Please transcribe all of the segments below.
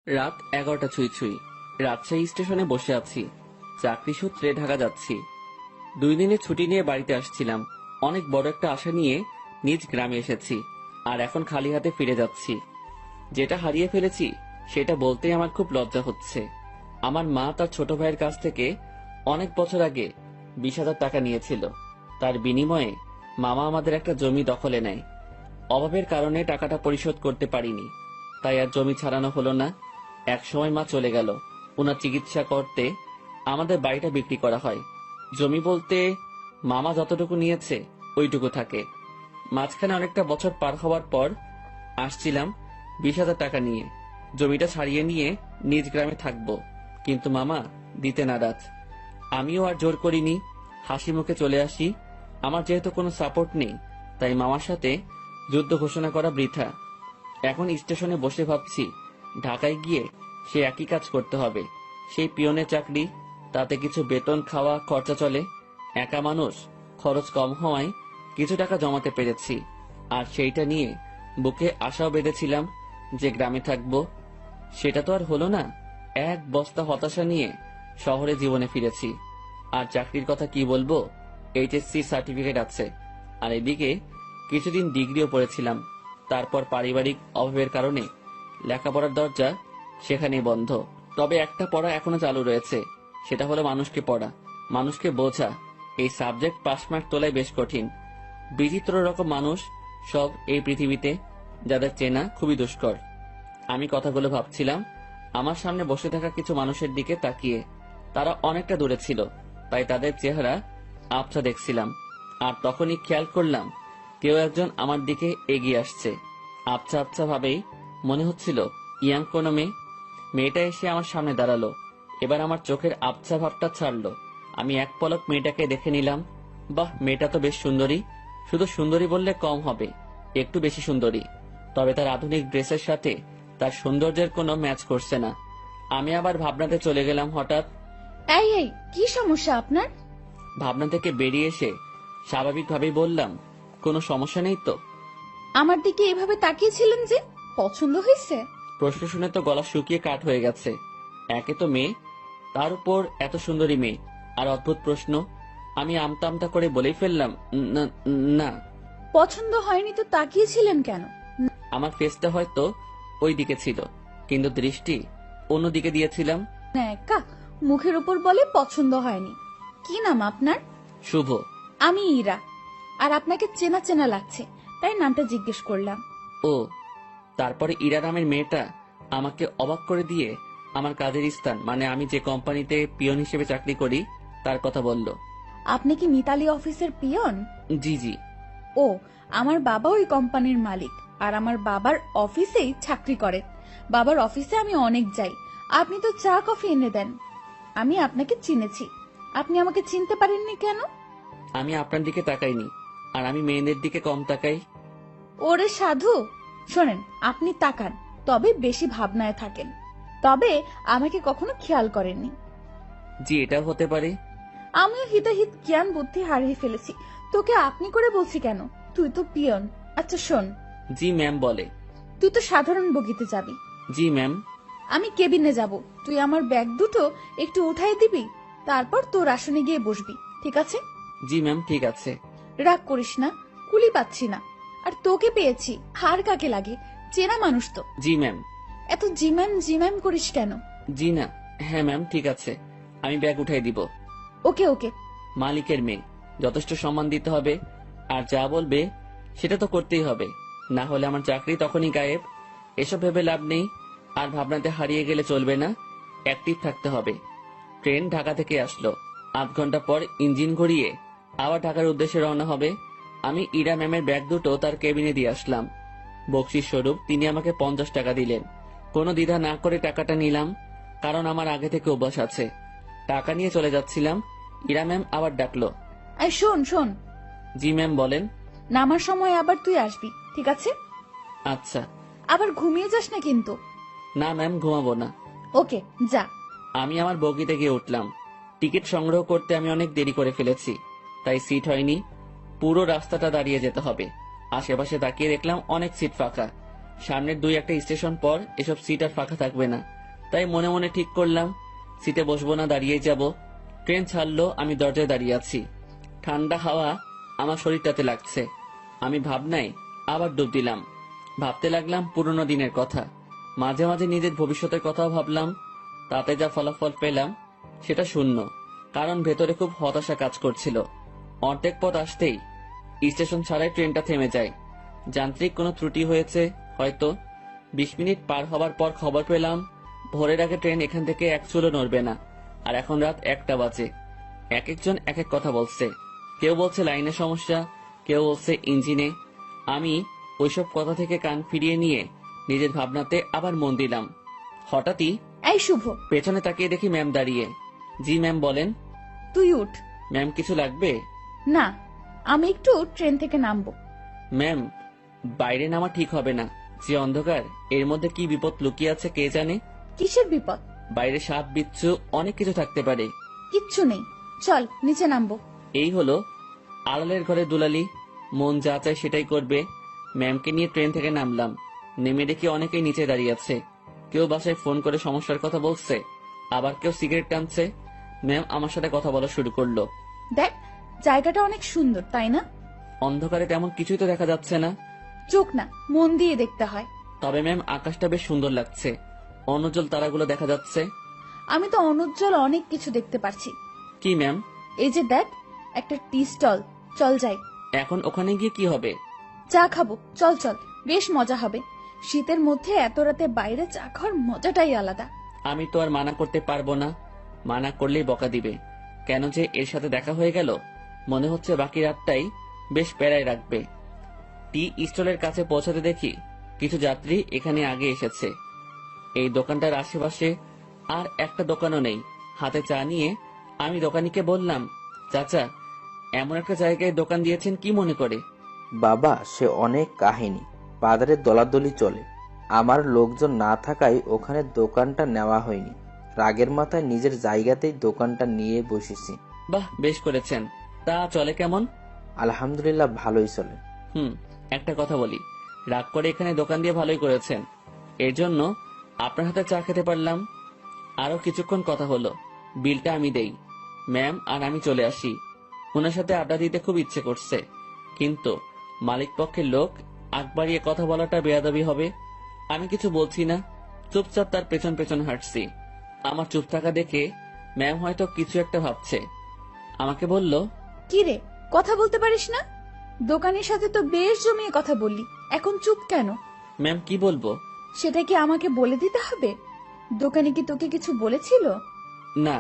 রাত 11টা ছুঁই ছুঁই। রাজশাহী স্টেশনে বসে আছি। চাকরি সূত্রে ঢাকা যাচ্ছি। 2 দিনের ছুটি নিয়ে বাড়িতে আসছিলাম। অনেক বড় একটা আশা নিয়ে নিজ গ্রামে এসেছি, আর এখন খালি হাতে ফিরে যাচ্ছি। যেটা হারিয়ে ফেলেছি সেটা বলতেই আমার খুব লজ্জা হচ্ছে। আমার মা তার ছোট ভাইয়ের কাছ থেকে অনেক বছর আগে 20,000 টাকা নিয়েছিল। তার বিনিময়ে মামা আমাদের একটা জমি দখলে নেয়। অভাবের কারণে টাকাটা পরিশোধ করতে পারিনি, তাই আর জমি ছাড়ানো হলো না। এক সময় মা চলে গেল। ওনার চিকিৎসা করতে আমাদের বাড়িটা বিক্রি করা হয়। জমি বলতে মামা যতটুকু নিয়েছে ওইটুকু থাকে। মাঝখানে অনেকটা বছর পার হওয়ার পর আসছিলাম 20,000 টাকা নিয়ে। জমিটা ছাড়িয়ে নিয়ে নিজ গ্রামে থাকবো, কিন্তু মামা দিতে নারাজ। আমিও আর জোর করিনি, হাসি মুখে চলে আসি। আমার যেহেতু কোনো সাপোর্ট নেই, তাই মামার সাথে যুদ্ধ ঘোষণা করা বৃথা। এখন স্টেশনে বসে ভাবছি, ঢাকায় গিয়ে সে একই কাজ করতে হবে। সেই পিয়নের চাকরি, তাতে কিছু বেতন, খাওয়া খরচা চলে। একা মানুষ, খরচ কম হওয়ায় কিছু টাকা জমাতে পেরেছি। আর সেইটা নিয়ে বুকে আশাও বেঁধেছিলাম যে গ্রামে থাকবো। সেটা তো আর হলো না। এক বস্তা হতাশা নিয়ে শহরে জীবনে ফিরেছি। আর চাকরির কথা কি বলবো, এইচএসসি সার্টিফিকেট আছে। আর এদিকে কিছুদিন ডিগ্রিও পড়েছিলাম। তারপর পারিবারিক অভাবের কারণে লেখাপড়ার দরজা সেখানেই বন্ধ। তবে একটা পড়া এখনো চালু রয়েছে, সেটা হলো মানুষকে পড়া, মানুষকে বোঝা। এই সাবজেক্ট পাস মার্ক তোলাই বেশ কঠিন। বিচিত্র রকম মানুষ সব এই পৃথিবীতে, যাদের চেনা খুবই দুষ্কর। আমি কথাগুলো ভাবছিলাম আমার সামনে বসে থাকা কিছু মানুষের দিকে তাকিয়ে। তারা অনেকটা দূরে ছিল, তাই তাদের চেহারা আবছা দেখছিলাম। আর তখনই খেয়াল করলাম কেউ একজন আমার দিকে এগিয়ে আসছে। আবছা আবছা ভাবেই মনে হচ্ছিল ইয়াং কোনো মেয়ে। মেয়েটা এসে আমার সামনে দাঁড়ালো। এবার আমার চোখের আবছা ভাবটা ছাড়লো। আমি এক পলক মেয়েটাকে দেখে নিলাম। বাহ, মেয়েটা তো বেশ সুন্দরী। শুধু সুন্দরী বললে কম হবে, একটু বেশি সুন্দরী। তবে তার আধুনিক ড্রেসের সাথে তার সৌন্দর্যের কোনো ম্যাচ করছে না। আমি আবার ভাবনাতে চলে গেলাম। হঠাৎ এই এই কি সমস্যা আপনার? ভাবনা থেকে বেরিয়ে এসে স্বাভাবিকভাবেই বললাম, কোনো সমস্যা নেই তো। আমার দিকে এভাবে তাকিয়েছিলেন যে, পছন্দ হয়েছে? প্রশ্ন শুনে তো গলা শুকিয়ে কাঠ হয়ে গেছে। একে তো মেয়ে, তার উপর এত সুন্দরী মেয়ে, আর অদ্ভুত প্রশ্ন। আমি আমতা আমতা করে বলেই ফেললাম, না না। পছন্দ হয়নি তো তাকিয়েছিলেন কেন? আমার ফেসটা হয়তো ওই দিকে ছিল, কিন্তু দৃষ্টি অন্যদিকে দিয়েছিলাম। না, একা মুখের উপর বলে পছন্দ হয়নি। কি নাম আপনার? শুভ। আমি ইরা। আর আপনাকে চেনা চেনা লাগছে, তাই নামটা জিজ্ঞেস করলাম। ও, তারপরে ইরা নামের মেয়েটা আমাকে অবাক করে দিয়ে আমার কাজের স্থান, মানে আমি যে কোম্পানিতে পিয়ন হিসেবে চাকরি করি, তার কথা বলল। আপনি কি মিতালি অফিসের পিয়ন? জি জি। ও, আমার বাবা ওই কোম্পানির মালিক, আর আমার বাবার অফিসেই চাকরি করে। বাবার অফিসে আমি অনেক যাই। আপনি তো চা কফি এনে দেন। আমি আপনাকে চিনেছি, আপনি আমাকে চিনতে পারেননি কেন? আমি আপনার দিকে তাকাইনি, আর আমি মেয়েদের দিকে কম তাকাই। ওরে সাধু, শোনেন, আপনি তাকান, তবে বেশি ভাবনায় থাকেন। তবে আমাকে কখনো খেয়াল করেননি। জি, এটাও হতে পারে। আমিও হিতাহিত জ্ঞান বুদ্ধি হারিয়ে ফেলেছি। তোকে আপনি করে বলছি কেন? তুই তো পিয়ন। আচ্ছা শোন, জি ম্যাম বলে। তুই তো সাধারণ বগিতে যাবি, জি ম্যাম। আমি কেবিনে যাব। তুই আমার ব্যাগ দুটো একটু উঠাই দিবি, তারপর তোর আসনে গিয়ে বসবি, ঠিক আছে? জি ম্যাম, ঠিক আছে। রাগ করিস না, কুলি পাচ্ছি না। আর তোকে পেয়েছি, হার কাকে লাগে, চেনা মানুষ তো। জি ম্যাম। এত জিম্যাম জিম্যাম করিস কেন? জি না, হ্যাঁ ম্যাম, ঠিক আছে। আমি ব্যাগ উঠাই দিব। ওকে ওকে। মালিকের মেয়ে, যথেষ্ট সম্মান দিতে হবে। আর যা বলবে সেটা তো করতেই হবে, না হলে আমার চাকরি তখনই গায়েব। এসব ভেবে লাভ নেই। আর ভাবনাতে হারিয়ে গেলে চলবে না, অ্যাক্টিভ থাকতে হবে। ট্রেন ঢাকা থেকে আসলো। 8 ঘন্টা পর ইঞ্জিন ঘুরিয়ে আবার ঢাকার উদ্দেশ্যে রওনা হবে। আমি ইরা ম্যামের ব্যাগ দুটো তার কেবিনে দিয়ে আসলাম। বকশিস স্বরূপ তিনি আমাকে 50 টাকা দিলেন। কোনো দ্বিধা না করে টাকাটা নিলাম, কারণ আমার আগে থেকে অভ্যাস আছে। টাকা নিয়ে চলে যাচ্ছিলাম, ইরা ম্যাম আবার ডাকলো। এই শোন শোন, জি ম্যাম বলেন। নামার সময় আবার তুই আসবি, ঠিক আছে? আচ্ছা। আবার ঘুমিয়ে যাস না কিন্তু। না ম্যাম, ঘুমাবো না। ওকে, যা। আমি আমার বগিতে গিয়ে উঠলাম। টিকিট সংগ্রহ করতে আমি অনেক দেরি করে ফেলেছি, তাই সিট হয়নি। পুরো রাস্তাটা দাঁড়িয়ে যেতে হবে। আশেপাশে তাকিয়ে দেখলাম অনেক সিট ফাঁকা। সামনের 2-1 স্টেশন পর এসব সিট আর ফাঁকা থাকবে না। তাই মনে মনে ঠিক করলাম সিটে বসবো না, দাঁড়িয়েই যাব। ট্রেন ছাড়লো, আমি দরজায় দাঁড়িয়ে আছি। ঠান্ডা হাওয়া আমার শরীরটাতে লাগছে। আমি ভাবনায় আবার ডুব দিলাম। ভাবতে লাগলাম পুরনো দিনের কথা। মাঝে মাঝে নিজের ভবিষ্যতের কথাও ভাবলাম। তাতে যা ফলাফল পেলাম সেটা শূন্য, কারণ ভেতরে খুব হতাশা কাজ করছিল। অর্ধেক পথ আসতেই স্টেশন ছাড়াই ট্রেনটা থেমে যায়। যান্ত্রিক কোনো ত্রুটি হয়েছে হয়তো। 20 মিনিট পার হবার পর খবর পেলাম ভোরের আগে ট্রেন এখান থেকে এক চুলো নড়বে না। আর এখন রাত 1টা বাজে। এক একজন এক এক কথা বলছে। কেউ বলছে লাইনের সমস্যা, কেউ বলছে ইঞ্জিনে। আমি ওইসব কথা থেকে কান ফিরিয়ে নিয়ে নিজের ভাবনাতে আবার মন দিলাম। হঠাৎই এই শুভ, পেছনে তাকিয়ে দেখি ম্যাম দাঁড়িয়ে। জি ম্যাম বলেন। তুই উঠ। ম্যাম কিছু লাগবে? না, আমি একটু ট্রেন থেকে নামবো। ম্যাম বাইরে নামা ঠিক হবে না, যে অন্ধকার, এর মধ্যে কি বিপদ লুকিয়ে আছে কে জানে। কিসের বিপদ? বাইরে সাপ বিচ্ছু অনেক কিছু থাকতে পারে। কিচ্ছু নেই, চল নিচে নামবো। এই হলো আড়ালের ঘরে দুলালি, মন যা চায় সেটাই করবে। ম্যামকে নিয়ে ট্রেন থেকে নামলাম। নেমে দেখি অনেকেই নিচে দাঁড়িয়ে আছে। কেউ বাসায় ফোন করে সমস্যার কথা বলছে, আবার কেউ সিগারেট টানছে। ম্যাম আমার সাথে কথা বলা শুরু করলো। দেখ, জায়গাটা অনেক সুন্দর, তাই না? অন্ধকারে তেমন কিছুই তো দেখা যাচ্ছে না। চোখ না, মন দিয়ে দেখতে হয়। তবে ম্যাম আকাশটা বেশ সুন্দর লাগছে, অনুজ্জ্বল তারাগুলো দেখা যাচ্ছে। আমি তো অনুজ্জ্বল অনেক কিছু দেখতে পারছি। কি ম্যাম? এই যে দেখ, একটা টি স্টল, চল যাই। এখন ওখানে গিয়ে কি হবে? চা খাবো, চল চল, বেশ মজা হবে। শীতের মধ্যে এত রাতে বাইরে চা খাওয়ার মজাটাই আলাদা। আমি তো আর মানা করতে পারবো না, মানা করলেই বকা দিবে। কেন যে এর সাথে দেখা হয়ে গেল, মনে হচ্ছে বাকি রাতটাই বেশ প্যারায় রাখবে। টি স্টলের কাছে পৌঁছাতে দেখি কিছু যাত্রী এখানে আগে এসেছে। এই দোকানটার আশেপাশে আর একটা দোকানও নেই। হাতে চা নিয়ে আমি দোকানিকে বললাম, চাচা এমন একটা জায়গায় দোকান দিয়েছেন কি মনে করে? বাবা, সে অনেক কাহিনী। বাজারে দলাদলি চলে। আমার লোকজন না থাকায় ওখানে দোকানটা নেওয়া হয়নি। রাগের মাথায় নিজের জায়গাতেই দোকানটা নিয়ে বসেছি। বাহ, বেশ করেছেন। তা চলে কেমন? আলহামদুলিল্লাহ, ভালোই চলে। একটা কথা বলি, রাগ করে এখানে দোকান দিয়ে ভালোই করেছেন। এর জন্য আপনার হাতে চা খেতে পারলাম। আরো কিছুক্ষণ কথা হলো, বিলটা আমি দেই। ম্যাম আর আমি চলে আসি। ওনার সাথে আড্ডা দিতে খুব ইচ্ছে করছে, কিন্তু মালিক পক্ষের লোক আগ বাড়িয়ে কথা বলাটা বেয়াদবি হবে। আমি কিছু বলছি না, চুপচাপ তার পেছন পেছন হাঁটছি। আমার চুপ থাকা দেখে ম্যাম হয়তো কিছু একটা ভাবছে। আমাকে বলল, কি রে, কথা বলতে পারিস না? দোকানের সাথে তো বেশ জমিয়ে কথা বললি, এখন চুপ কেন? ম্যাম কি বলবো? সেটা কি আমাকে বলে দিতে হবে? দোকানে কি তোকে কিছু বলেছিল? না।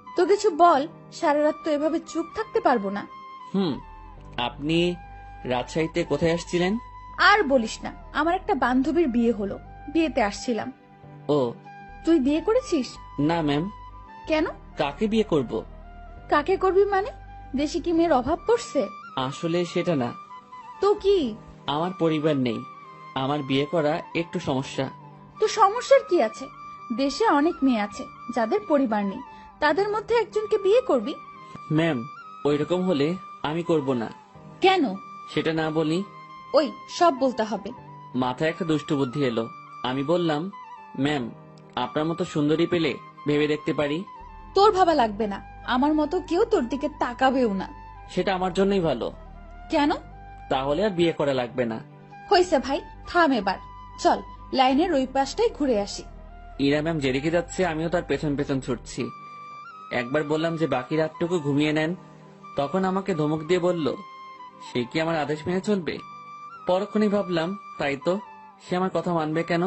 তো কিছু বল, সারা রাত তো এভাবে চুপ থাকতে পারবো না। আপনি রাজশাহীতে কোথায় আসছিলেন? আর বলিস না, আমার একটা বান্ধবীর বিয়ে হলো, বিয়েতে আসছিলাম। ও। তুই বিয়ে করেছিস? না ম্যাম। কেন? কাকে বিয়ে করব? কাকে করবি মানে? দেশে কি মেয়ের অভাব পড়ছে? আসলে সেটা না। তো কি? আমার পরিবার নেই, আমার বিয়ে করা একটু সমস্যা। তো সমস্যার কি আছে? দেশে অনেক মেয়ে আছে যাদের পরিবার নেই, তাদের মধ্যে একজনকে বিয়ে করবি। ম্যাম ওই রকম হলে আমি করব না। কেন? সেটা না বলি। ওই সব বলতে হবে। মাথায় একটা দুষ্ট বুদ্ধি এলো। আমি বললাম, ম্যাম আপনার মতো সুন্দরী পেলে ভেবে দেখতে পারি। তোর ভাবা লাগবে না, আমার মতো কেউ তোর দিকে তাকাবেও না। সেটা আমার জন্যই ভালো। কেন? তাহলে আর বিয়ে করা লাগবে না। হয়েছে ভাই, থাম এবার। চল লাইনের ওই পাশটাই ঘুরে আসি। ইরা ম্যাম যেদিকে যাচ্ছে আমিও তার পেছন পেছন ছুটছি। একবার বললাম যে বাকি রাতটুকু ঘুমিয়ে নেন, তখন আমাকে ধমক দিয়ে বলল, সে কি আমার আদেশ মেনে চলবে? পরক্ষণেই ভাবলাম, তাই তো, সে আমার কথা মানবে কেন?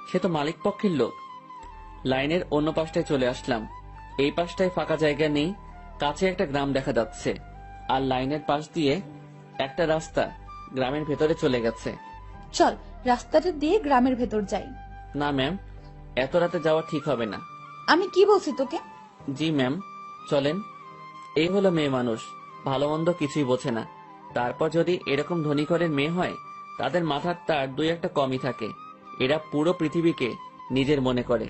সে তো মালিক পক্ষের লোক। লাইনের অন্য পাশটায় চলে আসলাম। এই পাশটায় ফাঁকা জায়গা নেই, কাছে একটা গ্রাম দেখা যাচ্ছে, আর লাইনের পাশ দিয়ে একটা রাস্তা গ্রামের ভেতরে চলে গেছে। চল রাস্তাটা দিয়ে গ্রামের ভেতর যাই। না ম্যাম, এত রাতে যাওয়া ঠিক হবে না। আমি কি বলছি তোকে? জি ম্যাম, চলেন। এই হলো মেয়ে মানুষ, ভালো মন্দ কিছুই বোঝে না। তারপর যদি এরকম ধনী ঘরের মেয়ে হয়, তাদের মাথার তার 2-1 কমই থাকে। এরা পুরো পৃথিবীকে নিজের মনে করে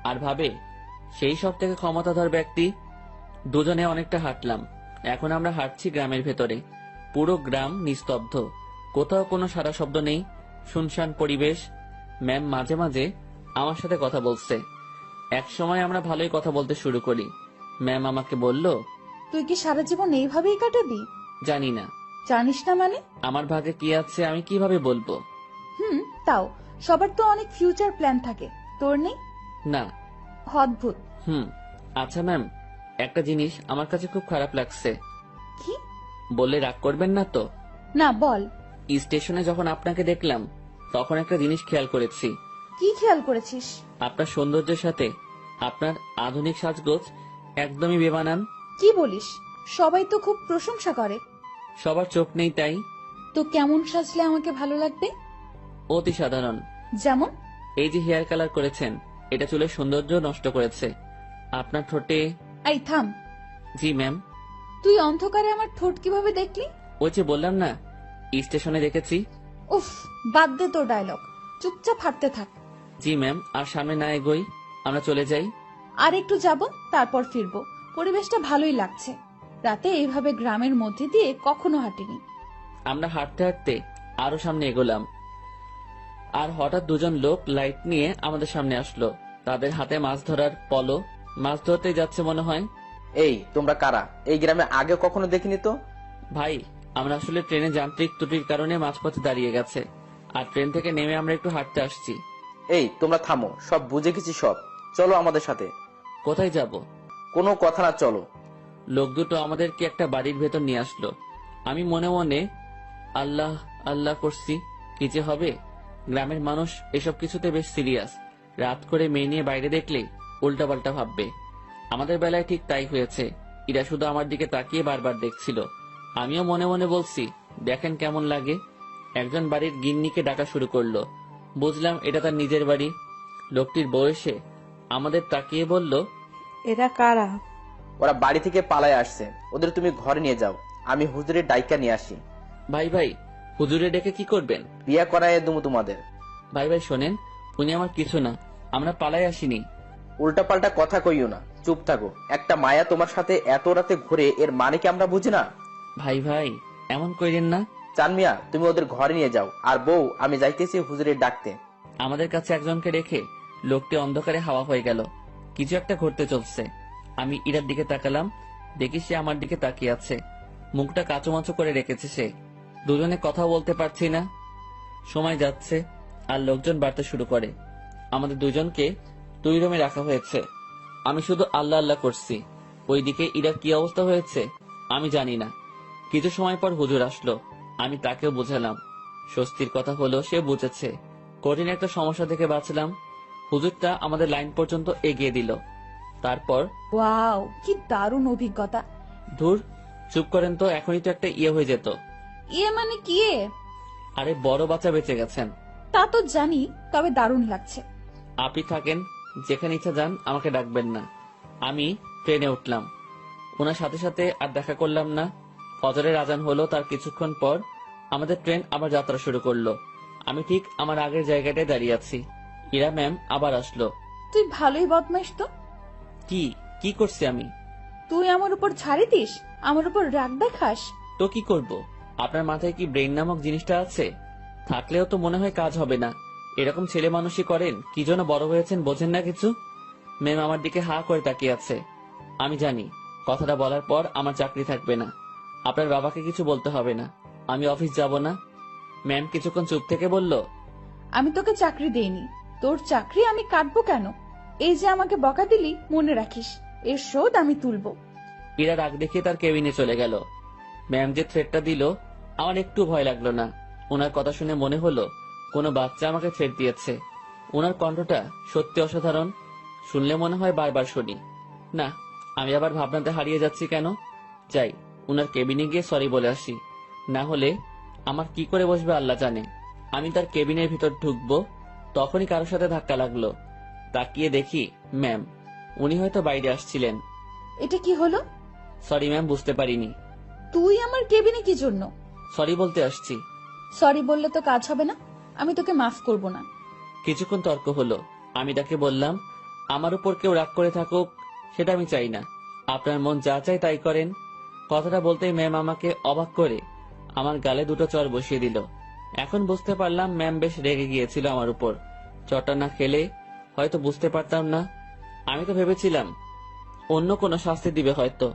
আর ভাবে সেই সব থেকে ক্ষমতাধর ব্যক্তি। দুজনে অনেকটা হাঁটলাম। এখন আমরা হাঁটছি গ্রামের ভেতরে। পুরো গ্রাম নিস্তব্ধ, কোথাও কোনো সারা শব্দ নেই, শুনশান পরিবেশ। ম্যাম মাঝে মাঝে আমার সাথে কথা বলছে। এক সময় আমরা ভালোই কথা বলতে শুরু করি। ম্যাম আমাকে বলল, তুই কি সারা জীবন এইভাবেই কাটাবি? জানি না জানিস না মানে? আমার ভাগে কি আছে আমি কিভাবে বলবো। তাও সবার তো অনেক ফিউচার প্ল্যান থাকে, তোর নেই? না। অদ্ভুত। আচ্ছা ম্যাম, একটা জিনিস আমার কাছে খুব খারাপ লাগছে। কি? বললে রাগ করবেন না তো? না, বল। স্টেশনে যখন আপনাকে দেখলাম তখন একটা জিনিস খেয়াল করেছি। কি খেয়াল করেছিস? আপনার সৌন্দর্যের সাথে আপনার আধুনিক সাজগোজ একদমই বেমানান। কি বলিস? সবাই তো খুব প্রশংসা করে। সবার চোখ নেই তাই। তো কেমন সাজলে আমাকে ভালো লাগবে? অতি সাধারণ। যেমন? এই যে হেয়ার কালার করেছেন, এটা চুলের সৌন্দর্য নষ্ট করেছে। আপনার ঠোঁটে। এই থাম। জি ম্যাম। তুই অন্ধকারে আমার ঠোঁট কিভাবে দেখলি? ওই যে বললাম না, স্টেশনে দেখেছি। উফ, বাদ দে তোর ডায়লগ, চুপচাপ হাঁটতে থাক। জি ম্যাম। আর সামনে না এগোই, আমরা চলে যাই। আর একটু যাব, তারপর ফিরবো। পরিবেশটা ভালোই লাগছে। রাতে এইভাবে গ্রামের মধ্যে দিয়ে কখনো হাঁটিনি। আমরা হাঁটতে হাঁটতে আরো সামনে এগোলাম, আর হঠাৎ দুজন লোক লাইট নিয়ে আমাদের সামনে আসলো। তাদের হাতে মাছ ধরার পলো। মাছ ধরতে যাচ্ছে মনে হয়। এই তোমরা কারা? এই গ্রামে আগে কখনো দেখিনি তো। ভাই, আমরা আসলে ট্রেনে যান্ত্রিক ত্রুটির কারণে মাঝপথে দাঁড়িয়ে গেছে, আর ট্রেন থেকে নেমে আমরা একটু হাঁটতে আসছি। এই তোমরা থামো, সব বুঝে গেছি সব। চলো আমাদের সাথে। কোথায় যাব? কোনো কথা না, চলো। লোক দুটো আমাদেরকে একটা বাড়ির ভেতর নিয়ে আসলো। আমি মনে মনে আল্লাহ আল্লাহ করছি, কি যে হবে। গ্রামের মানুষ এসব কিছুতে বেশ সিরিয়াস। রাত করে মেয়ে নিয়ে বাইরে দেখলে উল্টাপাল্টা ভাববে। আমাদের বেলায় ঠিক তাই হয়েছে। এরা শুধু আমার দিকে তাকিয়ে বারবার দেখছিল। আমিও মনে মনে বলছি, দেখেন কেমন লাগে। একজন বাড়ির গিন্নিকে ডাকা শুরু করলো। বুঝলাম এটা তার নিজের বাড়ি। লোকটির বয়সে আমাদের তাকিয়ে বলল, এরা কারা? ওরা বাড়ি থেকে পালায় আসছে, ওদের তুমি ঘরে নিয়ে যাও, আমি হুজুরের ডাইকা নিয়ে আসি। ভাই ভাই, হুজুরে ডেকে কি করবেন? বিয়া করায় দুমু তোমাদের। ভাই ভাই শোনেন, উনি আমার কিছু না, আমরা পালাই আসিনি। উল্টাপাল্টা কথা কইও না, চুপ থাকো। একটা মায়া তোমার সাথে এত রাতে ঘুরে, এর মানে কি আমরা বুঝি না? ভাই ভাই এমন কইরেন না। চান মিয়া, তুমি ওদের ঘরে নিয়ে যাও। আর বউ, আমি যাইতেছি হুজুরের ডাকতে। আমাদের কাছে একজনকে রেখে লোকটি অন্ধকারে হাওয়া হয়ে গেল। কিছু একটা ঘটতে চলছে। আমি ইরার দিকে তাকালাম, দেখি সে আমার দিকে তাকিয়ে আছে। মুখটা কাঁচুমাচু করে রেখেছে সে। দুজনে কথা বলতে পারছি না। সময় যাচ্ছে আর লোকজন বাড়তে শুরু করে। আমাদের দুজনকে 2 রুমে রাখা হয়েছে। আমি শুধু আল্লাহ আল্লাহ করছি। ওইদিকে ইরার কি অবস্থা হয়েছে আমি জানি না। কিছু সময় পর হুজুর আসলো। আমি তাকেও বুঝালাম। স্বস্তির কথা হলো সে বুঝেছে। কঠিন একটা সমস্যা থেকে বাঁচলাম। হুজুরটা আমাদের লাইন পর্যন্ত এগিয়ে দিল। তারপর ওয়াও, কি দারুণ অভিজ্ঞতা। ধুর, চুপ করেন তো, এখনই তো একটা ইয়ে হয়ে যেত। ইয়ে মানে কি? আরে বড় বাচ্চা বেঁচে গেছেন। তা তো জানি, তবে দারুণ লাগছে। আপনি থাকেন, যেখানে ইচ্ছা যান, আমাকে ডাকবেন না। আমি ট্রেনে উঠলাম। ওনার সাথে সাথে আর দেখা করলাম না। ফজরের আজান হলো, তার কিছুক্ষণ পর আমাদের ট্রেন আবার যাত্রা শুরু করলো। আমি ঠিক আমার আগের জায়গাটায় দাঁড়িয়ে আছি। ইরা ম্যাম আবার আসলো। তুই ভালোই বদমাইশ তো। কি কি করছি আমি? তুই আমার উপর ছাড়ি দিস, আমার উপর রাগ দেখাস। তো কি করব? আপনার মাথায় কি ব্রেন নামক জিনিসটা আছে? থাকলেও তো মনে হয় কাজ হবে না। এরকম ছেলে মানুষই করেন, কি জন্য বড় হয়েছেন বোঝেন না কিছু। ম্যাম আমার দিকে হা করে তাকিয়ে আছে। আমি জানি কথাটা বলার পর আমার চাকরি থাকবে না। আপনার বাবাকে কিছু বলতে হবে না, আমি অফিস যাব না। ম্যাম কিছুক্ষণ চুপ থেকে বলল, আমি তোকে চাকরি দেইনি, তোর চাকরি আমি কাটবো কেন? এই যে আমাকে বকা দিলি, মনে রাখিস, এর শোধ আমি তুলবো। ইরা রাগ দেখিয়ে তার কেবিনে চলে গেল। ম্যাম যে থ্রেটটা দিল আমার একটু ভয় লাগলো না। ওনার কথা শুনে মনে হলো কোনো বাচ্চা আমাকে থ্রেট দিয়েছে। ওনার কণ্ঠটা সত্যি অসাধারণ। শুনলে মনে হয় বারবার শুনি। না, আমি আবার ভাবনাতে হারিয়ে যাচ্ছি কেন। যাই, ওনার কেবিনে গিয়ে সরি বলে আসি। না হলে আমার কি করে বসবে আল্লাহ জানে। আমি তার কেবিনের ভিতর ঢুকবো, তখনই কারোর সাথে ধাক্কা লাগলো। তাকিয়ে দেখি ম্যাম। উনি হয়তো বাইরে আসছিলেন। এটা কি হলো? সরি ম্যাম, বুঝতে পারিনি। তুই আমার কেবিনে কি জন্য? সরি বলতে আসছি। সরি বললে তো কাজ হবে না, আমি তোকে মাফ করব না। কিছুক্ষণ তর্ক হলো। আমি তাকে বললাম, আমার উপর কেউ রাগ করে থাকুক সেটা আমি চাই না। আপনার মন যা চাই তাই করেন। কথাটা বলতেই ম্যাম আমাকে অবাক করে আমার গালে 2টো চড় বসিয়ে দিল। এখন বুঝতে পারলাম ম্যাম বেশ রেগে গিয়েছিল আমার উপর। চটা না খেলে হয়তো বুঝতে পারতাম না। আমি তো ভেবেছিলাম অন্য কোনো শাস্তি দিবে হয়তো।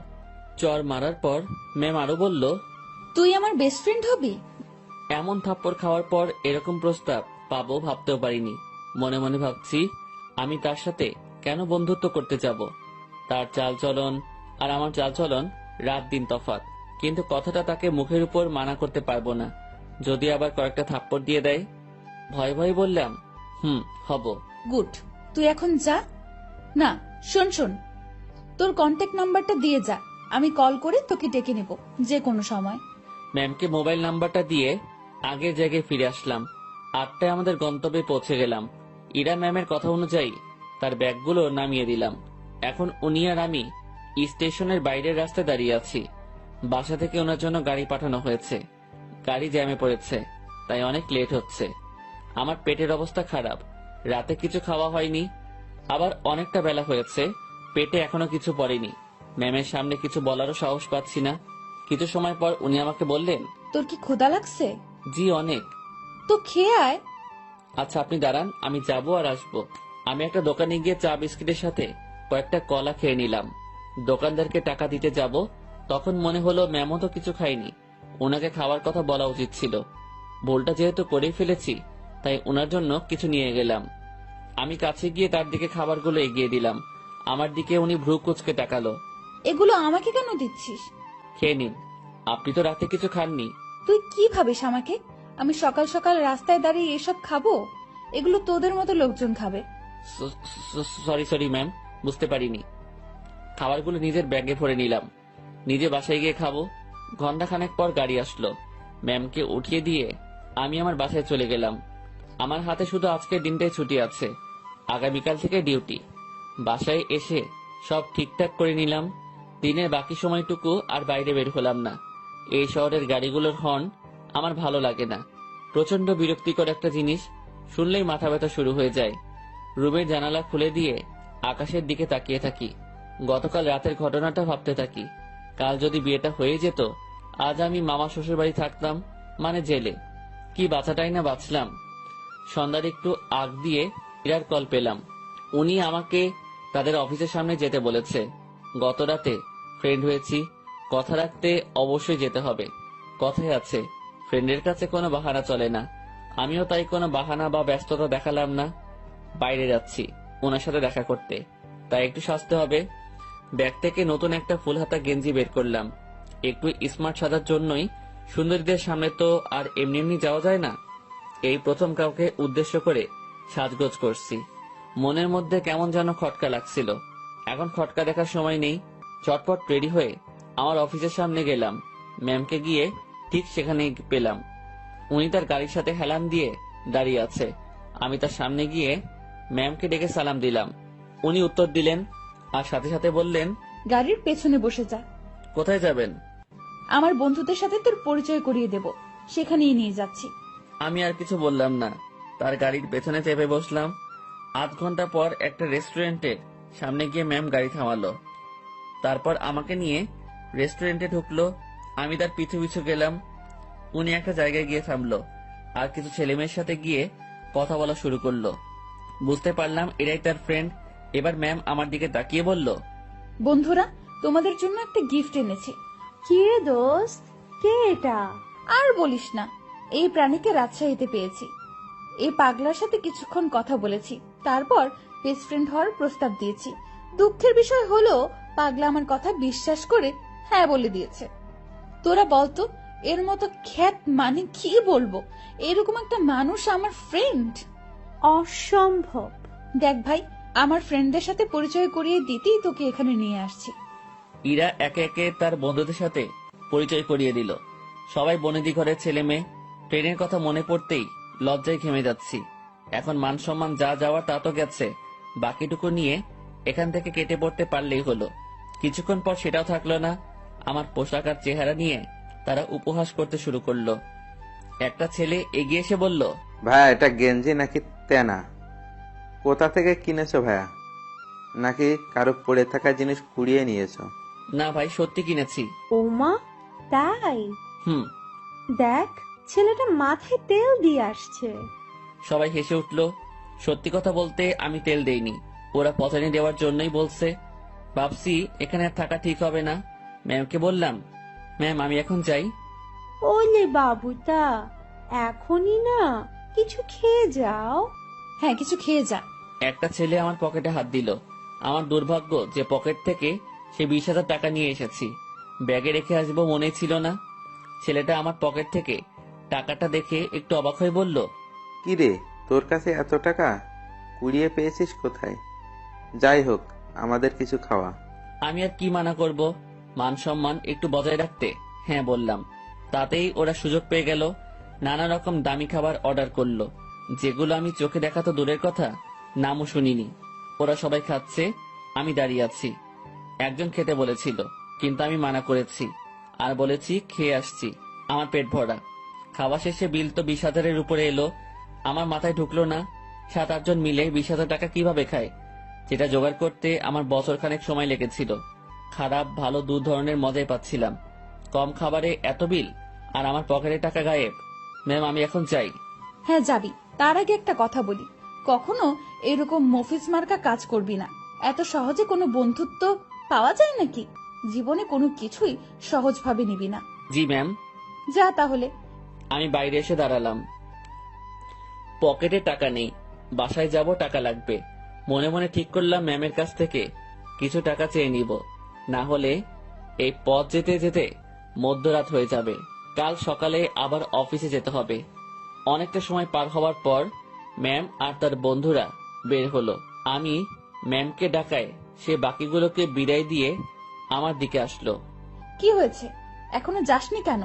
চর মারার পর ম্যাম আরো বলল, তুই আমার বেস্ট ফ্রেন্ড হবি? এমন থাপ্পড় খাওয়ার পর এরকম প্রস্তাব পাবো ভাবতেও পারিনি। মনে মনে ভাবছি, আমি তার সাথে কেন বন্ধুত্ব করতে যাব? তার চালচলন আর আমার চালচলন রাত দিন তফাৎ। কিন্তু কথাটা তাকে মুখের উপর মানা করতে পারবো না, যদি আবার কয়েকটা থাপ্পড় দিয়ে দেয়। ভয় ভয় বললাম, হব। গুড, তুই এখন যা। না, শোন শোন, তোর কন্ট্যাক্ট নাম্বারটা দিয়ে যা, আমি কল করে তোকে ডেকে নেব যে কোনো সময়। ম্যামকে মোবাইল নাম্বারটা দিয়ে আগের জায়গায় ফিরে আসলাম। 8টায় আমাদের গন্তব্যে পৌঁছে গেলাম। ইরা ম্যামের কথা অনুযায়ী তার ব্যাগগুলো নামিয়ে দিলাম। এখন উনি আর আমি স্টেশনের বাইরের রাস্তায় দাঁড়িয়ে আছি। বাসা থেকে ওনার জন্য গাড়ি পাঠানো হয়েছে। গাড়ি জ্যামে পড়েছে, তাই অনেক লেট হচ্ছে। আমার পেটের অবস্থা খারাপ, রাতে কিছু খাওয়া হয়নি, আবার অনেকটা বেলা হয়েছে, পেটে এখনো কিছু পড়েনি। ম্যামের সামনে কিছু বলারও সাহস পাচ্ছি না। কিছু সময় পর উনি আমাকে বললেন, তোর কি ক্ষুধা লাগছে? জি অনেক। তো খেয়ে আয়। আচ্ছা আপনি দাঁড়ান, আমি যাবো আর আসবো। আমি একটা দোকানে গিয়ে চা বিস্কিটের সাথে কয়েকটা কলা খেয়ে নিলাম। দোকানদারকে টাকা দিতে যাব, তখন মনে হলো ম্যামও তো কিছু খাইনি, ওনাকে খাওয়ার কথা বলা উচিত ছিল। ভুলটা যেহেতু করেই ফেলেছি, তাই ওনার জন্য কিছু নিয়ে গেলাম। আমি কাছে গিয়ে তার দিকে খাবারগুলো এগিয়ে দিলাম। আমার দিকে উনি ভ্রু কুঁচকে তাকালো। এগুলো আমাকে কেন দিচ্ছিস? খেয়ে নিন, আপনি তো রাতে কিছু খাননি। তুই কি ভাবিস আমাকে? আমি সকাল সকাল রাস্তায় দাঁড়িয়ে এসব খাবো? এগুলো তোদের মতো লোকজন খাবে। সরি ম্যাম, বুঝতে পারিনি। খাবারগুলো নিজের ব্যাগে ভরে নিলাম, নিজে বাসায় গিয়ে খাবো। ঘন্টাখানেক পর গাড়ি আসলো। ম্যামকে উঠিয়ে দিয়ে আমি আমার বাসায় চলে গেলাম। আমার হাতে শুধু আজকের দিনটাই ছুটি আছে, আগামীকাল থেকে ডিউটি। বাসায় এসে সব ঠিকঠাক করে নিলাম। দিনের বাকি সময়টুকু আর বাইরে বের হলাম না। এই শহরের গাড়িগুলোর হর্ন আমার ভালো লাগে না, প্রচন্ড বিরক্তিকর একটা জিনিস, শুনলেই মাথা ব্যথা শুরু হয়ে যায়। রুমের জানালা খুলে দিয়ে আকাশের দিকে তাকিয়ে থাকি। গতকাল রাতের ঘটনাটা ভাবতে থাকি। কাল যদি বিয়েটা হয়ে যেত, আজ আমি মামা শ্বশুর বাড়ি থাকতাম, মানে জেলে। কি বাঁচাটাই না বাঁচলাম। সন্ধ্যার একটু আগ দিয়ে ইরার কল পেলাম। উনি আমাকে তাদের অফিসের সামনে যেতে বলেছে। গত রাতে ফ্রেন্ড হয়েছি, কথা রাখতে অবশ্যই যেতে হবে। কথায় আছে, ফ্রেন্ডের কাছে কোনো বাহানা চলে না। আমিও তাই কোনো বাহানা বা ব্যস্ততা দেখালাম না। বাইরে যাচ্ছি ওনার সাথে দেখা করতে, তাই একটু সাজতে হবে। ব্যাগ থেকে নতুন একটা ফুল হাতা গেঞ্জি বের করলাম। একটু স্মার্ট সাজার জন্যই। সুন্দরীদের সামনে তো আর এমনি এমনি যাওয়া যায় না। এই প্রথম কাউকে উদ্দেশ্য করে সাজগোজ করছি। মনের মধ্যে কেমন যেন খটকা লাগছিল। এখন খটকা দেখার সময় নেই। চটপট রেডি হয়ে আমার অফিসের সামনে গেলাম। ম্যামকে গিয়ে ঠিক সেখানেই পেলাম। উনি তার গাড়ির সাথে হেলান দিয়ে দাঁড়িয়ে আছে। আমি তার সামনে গিয়ে ম্যামকে ডেকে সালাম দিলাম। উনি উত্তর দিলেন আর সাথে সাথে বললেন, গাড়ির পেছনে বসে যা। কোথায় যাবেন? আমার বন্ধুদের সাথে তোর পরিচয় করিয়ে দেব, সেখানেই নিয়ে যাচ্ছি। আমি আর কিছু বললাম না, তার গাড়ির পেছনে চেপে বসলাম। আধ ঘন্টা পর একটা রেস্টুরেন্টের সামনে গিয়ে ম্যাম গাড়ি থামালো। তারপর আমাকে নিয়ে রেস্টুরেন্টে ঢুকলো। আমি তার পিছু পিছু গেলাম। উনি একটা জায়গায় গিয়ে থামলো আর কিছু ছেলেমেয়ের সাথে গিয়ে কথা বলা শুরু করলো। বুঝতে পারলাম এরাই তার ফ্রেন্ড। এবার ম্যাম আমার দিকে তাকিয়ে বলল, বন্ধুরা, তোমাদের জন্য একটা গিফট এনেছি। কি রে দোস্ত, কে এটা? আর বলিস না, এই প্রাণীকে রাজশাহীতে পেয়েছি। এই পাগলার সাথে কিছুক্ষণ কথা বলেছি, তারপর বেস্ট ফ্রেন্ড হওয়ার প্রস্তাব দিয়েছি। দুঃখের বিষয় হলো পাগলা আমার কথা বিশ্বাস করে হ্যাঁ বলে দিয়েছে। তোরা বলতো, এর মতো খ্যাত মানে কি বলবো, এরকম একটা মানুষ আমার ফ্রেন্ড। অসম্ভব। দেখ ভাই, আমার ফ্রেন্ডদের সাথে পরিচয় করিয়ে দিতেই তোকে এখানে নিয়ে আসছি। ইরা একে একে তার বন্ধুদের সাথে পরিচয় করিয়ে দিল। সবাই বনেদি ঘরের ছেলে মেয়ে। ট্রেনের কথা মনে পড়তেই লজ্জায় ঘেমে যাচ্ছি। এখন মান সম্মান যা যাওয়ার তা তো গেছে, বাকিটুকু নিয়ে এখান থেকে কেটে পড়তে পারলেই হলো। কিছুক্ষণ পর সেটাও থাকলো না। আমার পোশাক আর চেহারা নিয়ে তারা উপহাস করতে শুরু করলো। একটা ছেলে এগিয়ে এসে বলল, ভাইয়া এটা গেঞ্জি নাকি তেনা? কোথা থেকে কিনেছো ভাইয়া? নাকি কারো পড়ে থাকা জিনিস কুড়িয়ে নিয়েছো? না ভাই, সত্যি কিনেছি। ওমা, তাই? হুম। দেখ, ছেলেটা মাথায় তেল দিয়ে আসছে। সবাই হেসে উঠলো। সত্যি কথা বলতে আমি তেল দেইনি, ওরা পচানি দেওয়ার জন্যই বলছে। ভাবছি এখানে আর থাকা ঠিক হবে না। ম্যামকে বললাম, ম্যাম আমি এখন যাই। ওলে বাবুটা, এখনই না, কিছু খেয়ে যাও। হ্যাঁ, কিছু খেয়ে যা। একটা ছেলে আমার পকেটে হাত দিল। আমার দুর্ভাগ্য যে পকেট থেকে সে 20,000 টাকা নিয়ে এসেছি, ব্যাগে রেখে আসবো মনে ছিল না। ছেলেটা আমার পকেট থেকে টাকাটা দেখে একটু অবাক হয়ে বলল, কি রে, তোর কাছে এত টাকা কুড়িয়ে পেয়েছিস কোথায়? যাই হোক, আমাদের কিছু খাওয়া। আমি আর কি মানা করব, মান সম্মান একটু বজায় রাখতে হ্যাঁ বললাম। তাতেই ওরা সুযোগ পেয়ে গেল, নানা রকম দামি খাবার অর্ডার করলো, যেগুলো আমি চোখে দেখা তো দূরের কথা, নামও শুনিনি। ওরা সবাই খাচ্ছে, আমি দাঁড়িয়ে আছি। একজন খেতে বলেছিল, কিন্তু আমি মানা করেছি আর বলেছি খেয়ে আসছি, আমার পেট ভরা। খাওয়া শেষে বিল তো 20,000-এর উপরে এলো। আমার মাথায় ঢুকলো না 7-8 জন মিলে 20,000 টাকা কিভাবে খায়, যেটা জোগাড় করতে আমার বছর খানেক সময় লেগেছিল। খারাপ ভালো দু ধরনের মজাই পাচ্ছিলাম। কম খাবারে এত বিল, আর আমার পকেটে টাকা গায়েব। ম্যাম আমি এখন যাই। হ্যাঁ যাবি, তার আগে একটা কথা বলি, কখনো এরকম মফিজ মার্কা কাজ করবি না। এত সহজে কোনো বন্ধুত্ব পাওয়া যায় নাকি? জীবনে কোনো কিছুই সহজভাবে নিবি না। জি ম্যাম। যা তাহলে। আমি বাইরে এসে দাঁড়ালাম। পকেটে টাকা নেই, বাসায় যাব টাকা লাগবে। মনে মনে ঠিক করলাম ম্যামের কাছ থেকে কিছু টাকা চেয়ে নিব, না হলে এই পথ যেতে যেতে মধ্যরাত হয়ে যাবে। কাল সকালে আবার অফিসে যেতে হবে। অনেকটা সময় পার হওয়ার পর ম্যাম আর তার বন্ধুরা বের হলো। আমি ম্যামকে ডাকায় সে বাকিগুলোকে বিদায় দিয়ে আমার দিকে আসলো। কি হয়েছে, এখনো যাসনি কেন?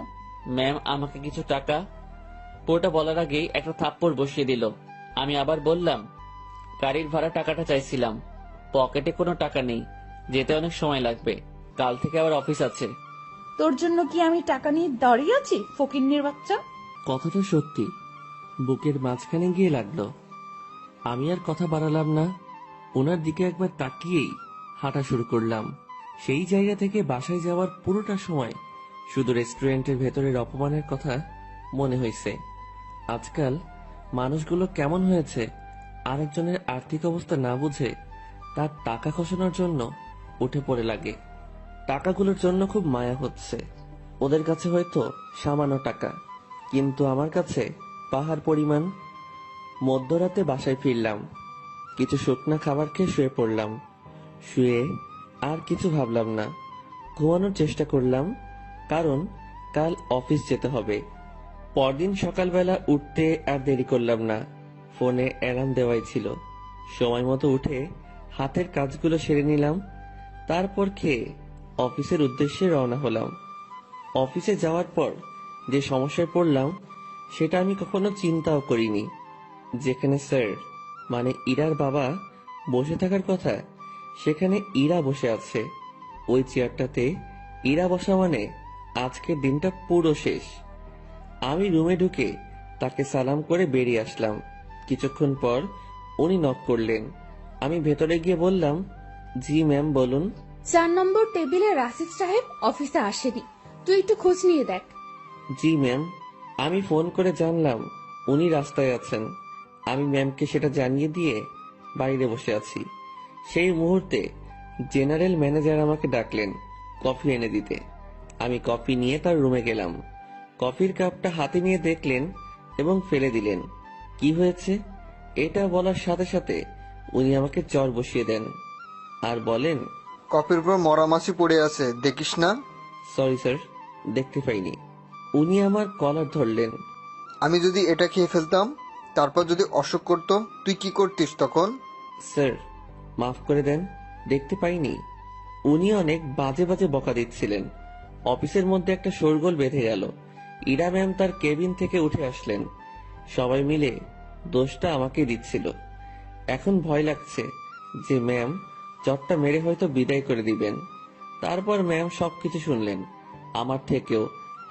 ম্যাম আমাকে কিছু টাকা। পুরোটা বলার আগেই একটা থাপ্পড় বসিয়ে দিল। আমি আবার বললাম, গাড়ির ভাড়া টাকাটা চাইছিলাম, পকেটে কোনো টাকা নেই, যেতে অনেক সময় লাগবে, কাল থেকে আবার অফিস আছে। তোর জন্য কি আমি টাকা নিয়ে দাঁড়িয়ে আছি, ফকিন্নির বাচ্চা? কথাটা সত্যি বুকের মাঝখানে গিয়ে লাগলো। আমি আর কথা বাড়ালাম না, ওনার দিকে একবার তাকিয়েই হাঁটা শুরু করলাম। সেই জায়গা থেকে বাসায় যাওয়ার পুরোটা সময় শুধু রেস্টুরেন্টের ভেতরের অপমানের কথা মনে হয়েছে। আজকাল মানুষগুলো কেমন হয়েছে, আরেকজনের আর্থিক অবস্থা না বুঝে তার টাকা খসানোর জন্য উঠে পড়ে লাগে। টাকাগুলোর জন্য খুব মায়া হচ্ছে। ওদের কাছে হয়তো সামান্য টাকা, কিন্তু আমার কাছে পাহাড় পরিমাণ। মধ্যরাতে বাসায় ফিরলাম, কিছু শুকনা খাবার খেয়ে শুয়ে পড়লাম। শুয়ে আর কিছু ভাবলাম না, ঘুমানোর চেষ্টা করলাম, কারণ কাল অফিস যেতে হবে। পরদিন সকালবেলা উঠতে আর দেরি করলাম না, ফোনে অ্যালার্ম দেওয়াই ছিল। সময় মতো উঠে হাতের কাজগুলো সেরে নিলাম, তারপর খেয়ে অফিসের উদ্দেশ্যে রওনা হলাম। অফিসে যাওয়ার পর যে সমস্যায় পড়লাম সেটা আমি কখনো চিন্তাও করিনি। যেখানে স্যার মানে ইরার বাবা বসে থাকার কথা, সেখানে ইরা বসে আছে। ওই চেয়ারটাতে ইরা বসা মানে আজকের দিনটা পুরো শেষ। আমি রুমে ঢুকে তাকে সালাম করে বেরিয়ে আসলাম। কিছুক্ষণ পর উনি নক করলেন। আমি ভেতরে গিয়ে বললাম, জি ম্যাম বলুন। 4 নম্বর টেবিলে রাশিদ সাহেব অফিসে আসেনি, তুই একটু খোঁজ নিয়ে দেখ। জি ম্যাম। আমি ফোন করে জানলাম উনি রাস্তায় আছেন। আমি ম্যামকে সেটা জানিয়ে দিয়ে বাইরে বসে আছি। সেই মুহূর্তে জেনারেল ম্যানেজার আমাকে ডাকলেন কফি এনে দিতে। আমি কফি নিয়ে তার রুমে গেলাম। কফির কাপটা হাতে নিয়ে দেখলেন এবং ফেলে দিলেন। কি হয়েছে এটা বলার সাথে সাথে উনি আমাকে চর বসিয়ে দেন আর বলেন, কফির উপর মরা মাছি পড়ে আছে, দেখিস না? সরি স্যার, দেখতে পাইনি। উনি আমার কলার ধরলেন। আমি যদি এটা খেয়ে ফেলতাম, তারপর যদি অসুখ করতো, তুই কি করতিস তখন? স্যার মাফ করে দেন, দেখতে পাইনি। উনি অনেক বাজে বাজে বকা দিচ্ছিলেন। অফিসের মধ্যে একটা শোরগোল বেঁধে গেল। ইরা ম্যাম তার কেবিন থেকে উঠে আসলেন। সবাই মিলে দোষটা আমাকে দিচ্ছিল। এখন ভয় লাগছে যে ম্যাম চটটা মেরে হয়তো বিদায় করে দিবেন। তারপর ম্যাম সবকিছু শুনলেন, আমার থেকেও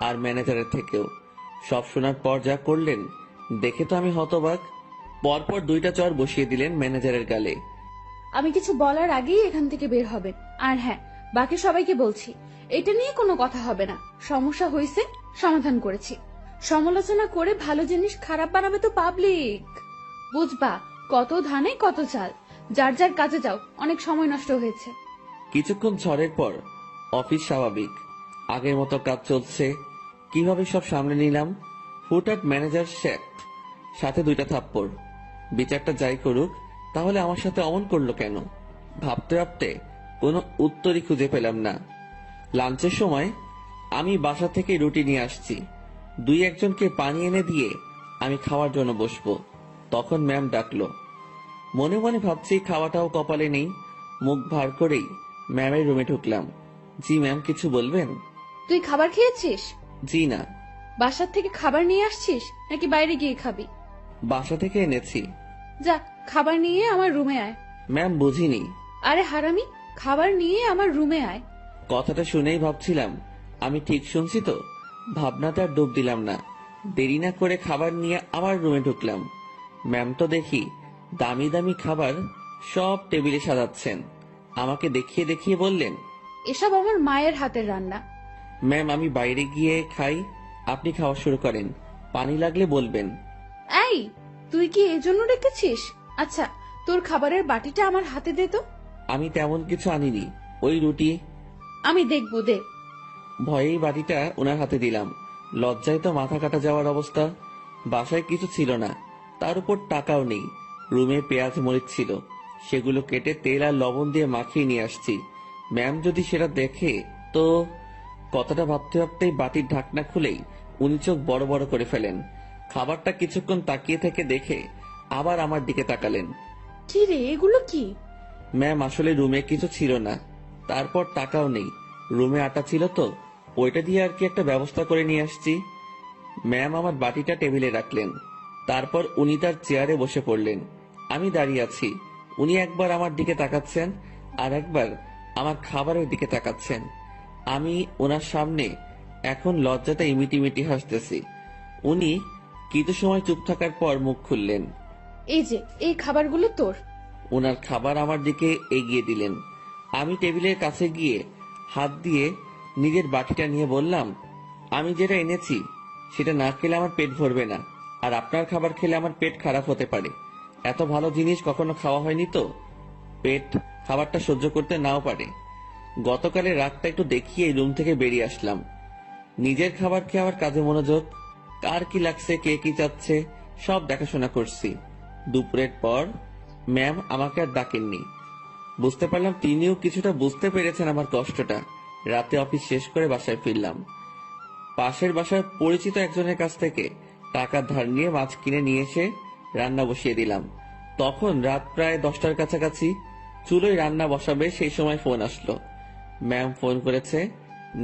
আর ম্যানেজারের থেকেও। সব শোনার পর যা করলেন দেখে তো আমি হতবাক। পরপর 2টা চর বসিয়ে দিলেন ম্যানেজারের গালে। আমি কিছু বলার আগেই এখান থেকে বের হবেন। আর হ্যাঁ, বাকি সবাইকে বলছি, এটা নিয়ে কোনো কথা হবে না। সমস্যা হয়েছে, সমাধান করেছি। সমালোচনা করে ভালো জিনিস খারাপ বানাবে তো পাবলিক, বুঝবা? কত ধানে কত চাল, যার যার কাজে যাও, অনেক সময় নষ্ট হয়েছে। কিছুক্ষণ ঝড়ের পর অফিস স্বাভাবিক, আগের মতো কাজ চলছে। কিভাবে সব সামনে নিলাম, হুটহাট ম্যানেজার সাথে 2টা থাপ্পড়। বিচারটা যাই করুক, তাহলে আমার সাথে অমন করলো কেন? ভাবতে ভাবতে কোনো উত্তরই খুঁজে পেলাম না। লাঞ্চের সময় আমি বাসা থেকে রুটি নিয়ে আসছি। 2-1জনকে পানি এনে দিয়ে আমি খাওয়ার জন্য বসবো, তখন ম্যাম ডাকলো। মনে মনে ভাবছি খাওয়াটাও কপালে নেই। মুখ ভার করেই ম্যামের রুমে ঢুকলাম। জি ম্যাম, কিছু বলবেন? তুই খাবার খেয়েছিস? জি না। বাসার থেকে খাবার নিয়ে আসছিস নাকি বাইরে গিয়ে খাবি? বাসা থেকে এনেছি। যা, খাবার নিয়ে আমার রুমে আয়। ম্যাম, বুঝিনি। আরে হারামি, খাবার নিয়ে আমার রুমে আয়। কথাটা শুনেই ভাবছিলাম আমি ঠিক শুনছি তো। ভাবনাতে আর ডুব দিলাম না। দেরি না করে খাবার নিয়ে আবার রুমে ঢুকলাম। ম্যাম তো দেখি দামি দামি খাবার সব টেবিলে সাজাচ্ছেন। আমাকে দেখিয়ে দেখিয়ে বললেন, এসব আমার মায়ের হাতের রান্না। ম্যাম, আমি বাইরে গিয়ে খাই, আপনি খাওয়া শুরু করেন। পানি লাগলে বলবেন। এই, তুই কি এজন্য রেখেছিস? আচ্ছা, তোর খাবারের বাটিটা আমার হাতে দে তো। আমি তেমন কিছু আনিনি, ওই রুটি। আমি দেখবো, দে। ভয়েই বাটিটা ওনার হাতে দিলাম। লজ্জায় তো মাথা কাটা যাওয়ার অবস্থা। বাসায় কিছু ছিল না, তার উপর টাকাও নেই। রুমে পেঁয়াজ মরিচ ছিল, সেগুলো কেটে তেল আর লবণ দিয়ে মাখিয়ে নিয়ে আসছি। ম্যাম যদি সেটা দেখে তো। কথাটা ভাবতে ভাবতেই বাটির ঢাকনা খুলেই উনি চোখ বড় বড় করে ফেলেন। খাবারটা কিছুক্ষণ তাকিয়ে থেকে দেখে আবার আমার দিকে তাকালেন। কি রে, এগুলো কি? ম্যাম, আসলে রুমে কিছু ছিল না, তারপর টাকাও নেই। রুমে আটা ছিল তো, ওইটা দিয়ে আর কি একটা ব্যবস্থা করে নিয়ে আসছি। ম্যাম আমার বাটিটা টেবিলে রাখলেন, তারপর উনি তার চেয়ারে বসে পড়লেন। আমি দাঁড়িয়ে আছি। উনি একবার আমার দিকে তাকাচ্ছেন, আর একবার আমার খাবারের দিকে তাকাচ্ছেন। আমি ওনার সামনে এখন লজ্জাতে ইমিটি হাসতেছি। উনি কিছু সময় চুপ থাকার পর মুখ খুললেন। এই যে, এই খাবারগুলো তোর। ওনার খাবার আমার দিকে এগিয়ে দিলেন। আমি টেবিলের কাছে গিয়ে হাত দিয়ে নিজের বাটিটা নিয়ে বললাম, আমি যেটা এনেছি সেটা না খেলে আমার পেট ভরবে না, আর আপনার খাবার খেলে আমার পেট খারাপ হতে পারে। এত ভালো জিনিস কখনো খাওয়া হয়নি তো, পেট খাবারটা সহ্য করতে নাও পারে। গতকালের রাতটা একটু দেখিয়ে রুম থেকে বেরিয়ে আসলাম। নিজের খাবার খেয়ে আবার কাজে মনোযোগ। কার কি লাগছে, কে কি চাচ্ছে, সব দেখাশোনা করছি। দুপুরের পর ম্যাম আমাকে আর ডাকেননি। বুঝতে পারলাম তিনিও কিছুটা বুঝতে পেরেছেন আমার কষ্টটা। রাতে অফিস শেষ করে বাসায় ফিরলাম। পাশের বাসার পরিচিত একজনের কাছ থেকে টাকা ধার নিয়ে মাছ কিনে নিয়ে এসে রান্না বসিয়ে দিলাম। তখন রাত প্রায় 10টার কাছাকাছি। চুলোয় রান্না বসাবে সেই সময় ফোন আসলো। ম্যাম ফোন করেছে,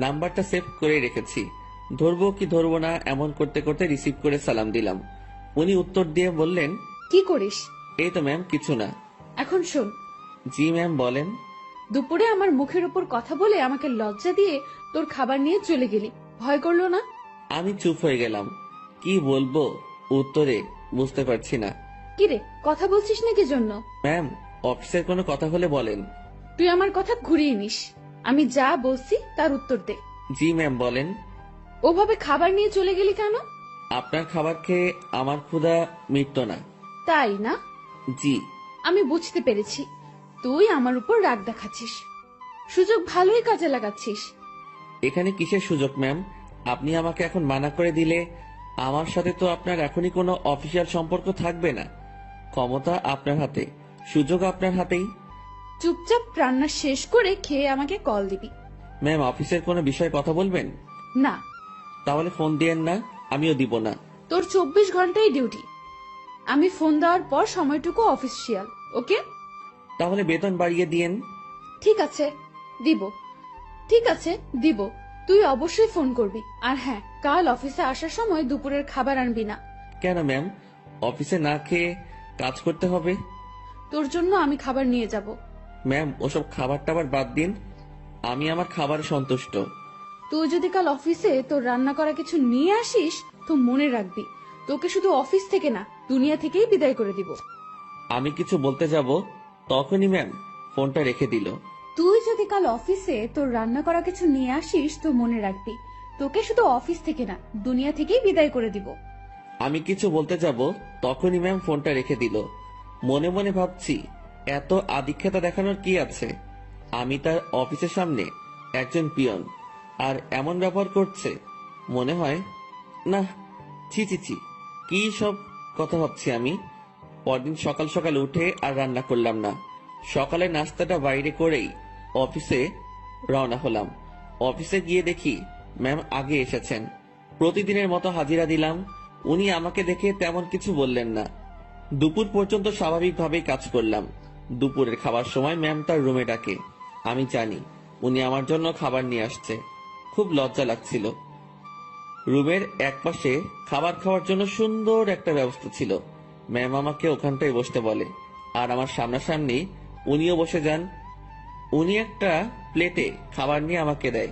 নাম্বারটা সেভ করে রেখেছি। ধরবো কি ধরবো না এমন করতে করতে রিসিভ করে সালাম দিলাম। উনি উত্তর দিয়ে বললেন, কি করিস? এই তো ম্যাম, কিছু না। এখন শোন। জি ম্যাম, বলেন। দুপুরে আমার মুখের উপর কথা বলে আমাকে লজ্জা দিয়ে তোর খাবার নিয়ে চলে গেলি, ভয় করলো না? আমি চুপ হয়ে গেলাম। কি বলবো উত্তরে বুঝতে পারছি না। কিরে, কথা বলছিস না কি জন্য? ম্যাম, অফিসের কোনো কথা হলে বলেন। তুই আমার কথা ঘুরিয়ে নিস। আমি যা বলছি তার উত্তর দে। জি ম্যাম, বলেন। ওভাবে খাবার নিয়ে চলে গেলি কেন? আপনার খাবার খেয়ে আমার ক্ষুধা মিটতো না। তাই না? জি। আমি বুঝতে পেরেছি, তুই আমার উপর রাগ দেখাচ্ছিস। সুযোগ ভালোই কাজে লাগাচ্ছিস। এখানে কিসের সুযোগ ম্যাম? আপনি আমাকে এখন মানা করে দিলে আমার সাথে তো আপনার এখনই কোনো অফিসিয়াল সম্পর্ক থাকবে না। ক্ষমতা আপনার হাতে, সুযোগ আপনার হাতেই। চুপচাপ রান্না শেষ করে খেয়ে আমাকে কল দিবি। ম্যাম, অফিসের কোনো বিষয়ে কথা বলবেন? না। তাহলে ফোন দিয়েন না, আমিও দিব না। তোর 24 ঘন্টাই ডিউটি। আমি ফোন দেওয়ার পর সময়টুকু অফিসিয়াল, ওকে? তাহলে বেতন বাড়িয়ে দিয়েন। ঠিক আছে, দিব। ঠিক আছে, দিব। তুই অবশ্যই ফোন করবি। আর হ্যাঁ, কাল অফিসে আসার সময় দুপুরের খাবার আনবি না। কেন ম্যাম? অফিসে না খেয়ে কাজ করতে হবে? তোর জন্য আমি খাবার নিয়ে যাব। ম্যাম, ওসব খাবার টাবার বাদ দিন, আমি আমার খাবারে সন্তুষ্ট। তুই যদি কাল অফিসে তোর রান্না করা কিছু নিয়ে আসিস তো মনে রাখবি, তোকে শুধু অফিস থেকে না, দুনিয়া থেকেই বিদায় করে দিব। আমি কিছু বলতে যাব তখনই ম্যাম ফোনটা রেখে দিল। তুই যদি কাল অফিসে তোর রান্না করা কিছু নিয়ে আসিস তো মনে রাখবি, তোকে শুধু অফিস থেকে না, দুনিয়া থেকেই বিদায় করে দিব। আমি কিছু বলতে যাব তখনই ম্যাম ফোনটা রেখে দিল। মনে মনে ভাবছি এত আদিক্ষেতা দেখানোর কি আছে। আমি তার অফিসের সামনে একজন পিয়ন, আর এমন ব্যবহার করছে। মনে হয় না, ছি ছি ছি, কি সব কথা ভাবছি আমি। পরদিন সকাল সকাল উঠে আর রান্না করলাম না। সকালে নাস্তাটা বাইরে করেই অফিসে রওনা হলাম। অফিসে গিয়ে দেখি ম্যাম আগে এসেছেন। প্রতিদিনের মতো হাজিরা দিলাম। উনি আমাকে দেখে তেমন কিছু বললেন না। দুপুর পর্যন্ত স্বাভাবিকভাবেই কাজ করলাম। দুপুরের খাবার সময় ম্যাম তার রুমে ডাকে। আমি জানি উনি আমার জন্য খাবার নিয়ে আসছে। খুব লজ্জা লাগছিল। রুমের একপাশে খাবার খাওয়ার জন্য সুন্দর একটা ব্যবস্থা ছিল। ম্যাম আমাকে ওখানটায় বসতে বলে, আর আমার সামনাসামনি উনিও বসে যান। উনি একটা প্লেটে খাবার নিয়ে আমাকে দেয়,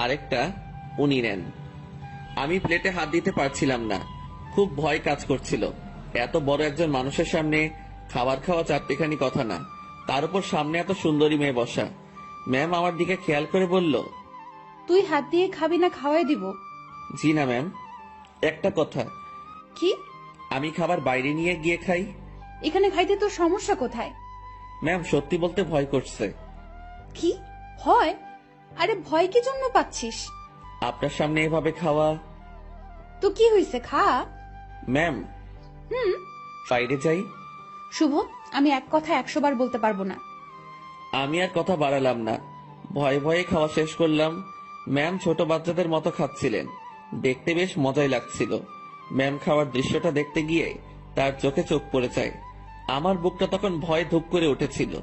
আরেকটা উনি নেন। আমি প্লেটে হাত দিতে পারছিলাম না, খুব ভয় কাজ করছিল। এত বড় একজন মানুষের সামনে খাবার খাওয়া চারটিখানি কথা না, তার উপর সামনে এত সুন্দরী মেয়ে বসা। ম্যাম আমার দিকে খেয়াল করে বলল, তুই হাত দিয়ে খাবি না খাওয়াই দিব? জি না ম্যাম। একটা কথা, কি? আমি খাবার বাইরে নিয়ে গিয়ে খাই। এখানে খাইতে তোর সমস্যা কোথায়? ম্যাম সত্যি বলতে ভয় করছে। কি ভয়? আরে ভয় কি জন্য পাচ্ছিস? আপনার সামনে এভাবে খাওয়া। তো কি হয়েছে, খা। ম্যাম বাইরে যাই। শুভ, আমি এক কথা 100 বার বলতে পারবো না। আমি আর কথা বাড়ালাম না, ভয়ে ভয়ে খাওয়া শেষ করলাম। ম্যাম ছোট বাচ্চাদের মতো খাচ্ছিলেন, দেখতে বেশ মজাই লাগছিল। ম্যাম খাওয়ার দৃশ্যটা দেখতে গিয়ে তার চোখে চোখ পড়ে যায়। আমার বুকটা তখন ভয়ে ধুপ করে উঠেছিল।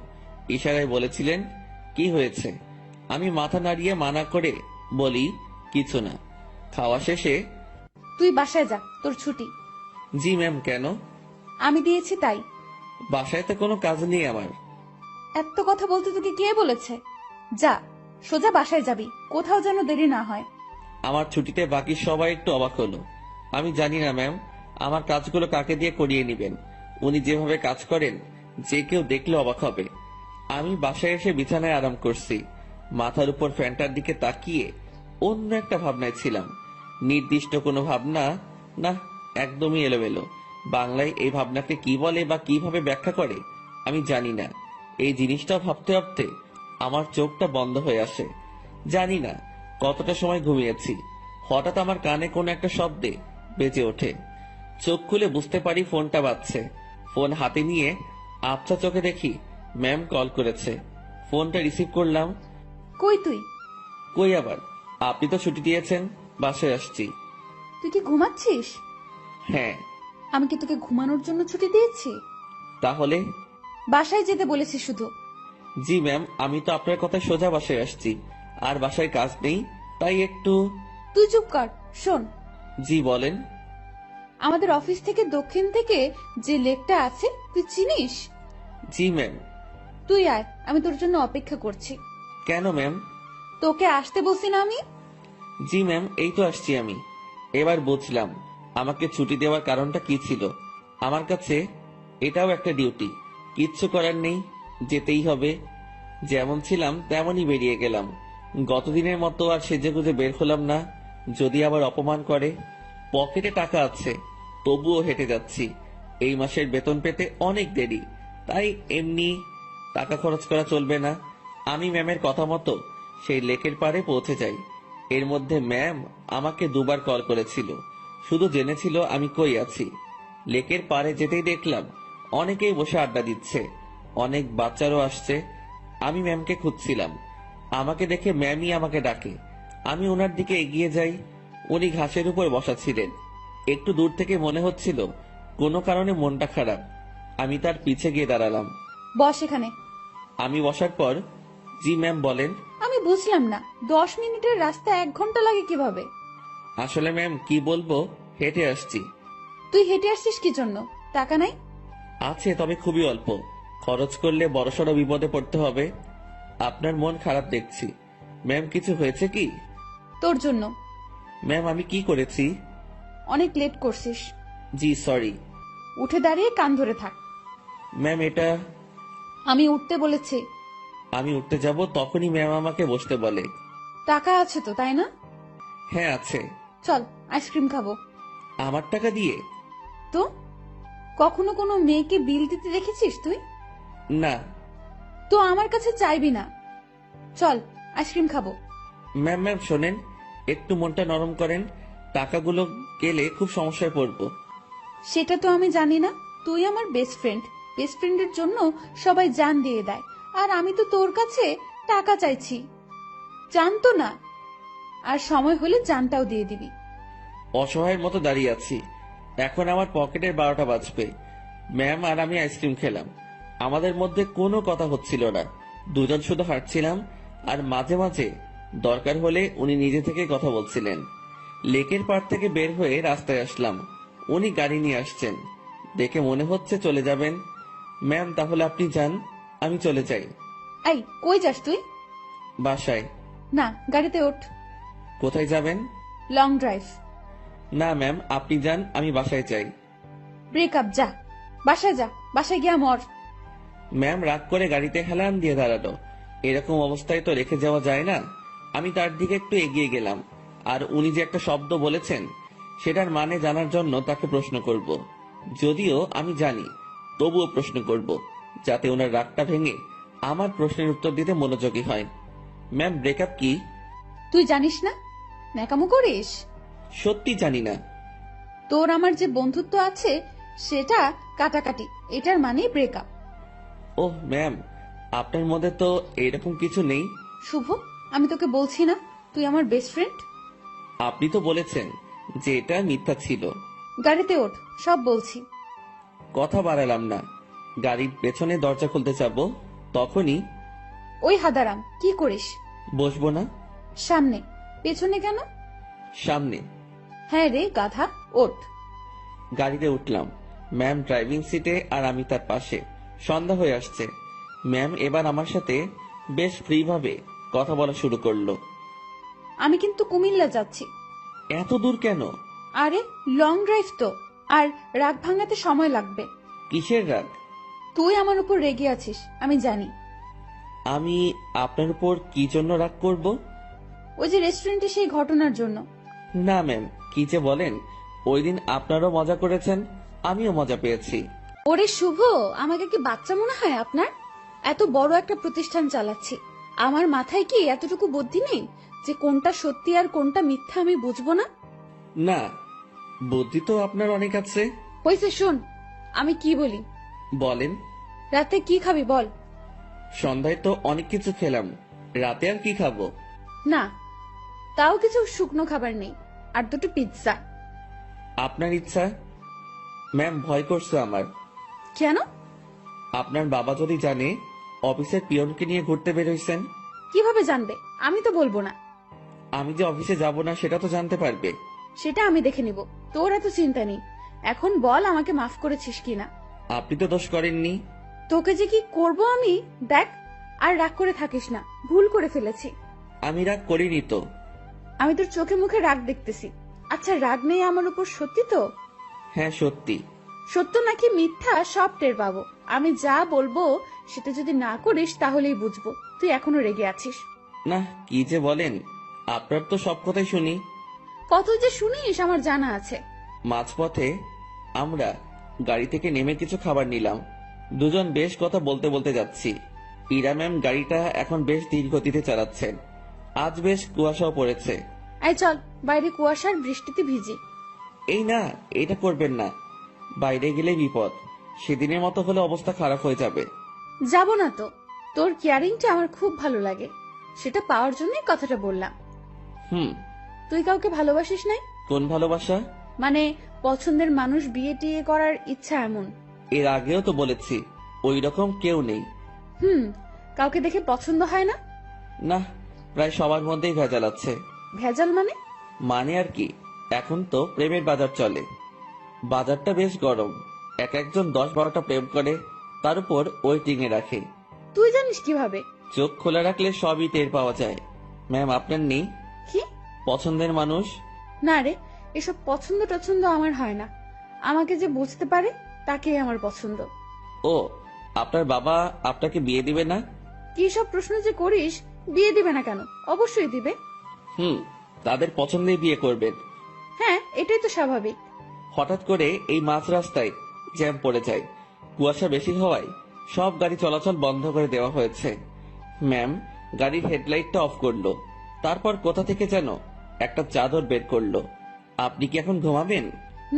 ইশারায় বলেছিলেন, কি হয়েছে? আমি মাথা নাড়িয়ে মানা করে বলি, কিছু না। খাওয়া শেষে, তুই বাসায় যা, তোর ছুটি। জি ম্যাম। কেন? আমি দিয়েছি তাই। বাসায় তো কোনো কাজ নেই আমার। এত কথা বলতে তোকে কে বলেছে? যা, সোজা বাসায় যাবি, কোথাও যেন দেরি না হয়। আমার ছুটিতে বাকি সবাই একটু অবাক হলো। আমি জানি না ম্যাম, আমার কাজগুলো কাকে দিয়ে করিয়ে নেবেন। উনি যেভাবে কাজ করেন, যে কেউ দেখলে অবাক হবে। আমি বাসায় এসে বিছানায় আরাম করছি। মাথার উপর ফ্যানটার দিকে তাকিয়ে অন্য একটা ভাবনায় ছিলাম। নির্দিষ্ট কোনো ভাবনা না, একদমই এলোমেলো। বাংলায় এই ভাবনাকে কি বলে বা কিভাবে ব্যাখ্যা করে আমি জানি না। এই জিনিসটা ভাবতে ভাবতে আমার চোখটা বন্ধ হয়ে আসে। জানি না কতটা সময় ঘুমিয়েছি। হঠাৎ আমার কানে কোনো একটা শব্দে বেজে ওঠে। চোখ খুলে বুঝতে পারি ফোনটা বাজছে। ফোন হাতে নিয়ে আবছা চোখে দেখি ম্যাম কল করেছে। ফোনটা রিসিভ করলাম। কই তুই? কই আবার, আপনি তো ছুটি দিয়েছেন, বাসায় আসছি। তুই কি ঘুমাচ্ছিস? হ্যাঁ। আমি কি তোকে ঘুমানোর জন্য ছুটি দিয়েছি? তাহলে? বাসায় যেতে বলেছি শুধু। জি ম্যাম, আমি তো আপনার কথায় সোজা বাসায় আসছি। আর বাসায় কাজ নেই, তাই একটু। তুই চুপ কর, শোন। জি বলেন। আমাদের অফিস থেকে দক্ষিণ থেকে যে লেকটা আছে, তুই চিনিস? জি ম্যাম। তুই আয়, আমি তোর জন্য অপেক্ষা করছি। কেন ম্যাম? তোকে আসতে বলছি না আমি? জি ম্যাম, এই তো আসছি আমি। এবার বুঝলাম আমাকে ছুটি দেওয়ার কারণটা কি ছিল। আমার কাছে এটাও একটা ডিউটি। কিচ্ছু করার নেই, যেতেই হবে। যেমন ছিলাম তেমনই বেরিয়ে গেলাম। গতদিনের মতো আর সেজেগুজে বের হলাম না, যদি আবার অপমান করে। পকেটে টাকা আছে, তবুও হেঁটে যাচ্ছি। এই মাসের বেতন পেতে অনেক দেরি, তাই এমনি টাকা খরচ করা চলবে না। আমি ম্যামের কথা মতো সেই লেকের পাড়ে পৌঁছে যাই। এর মধ্যে ম্যাম আমাকে 2বার কল করেছিল, শুধু জেনেছিল আমি কই আছি। লেকের পাড়ে যেতেই দেখলাম অনেকেই বসে আড্ডা দিচ্ছে, অনেক বাচ্চারও আসছে। আমি ম্যামকে খুঁজছিলাম। আমাকে দেখে ম্যামই আমাকে ডাকে। আমি ওনার দিকে এগিয়ে যাই। উনি ঘাসের উপর বসা ছিলেন। একটু দূর থেকে মনে হচ্ছিল কোনো কারণে মনটা খারাপ। আমি তার পিছে গিয়ে দাঁড়ালাম। বস এখানে। আমি বসার পর, জি ম্যাম বলেন। আমি বুঝলাম না, 10 মিনিটের রাস্তা 1 ঘন্টা লাগে কিভাবে? আসলে ম্যাম কি বলবো, হেঁটে আসছি। তুই হেঁটে আসছিস কি জন্য? টাকা নাই? আছে, তবে খুবই অল্প। খরচ করলে বড়সড় বিপদে পড়তে হবে। আপনার মন খারাপ দেখছি। ম্যাম কিছু হয়েছে কি? তোর জন্য। ম্যাম আমি কি করেছি? অনেক লেট করছিস। জি সরি। উঠে দাঁড়িয়ে কান ধরে থাক। ম্যাম এটা। আমি উঠতে বলেছি। আমি উঠতে যাব তখনই ম্যাম আমাকে বসতে বলে। টাকা আছে তো, তাই না? হ্যাঁ আছে। চল আইসক্রিম খাবো। আমার টাকা দিয়ে? তো কখনো কোনো মেয়েকে বিল দিতে দেখেছিস তুই? না তো আমার কাছে চাইবি না। চল আইসক্রিম খাবো। ম্যাম ম্যাম শোনেন, একটু মনটা নরম করেন, টাকাগুলো গেলে খুব সমস্যায় পড়বো। সেটা তো আমি জানি না। তুই আমার বেস্ট ফ্রেন্ড, বেস্ট ফ্রেন্ডের জন্য সবাই জান দিয়ে দেয়, আর আমি তো তোর কাছে টাকা চাইছি। জানতো না, আর সময় হলে জানটাও দিয়ে দিবি। অসহায়ের মতো দাঁড়িয়ে আছি, এখন আমার পকেটের 12টা বাজবে। ম্যাম আর আমি আইসক্রিম খেলাম, আমাদের মধ্যে কোনো কথা হচ্ছিল না, দুজন শুধু হাঁটছিলাম, আর মাঝে মাঝে দরকার হলে উনি নিজে থেকে কথা বলছিলেন। লেকের পাড় থেকে বের হয়ে রাস্তায় আসলাম, উনি গাড়ি নিয়ে আসছেন, দেখে মনে হচ্ছে চলে যাবেন। ম্যাম তাহলে আপনি যান, আমি চলে যাই। এই কই যাস তুই? বাসায়। না, গাড়িতে ওঠ। কোথায় যাবেন? Long drive. না ম্যাম আপনি যান, আমি বাসায় যাই। ব্রেকআপ, যা বাসায় যা, বাসায় গিয়া মর। ম্যাম রাগ করে গাড়িতে হেলান দিয়ে দাঁড়ালো। এরকম অবস্থায় তো রেখে যাওয়া যায় না। আমি তার দিকে একটু এগিয়ে গেলাম, আর উনি যে একটা শব্দ বলেছেন সেটার মানে জানার জন্য তাকে প্রশ্ন করব। যদিও আমি জানি, তবুও প্রশ্ন করব, যাতে ওনার রাগটা ভেঙে আমার প্রশ্নের উত্তর দিতে মনোযোগী হয়। ম্যাম ব্রেকআপ কি? তুই জানিস না? ন্যাকামো করিস? সত্যি জানি না। তোর আমার যে বন্ধুত্ব আছে সেটা কাটাকাটি, এটার মানে ব্রেকআপ। ওহ ম্যাম, আপনার মধ্যে তো এরকম কিছু নেই। শুভ, আমি তোকে বলছি না তুই আমার বেস্ট ফ্রেন্ড? আপনি তো বলেছেন যে এটা মিথ্যা ছিল। গাড়িতে ওঠ, সব বলছি। কথা বাড়ালাম না, গাড়ির পেছনে দরজা খুলতে যাব, তখনই ওই হাদারাম, কি করিস? বসবো না। সামনে। পেছনে কেন? সামনে। হ্যাঁ রে গাধা, ওঠ। গাড়িতে উঠলাম, ম্যাম ড্রাইভিং সিটে আর আমি তার পাশে। সন্ধ্যা হয়ে আসছে, ম্যাম এবার আমার সাথে বেশ ফ্রি ভাবে কথা বলা শুরু করলো। আমি কিন্তু কুমিল্লা যাচ্ছি। এত দূর কেন? আরে লং ড্রাইভ তো, আর রাগ ভাঙাতে সময় লাগবে। কিসের রাগ? তুই আমার উপর রেগে আছিস, আমি জানি। আমি আপনার উপর কি জন্য রাগ করব? ওই যে রেস্টুরেন্টে সেই ঘটনার জন্য। না ম্যাম, কি যে বলেন, ওই দিন আপনারও মজা করেছেন, আমিও মজা পেয়েছি। ওরে শুভ, আমাকে কি বাচ্চা মনে হয় আপনার? এত বড় একটা প্রতিষ্ঠান চালাচ্ছি, আমার মাথায় কি এতটুকু বুদ্ধি নেই যে কোনটা সত্যি আর কোনটা মিথ্যা আমি বুঝবো না? না, বুদ্ধি তো আপনার অনেক আছে। হয়েছে, শোন আমি কি বলি। বলেন। রাতে কি খাবি বল? সন্ধ্যায় তো অনেক কিছু খেলাম, রাতে আর কি খাবো? না, তাও কিছু শুকনো খাবার নেই, আর দুটো পিৎজা। আপনার ইচ্ছা। ম্যাম ভয় করছে আমার। কেন? আপনার বাবা যদি জানে অফিসের পিয়নকে নিয়ে ঘুরতে বের হইছেন। কিভাবে জানবে? আমি তো বলবো না। আমি যে অফিসে যাব না সেটা তো জানতে পারবে। সেটা আমি দেখে নিব, তোর এত চিন্তা নেই। এখন বল আমাকে মাফ করেছিস কিনা। আপনি তো দোষ করেননি। তোকে যে কি করব আমি, দেখ। আর রাগ করে থাকিস না, ভুল করে ফেলেছি। আমি রাগ করিনি তো। আমি তোর চোখে মুখে রাগ দেখতেছি। আচ্ছা, রাগ নেই আমার উপর, সত্যি তো? হ্যাঁ সত্যি। সত্য নাকি মিথ্যা সব টের পাবো। আমি যা বলবো সেটা যদি না করিস তাহলেই বুঝবো তুই এখনো রেগে আছিস। না, কি যে বলেন, আপনার তো সব কথাই শুনি। কত যে শুনিস আমার জানা আছে। মাঝপথে আমরা গাড়ি থেকে নেমে কিছু খাবার নিলাম, দুজন বেশ কথা বলতে বলতে যাচ্ছি। ইরা ম্যাম গাড়িটা এখন বেশ ধীর গতিতে চালাচ্ছেন। আজ বেশ কুয়াশাও পড়েছে। এই চল, বাইরে কুয়াশার বৃষ্টিতে ভিজি। এই না, এটা করবেন না, বাইরে গেলে বিপদ। সেদিনের মতো হলে অবস্থা খারাপ হয়ে যাবে। যাব না তো, তোর কেয়ারিংটা আমার খুব ভালো লাগে, সেটা পাওয়ার জন্যই কথাটা বললাম। হুম। তুই কাউকে ভালোবাসিস নাই? কোন ভালোবাসা? মানে পছন্দের মানুষ বিয়ে টিয়ে করার ইচ্ছা এমন। এর আগেও তো বলেছি ওই রকম কেউ নেই। কাউকে দেখে পছন্দ হয় না? না, প্রায় সবার মধ্যেই ভেজাল আছে। ভেজাল মানে? মানে আর কি, এখন তো প্রেমের বাজার চলে। বাজারটা বেশ গরম, এক একজন 10-12টা প্রেম করে, তার উপর ওয়েটিং এ রাখে। তুই জানিস কিভাবে? চোখ খোলা রাখলে সবই টের পাওয়া যায়। ম্যাম আপনার নেই কি পছন্দের মানুষ? না রে, এসব পছন্দ টছন্দ আমার হয় না। আমাকে যে বুঝতে পারে তাকেই আমার পছন্দ। ও, আপনার বাবা আপনাকে বিয়ে দিবে না? কি সব প্রশ্ন যে করিস! বিয়ে দিবে না কেন? অবশ্যই দিবে। তাদের পছন্দেই বিয়ে করবেন। হ্যাঁ, এটাই তো স্বাভাবিক। হঠাৎ করে এই মাঝ রাস্তায় জ্যাম পড়ে যায়। কুয়াশা বেশি হওয়ায় সব গাড়ি চলাচল বন্ধ করে দেওয়া হয়েছে। ম্যাম গাড়ির হেডলাইটটা অফ করলো, তারপর কোথা থেকে যেন একটা চাদর বের করলো। আপনি কি এখন ঘুমাবেন?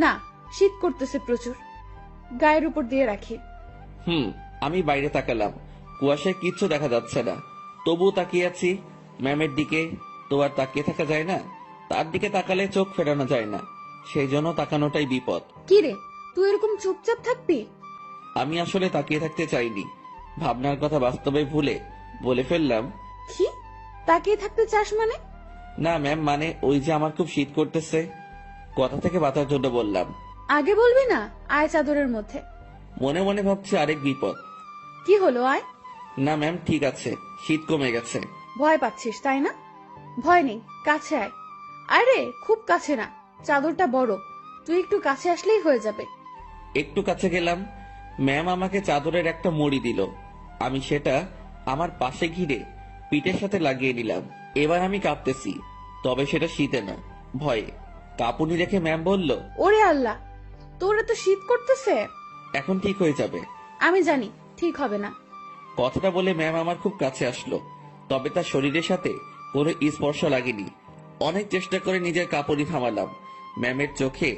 না, শীত করতেছে প্রচুর, গায়ের উপর দিয়ে রাখি। আমি বাইরে তাকালাম, কুয়াশায় কিচ্ছু দেখা যাচ্ছে না, তবুও তাকিয়ে আছি ম্যামের দিকে। তো আর তাকিয়ে থাকা যায় না, তার দিকে তাকালে চোখ ফেরানো যায় না, সেই জন্য তাকানোটাই বিপদ। কি রে, তুই এরকম চুপচাপ থাকবি? আমি আসলে তাকিয়ে থাকতে চাইনি, ভাবনার কথা বাস্তবে ভুলে বলে ফেললাম। কি তাকিয়ে থাকতে চাস মানে? না ম্যাম, মানে ওই যে আমার খুব শীত করতেছে, কথা থেকে বাঁচার জন্য বললাম। আগে বলবি না? আয় চাদরের মধ্যে। মনে মনে ভাবছি আরেক বিপদ। কি হলো, আয়। না ম্যাম, ঠিক আছে, শীত কমে গেছে। ভয় পাচ্ছিস তাই না? ভয় নেই, কাছে আয়। আরে খুব কাছে না, চাদরটা বড়, তুই একটু কাছে আসলেই হয়ে যাবে। একটু কাছে গেলাম, ম্যাম আমাকে চাদরের একটা মুড়ি দিল। আমি সেটা আমার পাশে ঘিরে পিঠের সাথে লাগিয়ে নিলাম। এবার আমি কাঁপতেছি, তবে সেটা শীতে না, ভয়ে। কাঁপুনি রেখে ম্যাম বলল, ওরে আল্লাহ, তোর এত শীত করতেছে? এখন ঠিক হয়ে যাবে। আমি জানি ঠিক হবে না। কথাটা বলে ম্যাম আমার খুব কাছে আসলো, তবে তার শরীরের সাথে কোনো স্পর্শ লাগেনি। অনেক চেষ্টা করে নিজের কাঁপুনি থামালাম। ম্যামের চোখে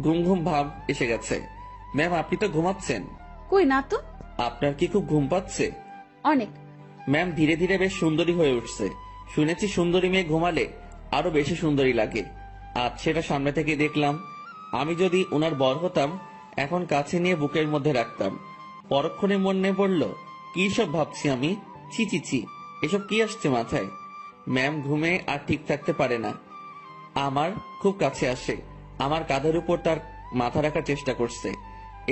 ঘুম ঘুম ভাব এসে গেছে। ম্যাম, আপনি তো ঘুমাচ্ছেন। কই না তো। আপনার কি খুব ঘুম পাচ্ছে? অনেক। ম্যাম ধীরে ধীরে বেশ সুন্দরী হয়ে উঠছে। শুনেছি সুন্দরী মেয়ে ঘুমালে আরো বেশি সুন্দরী লাগে। আজ সেটা সামনে থেকে দেখলাম। আমি যদি ওনার বর হতাম, এখন কাছে নিয়ে বুকের মধ্যে রাখতাম। পরক্ষণে মনে পড়ল, কি সব ভাবছি আমি। ছি ছি ছি, এসব কি আসছে মাথায়। ম্যাম ঘুমে আর ঠিক থাকতে পারে না, আমার খুব কাছে আসে, আমার কাঁধের উপর তার মাথা রাখার চেষ্টা করছে।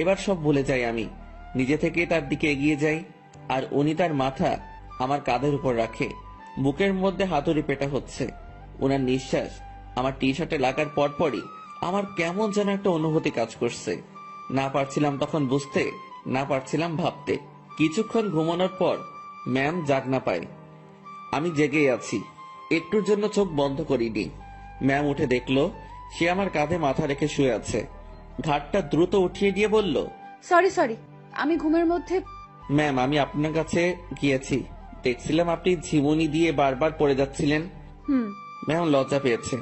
এবার সব ভুলে যাই আমি, নিজে থেকে তার দিকে এগিয়ে যাই, আর উনি তার মাথা আমার কাঁধের উপর রাখে। বুকের মধ্যে হাতুড়ি পেটা হচ্ছে। ওনার নিঃশ্বাস আমার টি শার্টে লাগার পরপরই আমার কেমন যেন একটা অনুভূতি কাজ করছে। না পারছিলাম তখন বুঝতে, না পারছিলাম ভাবতে। কিছুক্ষণ ঘুমানোর পর ম্যাম জাগ না পায়, আমি জেগেই আছি। একটুর জন্য চোখ বন্ধ করিনি। ম্যাম উঠে দেখলো সে আমার কাঁধে মাথা রেখে শুয়ে আছে। ঘাটটা দ্রুত উঠিয়ে দিয়ে বলল, সরি সরি, আমি ঘুমের মধ্যে। ম্যাম আমি আপনার কাছে গিয়েছি, দেখছিলাম আপনি ঝিমুনি দিয়ে বারবার পড়ে যাচ্ছিলেন। ম্যাম লজ্জা পেয়েছে,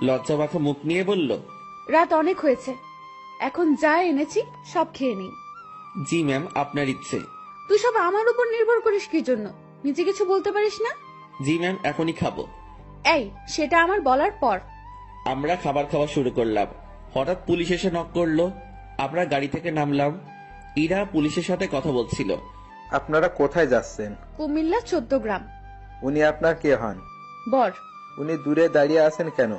লজ্জা মাখা মুখ নিয়ে বলল, রাত অনেক হয়েছে, এখন যা এনেছি সব খেয়ে নিই। জি ম্যাম, আপনার ইচ্ছে। তুই সব আমার উপর নির্ভর করিস কি জন্য? নিজে কিছু বলতে পারিস না? জি ম্যাম, এখনই খাবো। এই, সেটা আমার বলার পর। আমরা খাবার খাওয়া শুরু করলাম। হঠাৎ পুলিশ এসে নক করলো। আমরা গাড়ি থেকে নামলাম। ইরা পুলিশের সাথে কথা বলছিল। আপনারা কোথায় যাচ্ছেন? কুমিল্লা 14 গ্রাম। উনি আপনার কে হন? বর। উনি দূরে দাঁড়িয়ে আছেন কেন?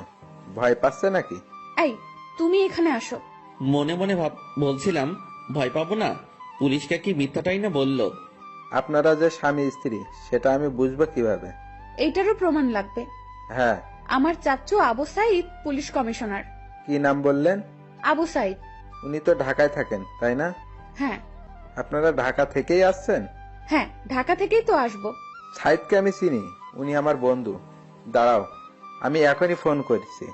ভয় পাচ্ছে নাকি? এই, তুমি এখানে আসো। মনে মনে বলছিলাম, ভয় পাবো না, পুলিশকে কি মিথ্যাটাই না বললো। আপনারা যে স্বামী স্ত্রী সেটা আমি বুঝবো কিভাবে? এইটারও প্রমাণ লাগবে। হ্যাঁ। আমার চাচ্চু আবু সাইদ পুলিশ কমিশনার। কি নাম বললেন? আবু সাইদ। উনি তো ঢাকায় থাকেন, তাই না? হ্যাঁ। আপনারা ঢাকা থেকেই আসছেন? হ্যাঁ, ঢাকা থেকেই তো আসবো। সাইদকে আমি চিনি, উনি আমার বন্ধু। দাঁড়াও, আমি এখনই ফোন করছি।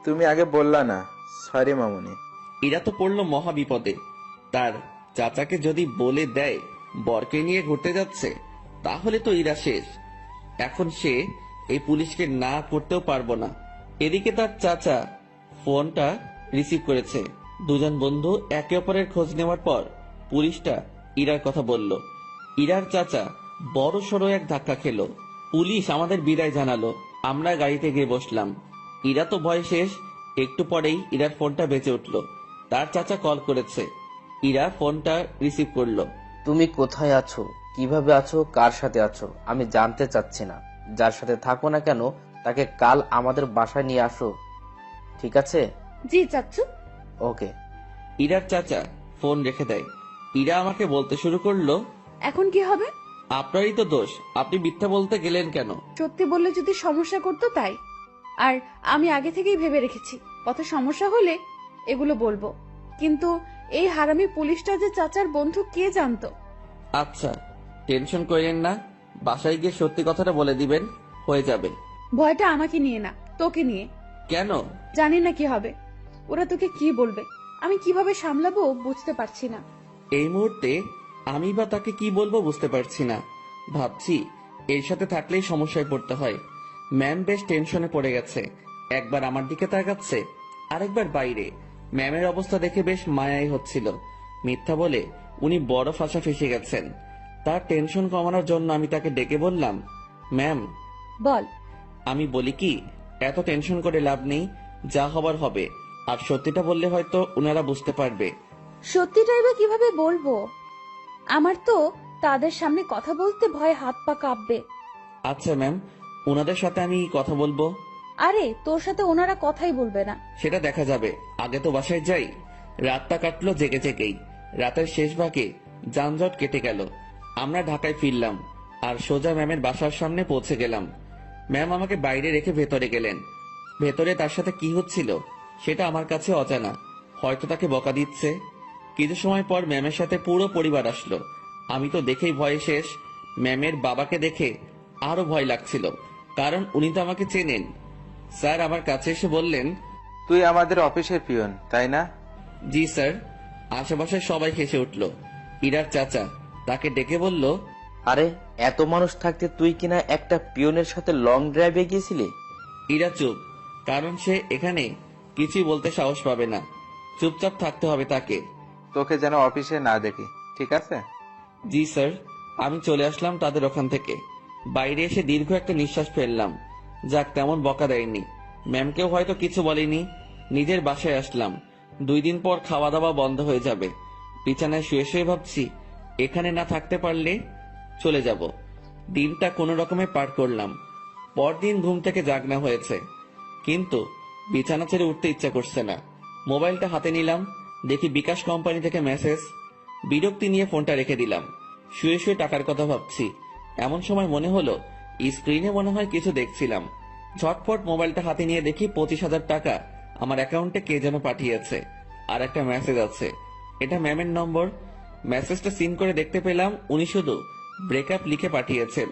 তুমি আগে বললা না। সরি মামুনি। এরা তো পড়লো মহা বিপদে। তার চাচাকে যদি বলে দেয় বরকে নিয়ে ঘুরতে যাচ্ছে, তাহলে তো ইরা শেষ। এখন সে এই পুলিশকে না করতেও পারবো না। এদিকে তার চাচা ফোনটা রিসিভ করেছে। দুজন বন্ধু একে অপরের খোঁজ নেওয়ার পর পুলিশটা ইরার কথা বলল। ইরার চাচা বড় সড়ো এক ধাক্কা খেলো। পুলিশ আমাদের বিদায় জানালো। আমরা গাড়িতে গিয়ে বসলাম। ইরা তো ভয় শেষ। একটু পরেই ইরার ফোনটা বেজে উঠলো। তার চাচা কল করেছে। ইরা ফোনটা রিসিভ করলো। তুমি কোথায় আছো, কিভাবে আছো, কার সাথে আছো আমি জানতে চাচ্ছি না। যার সাথে থাকো না কেন তাকে কাল আমাদের বাসায় নিয়ে আসো, ঠিক আছে? জি চাচ্চু। ওকে। ইরার চাচা ফোন রেখে দেয়। ইরা আমাকে বলতে শুরু করলো, এখন কি হবে? আপনারই তো দোষ, আপনি মিথ্যা বলতে গেলেন কেন? সত্যি বললে যদি সমস্যা করতো তাই। আর আমি আগে থেকেই ভেবে রেখেছি কত সমস্যা হলে এগুলো বলবো। কিন্তু এই হারামি পুলিশটা যে চাচার বন্ধু কে জানতো? আচ্ছা, টেনশন করেন না, বাসায় গিয়ে সত্যি কথাটা বলে দিবেন, হয়ে যাবে। ভয়টা আমাকে নিয়ে না, তোকে নিয়ে। কেন? জানি না কি হবে। ওরা তোকে কি বলবে, আমি কিভাবে সামলাবো বুঝতে পারছি না। এই মুহূর্তে আমি বা তাকে কি বলবো বুঝতে পারছি না। ভাবছি এর সাথে থাকলেই সমস্যায় পড়তে হয়। ম্যাম বেশ টেনশনে পড়ে গেছে, একবার আমার দিকে তাকাচ্ছে, আরেকবার বাইরে। ম্যামের অবস্থা দেখে বেশ মায়াই হচ্ছিল। মিথ্যা বলে উনি বড় ফাঁসা ফেসে গেছেন। তার টেনশন কমানোর জন্য আমি তাকে ডেকে বললাম, ম্যাম। বল। আমি বলি কি, এত টেনশন করে লাভ নেই, যা হবার হবে। আর সত্যিটা বললে হয়তো উনারা বুঝতে পারবে। সত্যিটাই বা কিভাবে বলবো? আমার তো তাদের সামনে কথা বলতে ভয়ে হাত পা কাঁপবে। আচ্ছা ম্যাম, ওনাদের সাথে আমি কথা বলবো। আরে তোর সাথে ওনারা কথাই বলবে না। সেটা দেখা যাবে, আগে তো বাসায় যাই। রাতটা কাটলো জেগে জেগেই। রাতের শেষ ভাগে যানজট কেটে গেল। আমরা ঢাকায় ফিরলাম আর সোজা ম্যামের বাসার সামনে পৌঁছে গেলাম। ম্যাম আমাকে বাইরে রেখে ভেতরে গেলেন। ভেতরে তার সাথে কি হচ্ছিল সেটা আমার কাছে অজানা। হয়তো তাকে বকা দিচ্ছে। কিছু সময় পর ম্যামের সাথে পুরো পরিবার আসলো। আমি তো দেখেই ভয়ে শেষ। ম্যামের বাবাকে দেখে আরো ভয় লাগছিল, কারণ উনি তো আমাকে চেনেন। স্যার আমার কাছে এসে বললেন, তুই আমাদের অফিসের পিয়ন তাই না? জি স্যার। আশেপাশে সবাই হেসে উঠল। ইরার চাচা তাকে ডেকে বলল, আরে এত মানুষ থাকতে তুই কিনা একটা পিয়নের সাথে লং ড্রাইভে গিয়েছিলি? ইরা চুপ, কারণ সে এখানে কিছুই বলতে সাহস পাবে না। চুপচাপ থাকতে হবে তাকে। তোকে যেন অফিসে না দেখি, ঠিক আছে? জি স্যার। আমি চলে আসলাম তাদের ওখান থেকে। বাইরে এসে দীর্ঘ একটা নিঃশ্বাস ফেললাম। যাক, তেমন বকা দেয়নি। ম্যামকেও হয়তো কিছু বলেনি। নিজের বাসায় আসলাম। 2 দিন পর খাওয়া দাওয়া বন্ধ হয়ে যাবে। বিছানায় শুয়ে শুয়ে ভাবছি, এখানে না থাকতে পারলে চলে যাব। দিনটা কোনো রকমে পার করলাম। পরদিন ঘুম থেকে জাগনা হয়েছে, কিন্তু বিছানা ছেড়ে উঠতে ইচ্ছা করছে না। মোবাইলটা হাতে নিলাম, দেখি বিকাশ কোম্পানি থেকে মেসেজ। বিরক্তি নিয়ে ফোনটা রেখে দিলাম। শুয়ে শুয়ে টাকার কথা ভাবছি। এমন সময় মনে হলো স্ক্রিনে মনে হয় কিছু দেখছিলাম। ঝটপট মোবাইলটা হাতে নিয়ে দেখি 25,000 টাকা আমার অ্যাকাউন্টে কে যেন পাঠিয়েছে। আর একটা মেসেজ আছে, এটা ম্যামের নম্বর। মেসেজটা সিন করে দেখতে পেলাম উনি শুধু ব্রেকআপ লিখে পাঠিয়েছেন।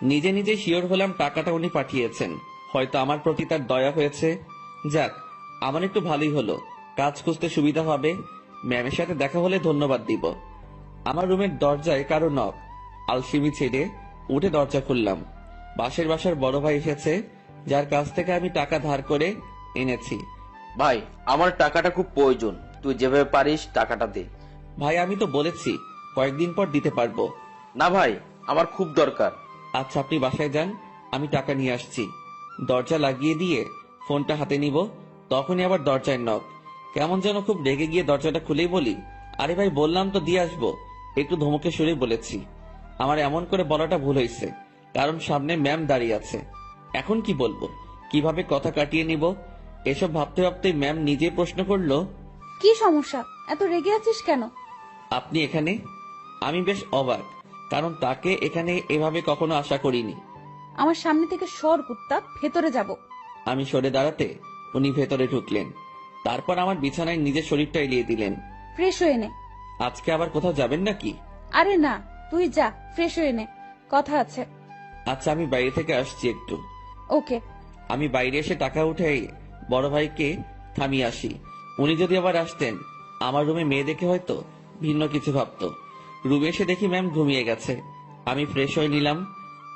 নিজে নিজে শিওর হলাম টাকাটা উনি পাঠিয়েছেন। হয়তো আমার প্রতি তার দয়া হয়েছে। যাক, আমার একটু ভালোই হলো, কাজ খুঁজতে সুবিধা হবে। ম্যামের সাথে দেখা হলে ধন্যবাদ দিব। আমার রুমের দরজায় কারো নক। আলসিমি ছেড়ে উঠে দরজা খুললাম। পাশের বাসার বড় ভাই এসেছে, যার কাছ থেকে আমি টাকা ধার করে এনেছি। ভাই, আমার টাকাটা খুব প্রয়োজন, তুই যেভাবে পারিস টাকাটা দে। ভাই আমি তো বলেছি কয়েকদিন পর দিতে পারবো। না ভাই, আমার খুব দরকার। আচ্ছা আপনি বাসায় যান, আমি টাকা নিয়ে আসছি। দরজা লাগিয়ে দিয়ে ফোনটা হাতে নিব, তখনই আবার দরজায় নক। কেমন যেন খুব রেগে গিয়ে দরজাটা খুলেই বলি, আরে ভাই বললাম তো দিয়ে আসবো। একটু ধমকে সুরে বলেছি। আমার এমন করে বলাটা ভুল হয়েছে, কারণ সামনে ম্যাম দাঁড়িয়ে আছে। এখন কি বলবো, কিভাবে কথা কাটিয়ে নিব, এসব ভাবতে ভাবতে ম্যাম নিজে প্রশ্ন করলো, কি সমস্যা? এত রেগে আছিস কেন? আপনি এখানে? আমি বেশ অবাক, কারণ তাকে এখানে এভাবে কখনো আশা করিনি। আমার সামনে থেকে সর কুত্তা, ভেতরে যাব। আমি সরে দাঁড়াতে উনি ভেতরে ঢুকলেন। তারপর আমার বিছানায় নিজের শরীরটা এলিয়ে দিলেন। ফ্রেশ হয়ে নে। আজকে আবার কোথাও যাবেন নাকি? আরে না, তুই যা, ফ্রেশ হয়ে নে, কথা আছে। আচ্ছা আমি বাইরে থেকে আসছি একটু। ওকে। আমি বাইরে এসে টাকা উঠে বড় ভাইকে থামিয়ে আসি। উনি যদি আবার আসতেন, আমার রুমে মেয়ে দেখে হয়তো ভিন্ন কিছু ভাবতো। রুমে এসে দেখি ম্যাম ঘুমিয়ে গেছে। আমি ফ্রেশ হয়ে নিলাম।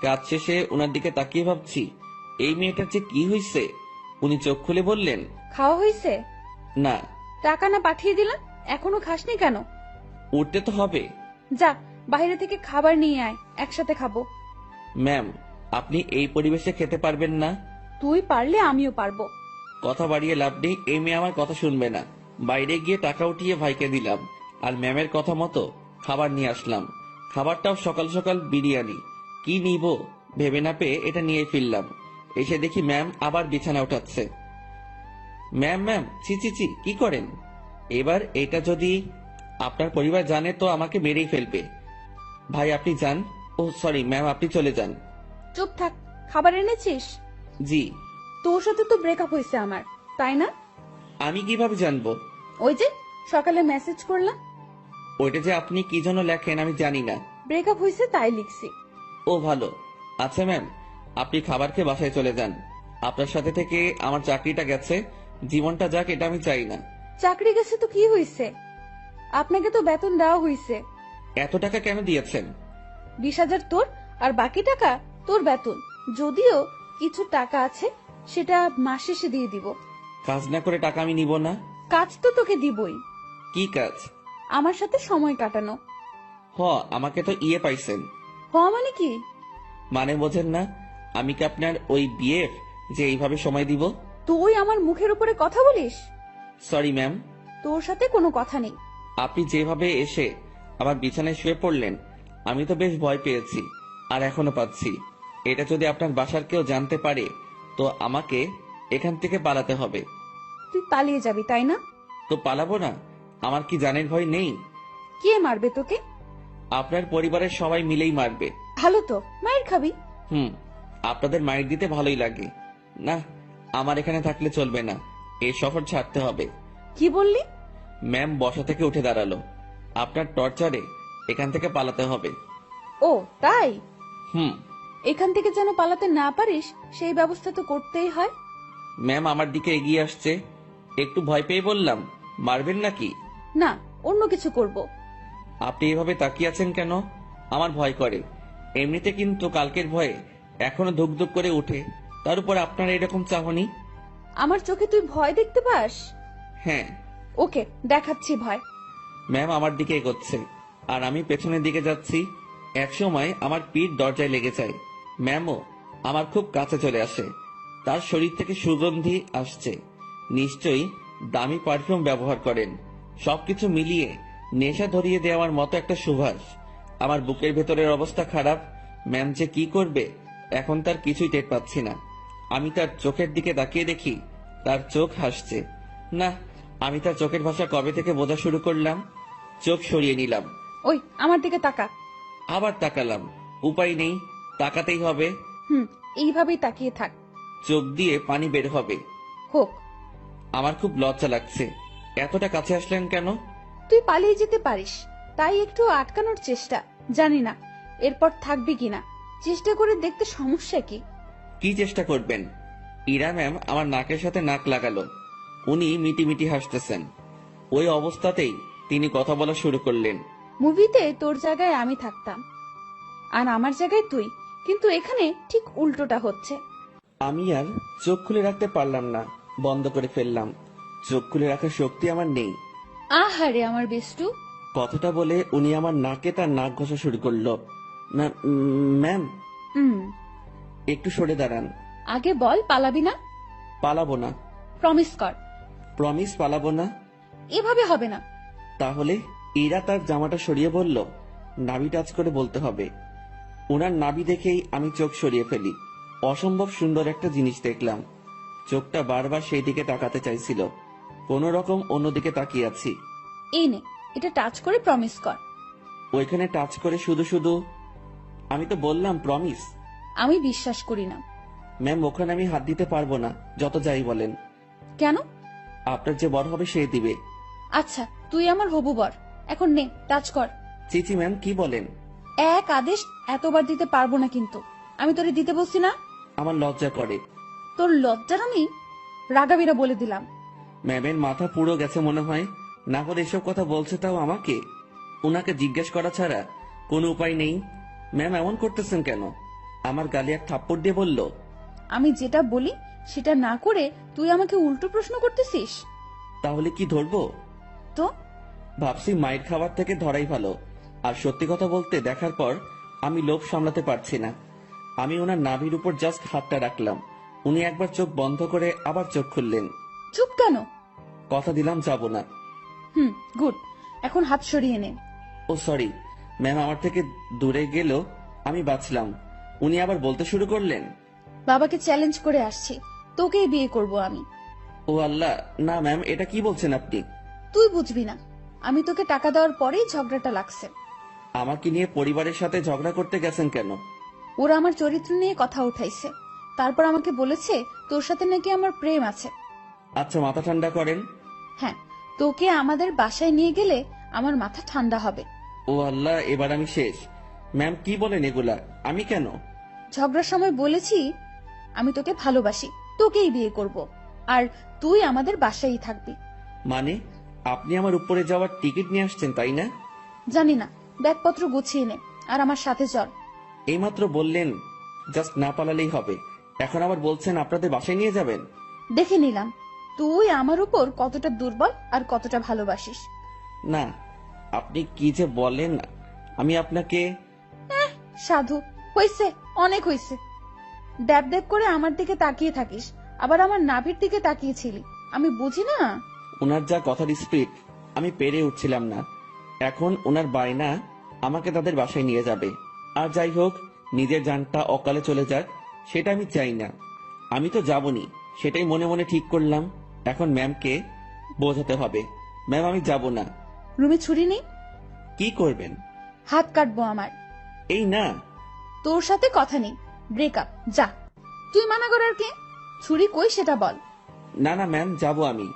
কাজ শেষে ওনার দিকে তাকিয়ে ভাবছি, এই মেয়েটার যে কি হয়েছে। উনি চোখ খুলে বললেন, খাওয়া হয়েছে? না। টাকা না পাঠিয়ে দিলাম, এখনো খাসনি কেন? উঠতে তো হবে। যা, বাইরে থেকে খাবার নিয়ে আয়, একসাথে খাবো। ম্যাম, আপনি এই পরিবেশে খেতে পারবেন না। তুই পারলে আমিও পারবো। কথা বাড়িয়ে লাভ নেই, এই মেয়ে আমার কথা শুনবে না। বাইরে গিয়ে টাকা উঠিয়ে ভাইকে দিলাম, আর ম্যামের কথা মতো খাবার নিয়ে আসলাম। খাবারটাও সকাল সকাল বিরিয়ানি। কি নিব ভেবে না পেয়ে এটা নিয়ে ফিরলাম। এসে দেখি ম্যাম আবার বিছানা উঠাচ্ছে। ম্যাম ম্যাম, ছি ছি ছি, কি করেন? এবার এটা যদি আপনার পরিবার জানে তো আমাকে মেরেই ফেলবে। ভাই আপনি যান। ও সরি ম্যাম, আপনি চলে যান। চুপ থাক। খাবার এনেছিস? জি। তোর সাথে তো ব্রেকআপ হয়েছে আমার, তাই না? আমি কিভাবে জানবো? ওই যে সকালে মেসেজ করলাম। ওইটা যে আপনি কি জন্য লেখেন আমি জানি না। ব্রেকআপ হয়েছে তাই লিখছি। ও ভালো। আচ্ছা ম্যাম, আপনি খাবার খেয়ে বাসায় চলে যান। আপনার সাথে থেকে আমার চাকরিটা গেছে, জীবনটা যাক এটা আমি চাই না। চাকরি গেছে তো কি হয়েছে? আপনাকে তো বেতন দেওয়া হয়েছে। এত টাকা কেন দিয়েছেন? 20,000 তোর, আর বাকি টাকা তোর বেতন। যদিও কিছু টাকা আছে, সেটা মাস শেষে দিয়ে দিব। কাজ না করে টাকা আমি নিব না। কাজ তো তোকে দিবই। কি কাজ? আমার সাথে সময় কাটানো। আমাকে তো ইয়ে পাইছেন। মানে কি? মানে বোঝেন না? আমি কি আপনার ওই বিএফ যে এইভাবে সময় দিব? তুই আমার মুখের উপরে কথা বলিস? Sorry ma'am. তোর সাথে কোনো কথা নেই। আপনি যেভাবে এসে আমার বিছানায় শুয়ে পড়লেন, আমি তো বেশ ভয় পেয়েছি, আর এখনো পাচ্ছি। এটা যদি আপনার বাসার কেউ জানতে পারে, তো আমাকে এখান থেকে পালাতে হবে। তুই পালিয়ে যাবি তাই না? তো পালাবো না? আমার কি জানের ভয় নেই? কে মারবে তোকে? আপনার পরিবারের সবাই মিলেই মারবে। ভালো তো, মায়ের খাবি। আপনাদের মাইর দিতে ভালোই লাগে না। আমার এখানে থাকলে চলবে না, এই শহর ছাড়তে হবে। কি বললি? ম্যাম বসা থেকে উঠে দাঁড়ালো। আপনার টর্চারে এখান থেকে পালাতে হবে। ও তাই? হুম। এখান থেকে যেন পালাতে না পারিস, সেই ব্যবস্থা তো করতেই হয়। ম্যাম আমার দিকে এগিয়ে আসছে। একটু ভয় পেয়ে বললাম, মারবেন নাকি? না, অন্য কিছু করব। আপনি এভাবে তাকিয়ে আছেন কেন? আমার ভয় করে। এমনিতে কিন্তু কালকের ভয়ে এখনো ধুক ধুক করে উঠে, তার উপর আপনার এরকম চাহনি। আমার চোখে তুই ভয় দেখতে পাস? হ্যাঁ। ওকে, দেখাচ্ছি ভয়। ম্যাম আমার দিকে এগোচ্ছে, আর আমি পেছনের দিকে যাচ্ছি। একসময় আমার পিঠ দরজায় লেগে যায়। ম্যামও আমার খুব কাছে চলে আসে। তার শরীর থেকে সুগন্ধি আসছে। নিশ্চয়ই দামি পারফিউম ব্যবহার করেন। সবকিছু মিলিয়ে নেশা ধরিয়ে দেওয়ার মতো একটা সুবাস। আমার বুকের ভেতরের অবস্থা খারাপ। ম্যাম যে কি করবে এখন তার কিছুই টের পাচ্ছি না। আমি তার চোখের দিকে তাকিয়ে দেখি তার চোখ হাসছে। না, আমি তার চোখের ভাষা কবে থেকে বোঝা শুরু করলাম। চোখ সরিয়ে নিলাম। ওই আমার দিকে তাকা। আবার তাকালাম। উপায় নেই, তাকাতেই হবে। এইভাবেই তাকিয়ে থাক। চোখ দিয়ে পানি বের হবে। হোক। আমার খুব লজ্জা লাগছে। এতটা কাছে আসলেন কেন? তুই পালিয়ে যেতে পারিস, তাই একটু আটকানোর চেষ্টা। জানি না এরপর থাকবি কিনা, চেষ্টা করে দেখতে সমস্যা কি? কি চেষ্টা করবেন? ইরা ম্যাম আমার নাকের সাথে নাক লাগালো। উনি মিটি মিটি হাসতেছেন। ওই অবস্থাতেই তিনি কথা বলা শুরু করলেন। মুভিতে তোর জায়গায় আমি থাকতাম, আর আমার জায়গায় তুই, কিন্তু এখানে ঠিক উল্টোটা হচ্ছে। আমি আর চোখ খুলে রাখতে পারলাম না, বন্ধ করে ফেললাম। চোখ খুলে রাখার শক্তি আমার নেই। আহারে আমার বেষ্টু। কথাটা বলে উনি আমার নাকে তার নাক ঘষা শুরু করলো। ম্যাম, একটু সরে দাঁড়ান। আগে বল পালাবি না? পালাবো না। প্রমিস কর। প্রমিস, পালাবো না। এভাবে হবে না। তাহলে? ইরা তার জামাটা সরিয়ে বলল, নাভি টাচ করে বলতে হবে। ওনার নাভি দেখেই আমি চোখ সরিয়ে ফেলি। অসম্ভব সুন্দর একটা জিনিস দেখলাম। চোখটা বারবার সেই দিকে তাকাতে চাইছিল। কোন রকম অন্যদিকে তাকিয়ে আছি। এই নে, এটা টাচ করে প্রমিস কর। ওইখানে টাচ করে শুধু শুধু? আমি তো বললাম প্রমিস। আমি বিশ্বাস করি না। ম্যাম, ওখানে আমি হাত দিতে পারবো না, যত যাই বলেন। কেন? আপনার যে বর হবে সে দিবে। আচ্ছা, তুই আমার হবু বর, এখন নে টাচ কর। চিচি ম্যাম, কি বলেন? এক আদেশ এতবার দিতে পারবো না, কিন্তু আমি তোরে দিতে বলছি না। আমার লজ্জা করে। তোর লজ্জার আমি রাগাবিরা বলে দিলাম। ম্যামের মাথা পুরো গেছে মনে হয়, না হলে এসব কথা বলছে তাও আমাকে। উনাকে জিজ্ঞেস করা ছাড়া কোনো উপায় নেই। ম্যাম এমন করতেছেন কেন? আমার গালে এক থাপ্পড় দিয়ে বলল, আমি যেটা বলি সেটা না করে তুই আমাকে উল্টো প্রশ্ন করতেছিস। তাহলে কি ধরবো? তো ভাবছি মায়ের খাবার থেকে ধরাই ভালো। আর সত্যি কথা বলতে, দেখার পর আমি লোভ সামলাতে পারছি না। আমি ওনার নাভির উপর জাস্ট হাতটা রাখলাম। উনি একবার চোখ বন্ধ করে আবার চোখ খুললেন। চুপ কেন? কথা দিলাম যাব না। গুড, এখন হাত সরিয়ে নে। ও সরি ম্যাম, আমার থেকে দূরে গেল আমি বাঁচলাম। উনি আবার বলতে শুরু করলেন, বাবাকে চ্যালেঞ্জ করে আসছি, তোকেই বিয়ে করব আমি। ও আল্লাহ, না ম্যাম, এটা কি বলছেন আপনি? তুই বুঝবি না, আমি তোকে টাকা দেওয়ার পরেই ঝগড়াটা লাগছে। আমাকে নিয়ে পরিবারের সাথে ঝগড়া করতে গেছেন কেন? ওরা আমার চরিত্র নিয়ে কথা উঠাইছে, তারপর আমাকে বলেছে তোর সাথে নাকি আমার প্রেম আছে। আচ্ছা, মাথা ঠান্ডা করেন। হ্যাঁ, তোকে আমাদের বাসায় নিয়ে গেলে আমার মাথা ঠান্ডা হবে। ও আল্লাহ, এবার আমি শেষ। ম্যাম কি বলেন এগুলা? আমি কেন? ঝগড়ার সময় বলেছি আমি তোকে ভালোবাসি, তোকেই বিয়ে করব, আর তুই আমাদের বাসায়ই থাকবি। মানে আপনি আমার উপরে যাওয়ার টিকিট নিয়ে আসছেন তাই না? জানি না, ব্যাগপত্র গুছিয়ে নে আর আমার সাথে চল। এইমাত্র বললেন জাস্ট না পালালেই হবে, এখন আবার বলছেন আপনাদের বাসায় নিয়ে যাবেন। দেখে নিলাম তুই আমার উপর কতটা দুর্বল আর কতটা ভালোবাসিস। না, আপনি কি যে বলেন, আমি আপনাকে সাধু, হইছে, অনেক হইছে। ড্যাব ড্যাব করে আমার দিকে তাকিয়ে থাকিস, আবার আমার নাভির দিকে তাকিয়েছিলি, আমি বুঝি না। ওনার যা কথার স্পিড আমি পেরে উঠছিলাম না। এখন ওনার বায়না আমাকে তাদের বাসায় নিয়ে যাবে। আর যাই হোক, নিজের জানটা অকালে চলে যাক সেটা আমি চাই না। আমি তো যাবনি, সেটাই মনে মনে ঠিক করলাম। এখন ম্যামকে বোঝাতে হবে, ম্যাম আমি যাব না। রুমে ছুরি নেই? কি করবেন? হাত কাটবো আমার। এই না, তোর সাথে কথা নেই, ব্রেকআপ, যা। তুই মানা করার কে? ছুরি কই সেটা বল। না না ম্যাম, যাব আমি।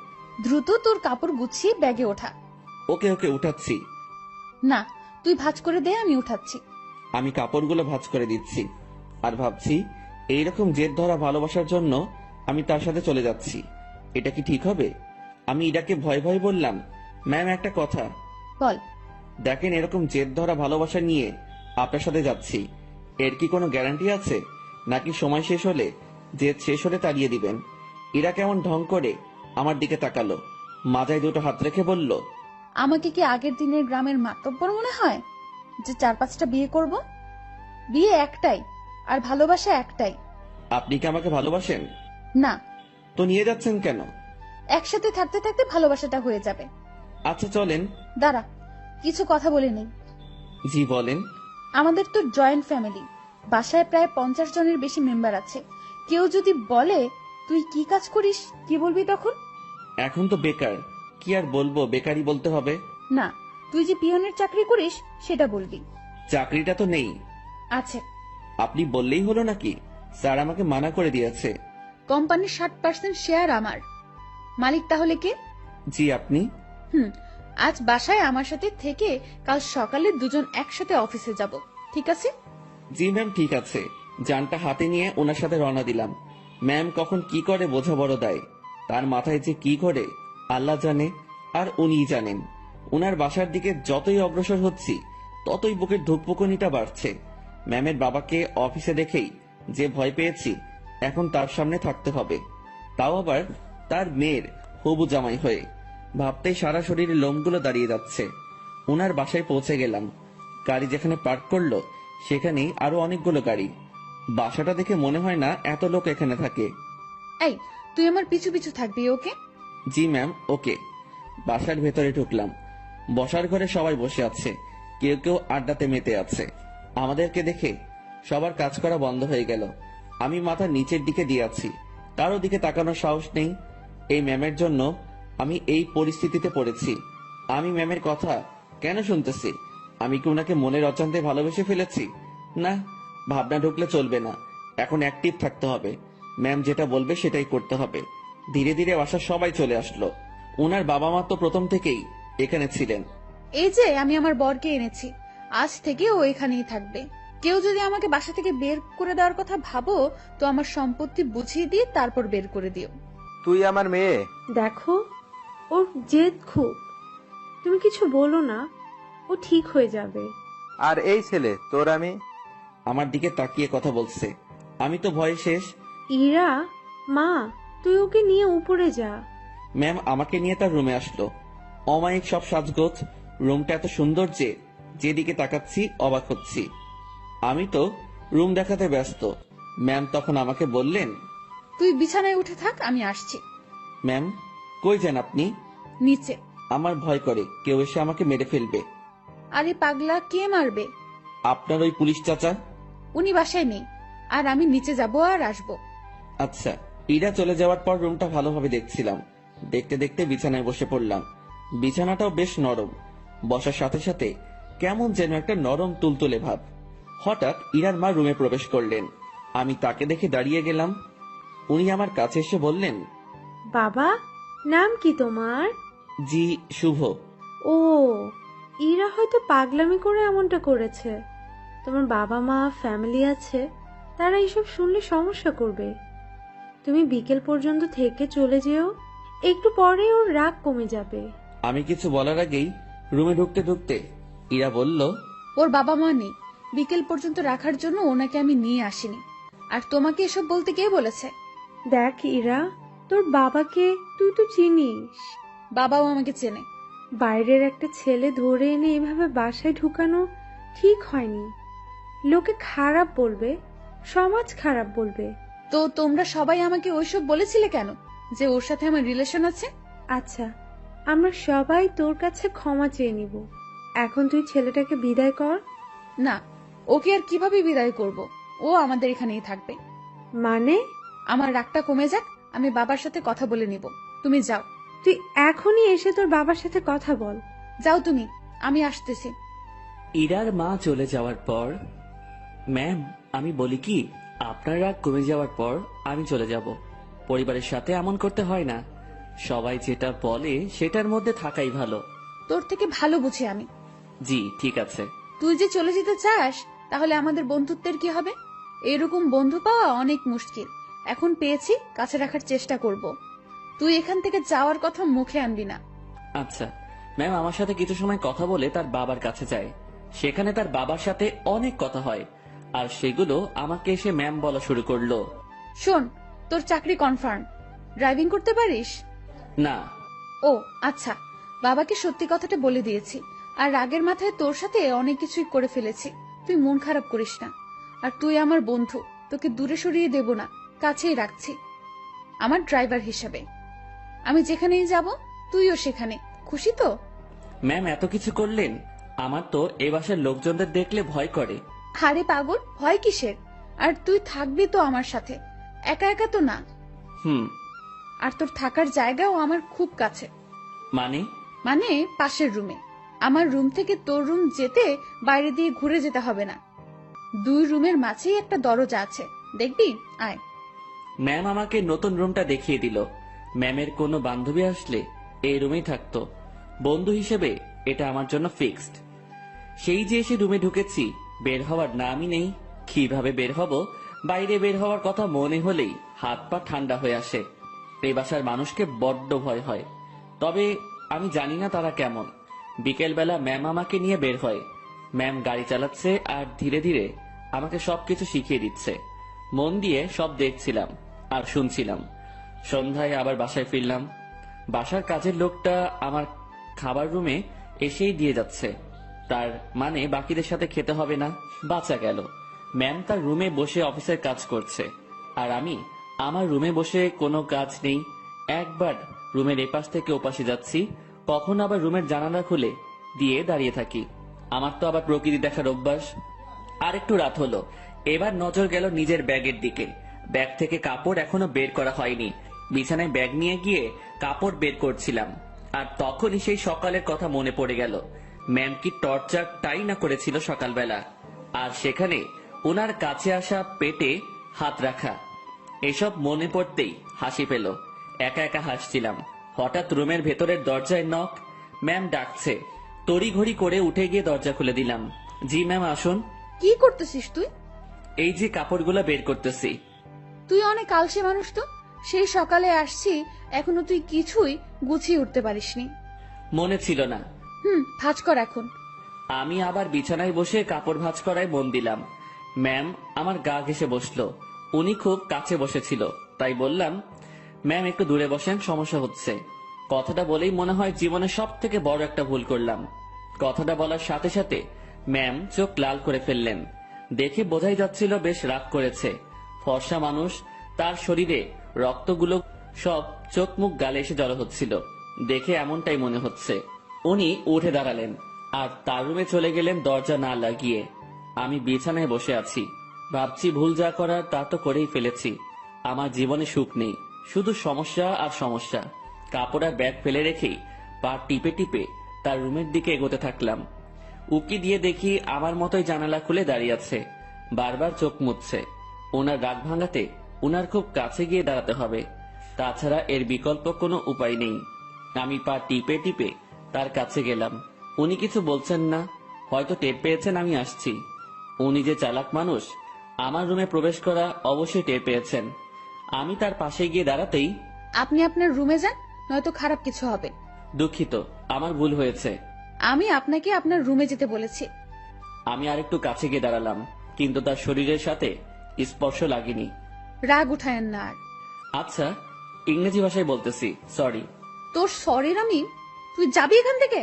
দ্রুত তোর কাপড় গুছিয়ে ব্যাগে ওঠা। ওকে ওকে, উঠাচ্ছি। না, তুই ভাঁজ করে দে, আমি উঠাচ্ছি। আমি কাপড়গুলো ভাঁজ করে দিচ্ছি আর ভাবছি এইরকম জেদ ধরা ভালোবাসার জন্য আমি তার সাথে চলে যাচ্ছি। এটা কি ঠিক হবে? আমি ইরাকে ভয় ভয় বললাম, ম্যাম একটা কথা। বল। দেখেন, এরকম জেদ ধরা ভালোবাসা নিয়ে আপনার সাথে যাচ্ছি, এর কি কোনো গ্যারান্টি আছে? নাকি সময় শেষ হলে, জেদ শেষ হলে তাড়িয়ে দিবেন? ইরা কেমন ঢং করে আমার দিকে তাকালো, মাথায় দুটো হাত রেখে বলল, আমাকে কি আগের দিনের গ্রামের মাতব্বর মনে হয় যে 4-5টা বিয়ে করব? বিয়ে একটাই, আর ভালোবাসা একটাই। আপনি কি আমাকে ভালোবাসেন? না। তো নিয়ে যাচ্ছেন কেন? একসাথে থাকতে থাকতে ভালোবাসাটা হয়ে যাবে। আচ্ছা চলেন। দাঁড়া, কিছু কথা বলে নেই। জি বলেন। আমাদের তো জয়েন্ট ফ্যামিলি, বাসায় প্রায় 50 জনের বেশি মেম্বার আছে। কেউ যদি বলে তুই কি কাজ করিস, কি বলবি তখন? এখন তো বেকার, কি আর বলবো, বেকারই বলতে হবে। না, তুই যে পিয়নের চাকরি করিস সেটা বলবি। চাকরিটা তো নেই। আছে। আপনি বললেই হলো নাকি? স্যার আমাকে মানা করে দিয়েছে। কোম্পানির 60% শেয়ার আমার। মালিক তাহলে কে? জি আপনি। আজ বাসায় আমার সাথে থেকে কাল সকালে দুজন একসাথে অফিসে যাব, ঠিক আছে? জি ম্যাম, ঠিক আছে। যানটা হাতে নিয়ে ওনার সাথে রওনা দিলাম। ম্যাম কখন কি করে বোঝা বড় দায়, তার মাথায় যে কি করে আল্লাহ জানে, আর উনিই জানেন। ওনার বাসার দিকে যতই অগ্রসর হচ্ছি ততই বুকের ধুকপুকুনিটা বাড়ছে। ম্যামের বাবাকে অফিসে দেখেই যে ভয় পেয়েছি, এখন তার সামনে থাকতে হবে, তাও আবার তার মেয়ের হবু জামাই হয়ে। ভাবতেই সারা শরীরে লোমগুলো দাঁড়িয়ে যাচ্ছে। ওনার বাসায় পৌঁছে গেলাম। গাড়ি যেখানে পার্ক করলো সেখানেই আরো অনেকগুলো গাড়ি। বাসাটা দেখে মনে হয় না এত লোক এখানে থাকে। এই, তুই আমার পিছু পিছু থাকবি, ওকে? জি ম্যাম, ওকে। বাসার ভেতরে ঢুকলাম। বসার ঘরে সবাই বসে আছে, কেউ কেউ আড্ডাতে মেতে আছে। আমাদেরকে দেখে সবার কাজ করা বন্ধ হয়ে গেল। আমি মাথা নিচের দিকে দিয়ে আছি, কারো দিকে তাকানোর সাহস নেই। এই ম্যামের জন্য আমি এই পরিস্থিতিতে পড়েছি। আমি ম্যামের কথা কেন শুনতেছি? আমি কি ওনাকে মনের অজান্তে ভালোবেসে ফেলেছি? না, ভাবনা ঢুকলে চলবে না, এখন অ্যাক্টিভ থাকতে হবে। ম্যাম যেটা বলবে সেটাই করতে হবে। ধীরে ধীরে বাসার সবাই চলে আসলো। ওনার বাবা মা তো প্রথম থেকেই এখানে ছিলেন। এই যে আমি আমার বরকে এনেছি, আজ থেকে ও এখানেই থাকবে। কেউ যদি আমাকে বাসা থেকে বের করে দেওয়ার কথা ভাবো তো আমার সম্পত্তি বুঝিয়ে দিয়ে তারপর বের করে দিও। তুই আমার মেয়ে। দেখো, ওর জেদ খুব, তুমি কিছু বলো না, ও ঠিক হয়ে যাবে। আর এই ছেলে তোর আমি। আমার দিকে তাকিয়ে কথা বলছে। আমি তো ভয়ে শেষ। ইরা, মা, তুই ওকে নিয়ে উপরে যা। ম্যাম আমাকে নিয়ে তার রুমে আসলো। অমায়িক সব সাজগোজ, রুমটা এত সুন্দর যে যেদিকে তাকাচ্ছি অবাক হচ্ছি। আমি তো রুম দেখাতে ব্যস্ত। ম্যাম তখন আমাকে বললেন, তুই বিছানায় উঠে থাক, আমি আসছি। ম্যাম কই যান আপনি? নিচে। আমার ভয় করে কেউ এসে আমাকে মেরে ফেলবে। আরে পাগলা, কে মারবে? আপনার ওই পুলিশ চাচা। উনি বাসায় নেই, আর আমি নিচে যাব আর আসবো। আচ্ছা। ইরা চলে যাওয়ার পর রুমটা ভালোভাবে দেখছিলাম। দেখতে দেখতে বিছানায় বসে পড়লাম। বিছানাটাও বেশ নরম, বসার সাথে সাথে কেমন যেন একটা নরম তুলতুলে ভাব। হঠাৎ ইরার মা রুমে প্রবেশ করলেন। আমি তাকে দেখে দাঁড়িয়ে গেলাম। উনি আমার কাছে এসে বললেন, বাবা, নাম কি তোমার? জি শুভ। ও, ইরা হয়তো পাগলামি করে এমনটা করেছে। তোমার বাবা মা, ফ্যামিলি আছে, তারা এইসব শুনলে সমস্যা করবে। তুমি বিকেল পর্যন্ত থেকে চলে যেও, একটু পরে ওর রাগ কমে যাবে। আমি কিছু বলার আগেই রুমে ঢুকতে ঢুকতে ইরা বলল, ওর বাবা মা নেই, বিকেল পর্যন্ত রাখার জন্য ওনাকে আমি নিয়ে আসিনি। আর তোমাকে এসব বলতে কে বলেছে? দেখ ইরা, তোর বাবাকে তুই তো চিনিস। বাবাও আমাকে চেনে। বাইরের একটা ছেলে ধরে এনে এভাবে বাসায় ঢুকানো ঠিক হয়নি। লোকে খারাপ বলবে, সমাজ খারাপ বলবে। তো তোমরা সবাই আমাকে ওইসব বলেছিলে কেন, যে ওর সাথে আমার রিলেশন আছে? আচ্ছা, আমরা সবাই তোর কাছে ক্ষমা চেয়ে নিব। এখন তুই ছেলেটাকে বিদায় কর। না, ওকে আর কিভাবে বিদায় করব? ও আমাদের এখানেই থাকবে। মানে? আমার রাগটা কমে যাক, আমি বাবার সাথে কথা বলে নিব। তুমি যাও। তুই এখনই এসে তোর বাবার সাথে কথা বল। যাও তুমি, আমি আসতেছি। ইরার মা চলে যাওয়ার পর, ম্যাম আমি বলি কি, আপনার রাগ কমে যাওয়ার পর আমি চলে যাব। পরিবারের সাথে এমন করতে হয় না। সবাই যেটা বলে সেটার মধ্যে থাকাই ভালো। তোর থেকে ভালো বুঝি আমি। জি ঠিক আছে। তুই যে চলে যেতে চাস, তাহলে আমাদের বন্ধুত্বের কি হবে? এরকম বন্ধু পাওয়া অনেক মুশকিল। এখন পেয়েছি, কাছে রাখার চেষ্টা করব। তুই এখান থেকে যাওয়ার কথা মুখে আনবি না। আচ্ছা ম্যাম, আমার সাথে কিছু সময় কথা বলে তার বাবার কাছে যায়। সেখানে তার বাবার সাথে অনেক কথা হয়, আর সেগুলো আমাকে এসে ম্যাম বলা শুরু করলো। শোন, তোর চাকরি কনফার্ম। ড্রাইভিং করতে পারিস? না। ও আচ্ছা, বাবাকে সত্যি কথাটা বলে দিয়েছি। আর রাগের মাথায় তোর সাথে অনেক কিছুই করে ফেলেছি। তুই মন খারাপ করিস না। আর তুই আমার বন্ধু, তোকে দূরে সরিয়ে দেব না, কাছেই রাখছি আমার ড্রাইভার হিসাবে। আমি যেখানেই যাব তুইও সেখানে। খুশি তো? ম্যাম এত কিছু করলেন, আমার তো এ বাসার লোকজনদের দেখলে ভয় করে। আরে পাগল, ভয় কিসের? আর তুই থাকবি তো আমার সাথে, একা একা তো না। হুম। আর তোর থাকার জায়গাও আমার খুব কাছে। মানে? মানে পাশের রুমে। আমার রুম থেকে তোর রুম যেতে বাইরে দিয়ে ঘুরে যেতে হবে না। 2 রুমের মাঝেই একটা দরজা আছে, দেখবি? আয়। ম্যাম আমাকে নতুন রুমটা দেখিয়ে দিল। ম্যামের কোনো বান্ধবী আসলে এই রুমেই থাকতো। বন্ধু হিসেবে এটা আমার জন্য ফিক্সড। সেই যে এসে রুমে ঢুকেছি, বের হওয়ার নামই নেই। কিভাবে বের হব? বাইরে বের হওয়ার কথা মনে হলেই হাত পা ঠান্ডা হয়ে আসে। এই বাসার মানুষকে বড্ড ভয় হয়। তবে আমি জানি না তারা কেমন। বিকেলবেলা ম্যাম আমাকে নিয়ে বের হয়। ম্যাম গাড়ি চালাচ্ছে আর ধীরে ধীরে আমাকে সবকিছু শিখিয়ে দিচ্ছে। মন দিয়ে সব দেখছিলাম আর শুনছিলাম। সন্ধ্যায় আবার বাসায় ফিরলাম। বাসার কাজের লোকটা আমার খাবার রুমে এসেই দিয়ে যাচ্ছে। তার মানে বাকিদের সাথে খেতে হবে না। বাঁচা গেল। ম্যাম তার রুমে বসে অফিসের কাজ করছে, আর আমি আমার রুমে বসে কোনো কাজ নেই। একবার রুমের এপাশ থেকে ওপাশে যাচ্ছি, কখন আবার রুমের জানালা খুলে দিয়ে দাঁড়িয়ে থাকি। আমার তো আবার প্রকৃতি দেখার অভ্যাস। আর একটু রাত হলো। এবার নজর গেল নিজের ব্যাগের দিকে। ব্যাগ থেকে কাপড় এখনো বের করা হয়নি। বিছানায় ব্যাগ নিয়ে গিয়ে কাপড় বের করছিলাম, আর তখনই সেই সকালের কথা মনে পড়ে গেল। ম্যাম কি টর্চারটাই না করেছিল সকালবেলা, আর সেখানে ওনার কাছে আসা পেটে হাত রাখা। এসব মনে পড়তেই হাসি পেল। একা একা হাসছিলাম। হঠাৎ রুমের ভেতরের দরজায় নক। ম্যাম ডাকছে। তড়িঘড়ি করে উঠে গিয়ে দরজা খুলে দিলাম। জি ম্যাম আসুন। কি করতেছিস তুই? এই যে কাপড়গুলো বের করতেছি। তুই অনেক আলসে মানুষ তো। সেই সকালে আসছি, এখনো তুই কিছুই গুছিয়ে উঠতে পারিসনি। মনে ছিল না। ভাঁজ কর এখন। আমি আবার বিছানায় বসে কাপড় ভাঁজ করায় মন দিলাম। ম্যাম আমার গা ঘেঁষে বসলো। উনি খুব কাছে বসেছিল, তাই বললাম, ম্যাম একটু দূরে বসেন, সমস্যা হচ্ছে। কথাটা বলেই মনে হয় জীবনের সব থেকে বড় একটা ভুল করলাম। কথাটা বলার সাথে সাথে ম্যাম চোখ লাল করে ফেললেন। দেখে বোঝাই যাচ্ছিল বেশ রাগ করেছে। ফর্সা মানুষ, তার শরীরে রক্তগুলো সব চোখ মুখ গালে এসে জড়ো হচ্ছিল। দেখে এমনটাই মনে হচ্ছে। উনি উঠে দাঁড়ালেন আর তার রুমে চলে গেলেন দরজা না লাগিয়ে। আমি বিছানায় বসে আছি, ভাবছি ভুল যা করার তা তো করেই ফেলেছি। আমার জীবনে সুখ নেই, শুধু সমস্যা আর সমস্যা। কাপড় আর ব্যাগ ফেলে রেখেই পা টিপে টিপে তার রুমের দিকে এগোতে থাকলাম। উকি দিয়ে দেখি আমার মতোই জানালা খুলে দাঁড়িয়ে আছে, বারবার চোখ মুছছে। ওনার রাগ ভাঙাতে ওনার খুব কাছে গিয়ে দাঁড়াতে হবে, তাছাড়া এর বিকল্প কোনো উপায় নেই। আমি পা টিপে টিপে তার কাছে গেলাম। উনি কিছু বলছেন না, হয়তো টের পেয়েছেন আমি আসছি। উনি যে চালাক মানুষ, আমার রুমে প্রবেশ করা অবশ্যই টের পেয়েছেন। আমি তার পাশে গিয়ে দাঁড়াতেই, আপনি আপনার রুমে যান, নয়তো খারাপ কিছু হবে। দুঃখিত, আমার ভুল হয়েছে। আমি আপনাকে আপনার রুমে যেতে বলেছি। আমি আরেকটু কাছে গিয়ে দাঁড়ালাম, কিন্তু তার শরীরের সাথে স্পর্শ লাগেনি। রাগ উঠায়েন না আর। আচ্ছা, ইংরেজি ভাষায় বলতেছি, সরি। তোর সরির আমি, তুই যাবি এখান থেকে?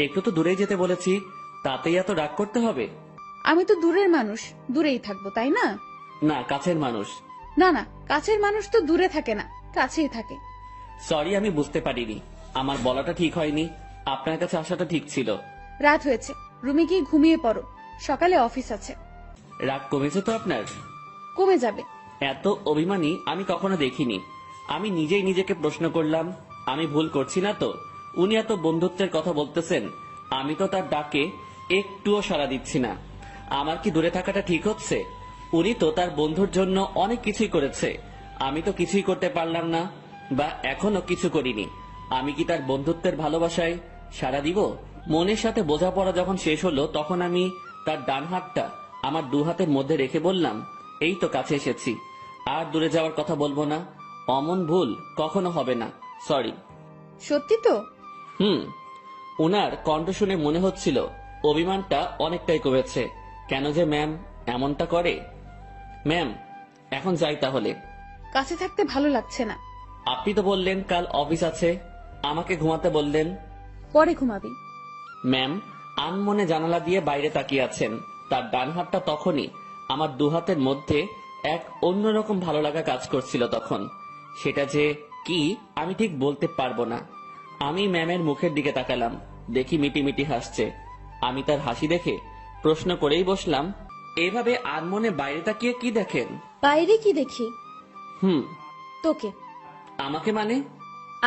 একটু তো দূরেই যেতে বলেছি, তাতেই এত রাগ করতে হবে? আমি তো দূরের মানুষ, দূরেই থাকবো, তাই না? না, কাছের মানুষ। না না, কাছের মানুষ তো দূরে থাকে না, কাছেই থাকে। সরি, আমি বুঝতে পারিনি। আমার বলাটা ঠিক হয়নি, আপনার কাছে আসাটা ঠিক ছিল। রাত হয়েছে, রুমে গিয়ে ঘুমিয়ে পড়ো, সকালে অফিস আছে। রাগ কমেছে তো আপনার? কমে যাবে। এত অভিমানী আমি কখনো দেখিনি। আমি নিজেই নিজেকে প্রশ্ন করলাম, আমি ভুল করছি না তো? উনি এত বন্ধুত্বের কথা বলতেছেন, আমি তো তার ডাকে একটুও সাড়া দিচ্ছি না। আমার কি দূরে থাকাটা ঠিক হচ্ছে? উনি তো তার বন্ধুর জন্য অনেক কিছুই করেছে, আমি তো কিছুই করতে পারলাম না, বা এখনো কিছু করিনি। আমি কি তার বন্ধুত্বের ভালোবাসায় সাড়া দিব? মনের সাথে বোঝাপড়া যখন শেষ হলো, তখন আমি তার ডান হাতটা আমার দু হাতের মধ্যে রেখে বললাম, এই তো কাছে এসেছি, আর দূরে যাওয়ার কথা বলবো না। অমন ভুল কখনো হবে না, সরি। সত্যি তো? উনার কণ্ঠ শুনে মনে হচ্ছিল অভিমানটা অনেকটাই কমেছে। কেন যে ম্যাম এমনটা করে? ম্যাম, এখন যাই তাহলে। কাছে থাকতে ভালো লাগছে না। আপনি তো বললেন কাল অফিস আছে, আমাকে ঘুমাতে বললেন। পরে ঘুমাবি। ম্যাম আনমনে জানালা দিয়ে বাইরে তাকিয়ে আছেন। তার ডান হাতটা তখনই আমার দু হাতের মধ্যে এক অন্যরকম ভালো লাগা কাজ করছিল তখন। সেটা যে কি আমি ঠিক বলতে পারবো না। আমি ম্যামের মুখের দিকে তাকালাম, দেখি মিটিমিটি হাসছে। আমি তার হাসি দেখে প্রশ্ন করেই বসলাম, এভাবে আনমনে বাইরে তাকিয়ে কি দেখেন? বাইরে কি দেখি? তোকে। আমাকে মানে?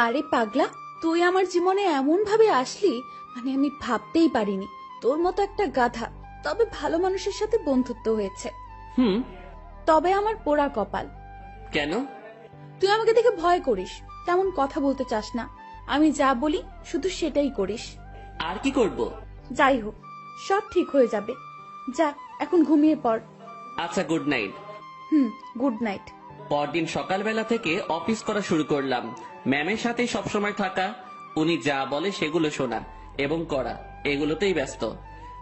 আরে পাগলা, তুই আমার জীবনে এমন ভাবে আসলি, মানে আমি ভাবতেই পারিনি। তোর মতো একটা গাধা, তবে ভালো মানুষের সাথে বন্ধুত্ব হয়েছে। তবে আমার পোড়া কপাল। কেন? তুই আমাকে দেখে ভয় করিস, তেমন কথা বলতে চাস না। আমি যা বলি শুধু সেটাই করিস। আর কি করব? যাই হোক, সব ঠিক হয়ে যাবে। যা, এখন ঘুমিয়ে পড়। আচ্ছা, গুড নাইট। Good night. পরদিন সকালবেলা থেকে অফিস করা শুরু করলাম। ম্যামের সাথেই সবসময় থাকা, উনি যা বলে সেগুলো শোনা এবং করা, এগুলোতেই ব্যস্ত।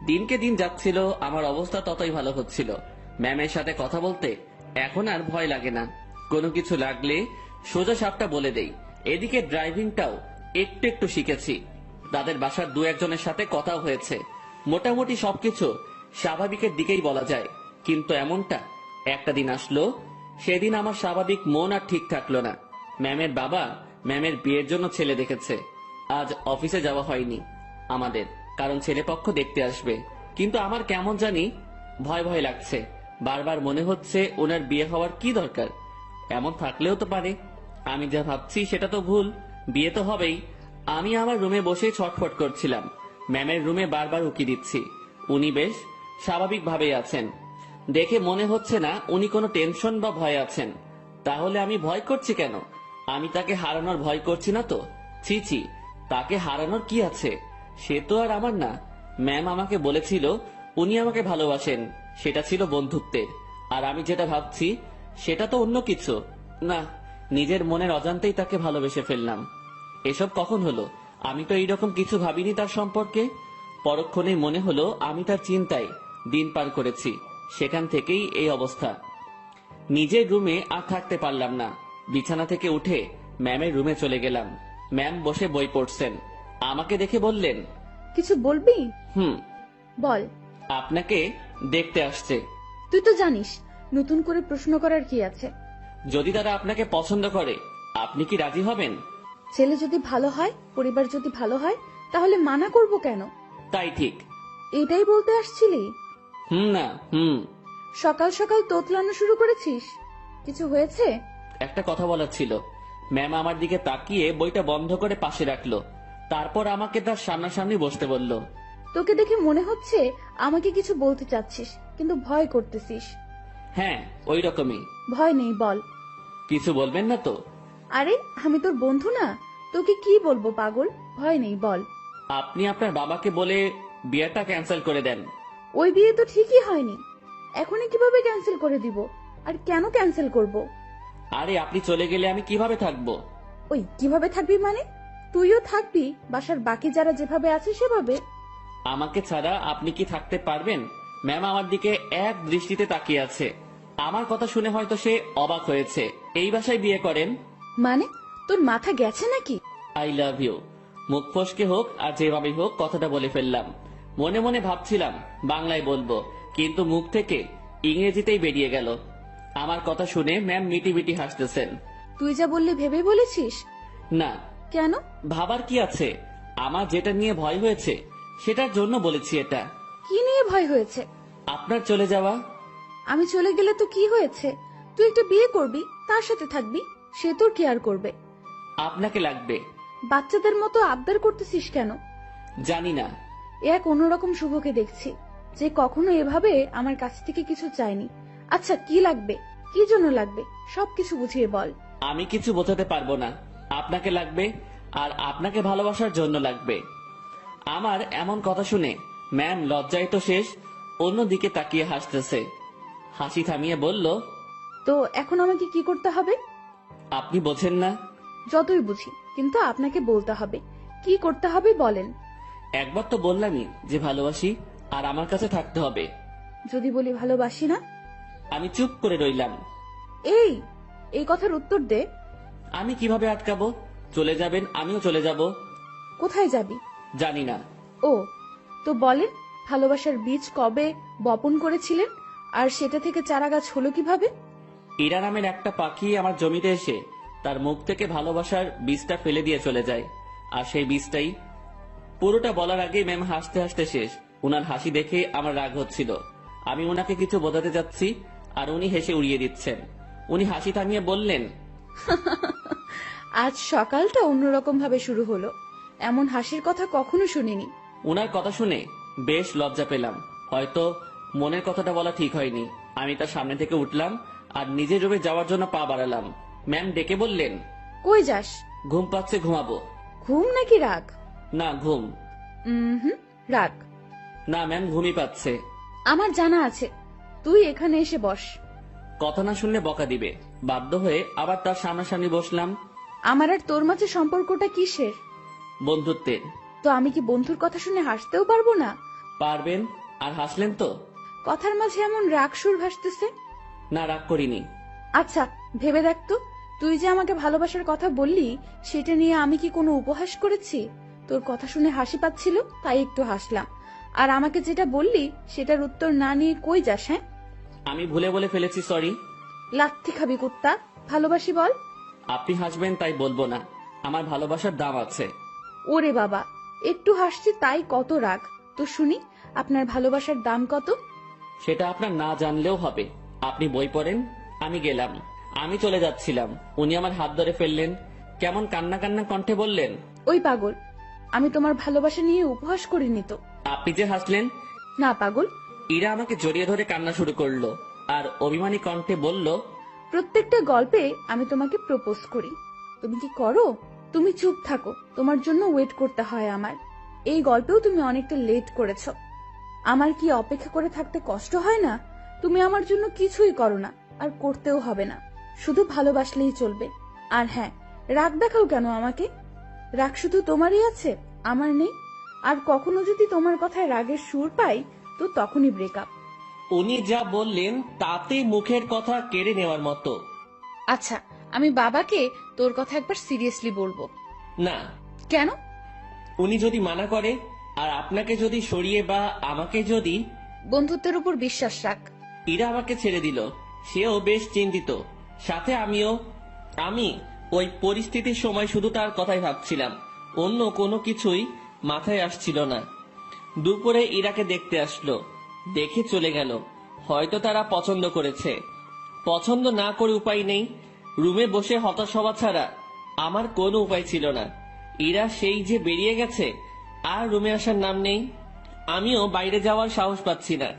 দিনকে দিন যাচ্ছিল, আমার অবস্থা ততই ভালো হচ্ছিল। ম্যামের সাথে কথা বলতে এখন আর ভয় লাগে না। কোনো কিছু লাগলে সোজা সাপটা বলে দেই। এদিকে ড্রাইভিংটাও একটু একটু শিখেছি। তাদের বাসার দু একজনের সাথে কথাও হয়েছে। মোটামুটি সবকিছু স্বাভাবিকের দিকেই বলা যায়। কিন্তু এমনটা একটা দিন আসলো, সেদিন আমার স্বাভাবিক মন আর ঠিক থাকলো না। ম্যামের বাবা ম্যামের বিয়ের জন্য ছেলে দেখেছে। আজ অফিসে যাওয়া হয়নি আমাদের, কারণ ছেলেপক্ষ দেখতে আসবে। কিন্তু আমার কেমন জানি ভয় ভয় লাগছে। বারবার মনে হচ্ছে ওনার বিয়ে হওয়ার কি দরকার? এমন থাকলেও তো পারে। আমি যা ভাবছি সেটা তো ভুল, বিয়ে তো হবেই। আমি আমার রুমে বসে ছটফট করছিলাম। ম্যামের রুমে বারবার উকি দিচ্ছি। উনি বেশ স্বাভাবিকভাবেই আছেন, দেখে মনে হচ্ছে না উনি কোনো টেনশন বা ভয় আছেন। তাহলে আমি ভয় করছি কেন? আমি তাকে হারানোর ভয় করছি না তো? ছি ছি, তাকে হারানোর কি আছে? সে তো আর আমার না। ম্যাম আমাকে বলেছিল উনি আমাকে ভালোবাসেন, সেটা ছিল বন্ধুত্বের। আর আমি যেটা ভাবছি সেটা তো অন্য কিছু। না, নিজের মনের অজান্তেই তাকে ভালোবেসে ফেললাম। এসব কখন হলো? আমি তো এইরকম কিছু ভাবিনি তার সম্পর্কে। পরক্ষণেই মনে হলো আমি তার চিন্তায় দিন পার করেছি, সেখান থেকেই এই অবস্থা। নিজের রুমে আর থাকতে পারলাম না। বিছানা থেকে উঠে ম্যামের রুমে চলে গেলাম। ম্যাম বসে বই পড়ছেন। আমাকে দেখে বললেন, কিছু বলবি? বল। আপনাকে দেখতে আসছে। তুই তো জানিস, নতুন করে প্রশ্ন করার কি আছে? যদি তারা আপনাকে পছন্দ করে, আপনি কি রাজি হবেন? ছেলে যদি ভালো হয়, পরিবার যদি ভালো হয়, তাহলে মানা করব কেন? তাই ঠিক। এটাই বলতে আসছিলি? না। সকাল সকাল তোতলানো শুরু করেছিস? কিছু হয়েছে? একটা কথা বলার ছিল। ম্যাম আমার দিকে তাকিয়ে বইটা বন্ধ করে পাশে রাখলো। তারপর আমাকে তার সামনাসামনি বসতে বলল। তোকে দেখে মনে হচ্ছে আমাকে কিছু বলতে চাচ্ছিস, কিন্তু ভয় করতেছিস। হ্যাঁ, ওই রকমই। ভয় নেই, বল। কিছু বলবেন না তো? আরে আমি তোর বন্ধু না, তোকে কি বলবো পাগল? ভয় নেই, বল। আপনি আপনার বাবাকে বলে বিয়েটা ক্যান্সেল করে দেন। ওই বিয়ে তো ঠিকই হয়নি, এখনই কিভাবে ক্যান্সেল করে দিব? আর কেন ক্যান্সেল করব? আরে আপনি চলে গেলে আমি কিভাবে থাকবো? ওই কিভাবে থাকবি মানে? তুইও থাকবি বাসার বাকি যারা যেভাবে আছে সেভাবে? আমাকে ছাড়া আপনি কি থাকতে পারবেন? ম্যাম আমার দিকে এক দৃষ্টিতে তাকিয়ে আছে। আমার কথা শুনে হয়তো সে অবাক হয়েছে। এই বাসায় বিয়ে করেন? মানে তোর মাথা গেছে নাকি? I love you. মুখ ফসকে হোক আর যেভাবেই হোক কথাটা বলে ফেললাম। মনে মনে ভাবছিলাম বাংলায় বলবো, কিন্তু মুখ থেকে ইংরেজিতেই বেরিয়ে গেল। আমার কথা শুনে ম্যাম মিটি মিটি হাসতেছেন। তুই যা বললি ভেবে বলেছিস? না, কেন? ভাবার কি আছে? আমার যেটা নিয়ে ভয় হয়েছে সেটার জন্য বলেছি এটা। কি নিয়ে ভয় হয়েছে? আপনার চলে যাওয়া। আমি চলে গেলে তো কি হয়েছে? তুই একটা বিয়ে করবি, তার সাথে থাকবি, সে তোর কেয়ার করবে। আপনাকে লাগবে। বাচ্চাদের মতো আবদার করতেছিস কেন? জানি না। এক অন্যরকম শুভকে দেখছি, যে কখনো এভাবে আমার কাছ থেকে কিছু চায়নি। আচ্ছা কি লাগবে, কি জন্য লাগবে, সবকিছু বুঝিয়ে বল। আমি কিছু বোঝাতে পারবো না। আপনাকে লাগবে, আর আপনাকে ভালোবাসার জন্য লাগবে। আমার এমন কথা শুনে ম্যাম লজ্জায় তো শেষ, অন্যদিকে তাকিয়ে হাসতেছে। হাসি থামিয়ে বলল, তো এখন আমাকে কি করতে হবে? আপনি বোঝেন না? যতই বুঝি, কিন্তু আপনাকে বলতে হবে। কি করতে হবে বলেন। একবার তো বললামই যে ভালোবাসি, আর আমার কাছে থাকতে হবে। যদি বলি ভালোবাসি না? আমি চুপ করে রইলাম। এই এই কথার উত্তর দে। আমি কিভাবে আটকাবো? চলে যাবেন, আমিও চলে যাব। কোথায় যাবি? জানি না। ও, তো বলেন, ভালোবাসার বীজ কবে বপন করেছিলেন, আর সেটা থেকে চারা গাছ হলো কিভাবে? ইরা নামের একটা পাখি আমার জমিতে এসে তার মুখ থেকে ভালোবাসার বীজটা ফেলে দিয়ে চলে যায়, আর সেই বীজটাই। পুরোটা বলার আগে ম্যাম হাসতে হাসতে শেষ। উনার হাসি দেখে আমার রাগ হচ্ছিল। আমি উনাকে কিছু বোঝাতে যাচ্ছি, আর উনি হেসে উড়িয়ে দিচ্ছেন। উনি হাসি থামিয়ে বললেন, আজ সকালটা অন্যরকম ভাবে শুরু হলো। এমন হাসির কথা কখনো শুনিনি। উনার কথা শুনে বেশ লজ্জা পেলাম। হয়তো মনের কথাটা বলা ঠিক হয়নি। আমি তার সামনে থেকে উঠলাম আর নিজের রুমে যাওয়ার জন্য পা বাড়ালাম। ম্যাম ডেকে বললেন, কই যাস? ঘুম পাচ্ছে, ঘুমাবো। ঘুম নাকি রাগ? না, ঘুম। রাগ। না ম্যাম, ঘুমই পাচ্ছে। আমার জানা আছে, তুই এখানে এসে বস। কথা না শুনলে বকা দিবে। বাধ্য হয়ে আবার তার সামনাসামনি বসলাম। আমার আর তোর মাঝে সম্পর্কটা কিসের? বন্ধুত্বের। তো আমি কি বন্ধুর কথা শুনে হাসতেও পারবো না? পারবেন। আর হাসলেন তো? কথার মাঝে এমন রাগ সুর ভাসতেছে। না, রাগ করিনি। আচ্ছা ভেবে দেখ তো, তুই যে আমাকে ভালোবাসার কথা বললি, সেটা নিয়ে আমি কি কোনো উপহাস করেছি? তোর কথা শুনে হাসি পাচ্ছিল তাই একটু হাসলাম। আর আমাকে যেটা বললি সেটার উত্তর না নিয়ে কই যাস? হ্যাঁ, আমি ভুলে বলে ফেলেছি, সরি। লাথি খাবি কুত্তা। ভালোবাসি বল। আপনি হাসবেন তাই বলবো না। আমার ভালোবাসার দাম আছে। ওরে বাবা, একটু হাসছি তাই কত রাগ? তো শুনি, আপনার ভালোবাসার দাম কত? সেটা আপনার না জানলেও হবে। আপনি বই পড়েন। আমি গেলাম। আমি চলে যাচ্ছিলাম, উনি আমার হাত ধরে ফেললেন। কেমন কান্না কান্না কণ্ঠে বললেন, ওই পাগল, আমি তোমার ভালোবাসা নিয়ে উপহাস করিনি তো। আপনি যে হাসলেন। না পাগল। ইরা আমাকে জড়িয়ে ধরে কান্না শুরু করলো, আর অভিমানী কণ্ঠে বলল, প্রত্যেকটা গল্পে আমি তোমাকে প্রপোজ করি, তুমি কি করো? তুমি চুপ থাকো, তোমার জন্য ওয়েট করতে হয় আমার। এই গল্পেও তুমি অনেকটা লেট করেছো। আমার কি অপেক্ষা করে থাকতে কষ্ট হয় না? তুমি আমার জন্য কিছুই করো না, আর করতেও হবে না। শুধু ভালোবাসলেই চলবে। আর হ্যাঁ, রাগ দেখাও কেন আমাকে? রাগ শুধু তোমারই আছে, আমার নেই। আর কখনো যদি তোমার কথায় রাগের সুর পাই, তো তখনই ব্রেকআপ। উনি যা বললেন তাতে মুখের কথা কেড়ে নেওয়ার মতো। আচ্ছা, আমি বাবাকে তোর কথা একবার সিরিয়াসলি বলবো। না। কেন? উনি যদি মানা করে, আর আপনাকে যদি সরিয়ে বা আমাকে যদি। বন্ধুত্বের উপর বিশ্বাস রাখ। ইরা আমাকে ছেড়ে দিল, সেও বেশ চিন্তিত, সাথে আমিও। আমি ওই পরিস্থিতির সময় শুধু তার কথাই ভাবছিলাম, অন্য কোনো কিছুই মাথায় আসছিল না। দুপুরে ইরাকে দেখতে আসলো, দেখে চলে গেল। হয়তো তারা পছন্দ করেছে। পছন্দ না করে উপায় নেই। রুমে বসে হতাশ হওয়া ছাড়া আমার কোনো উপায় ছিল না। ইরা সেই যে বেরিয়ে গেছে, আর রুমে আসার নাম নেই। আমিও বাইরে যাওয়ার সাহস পাচ্ছি না।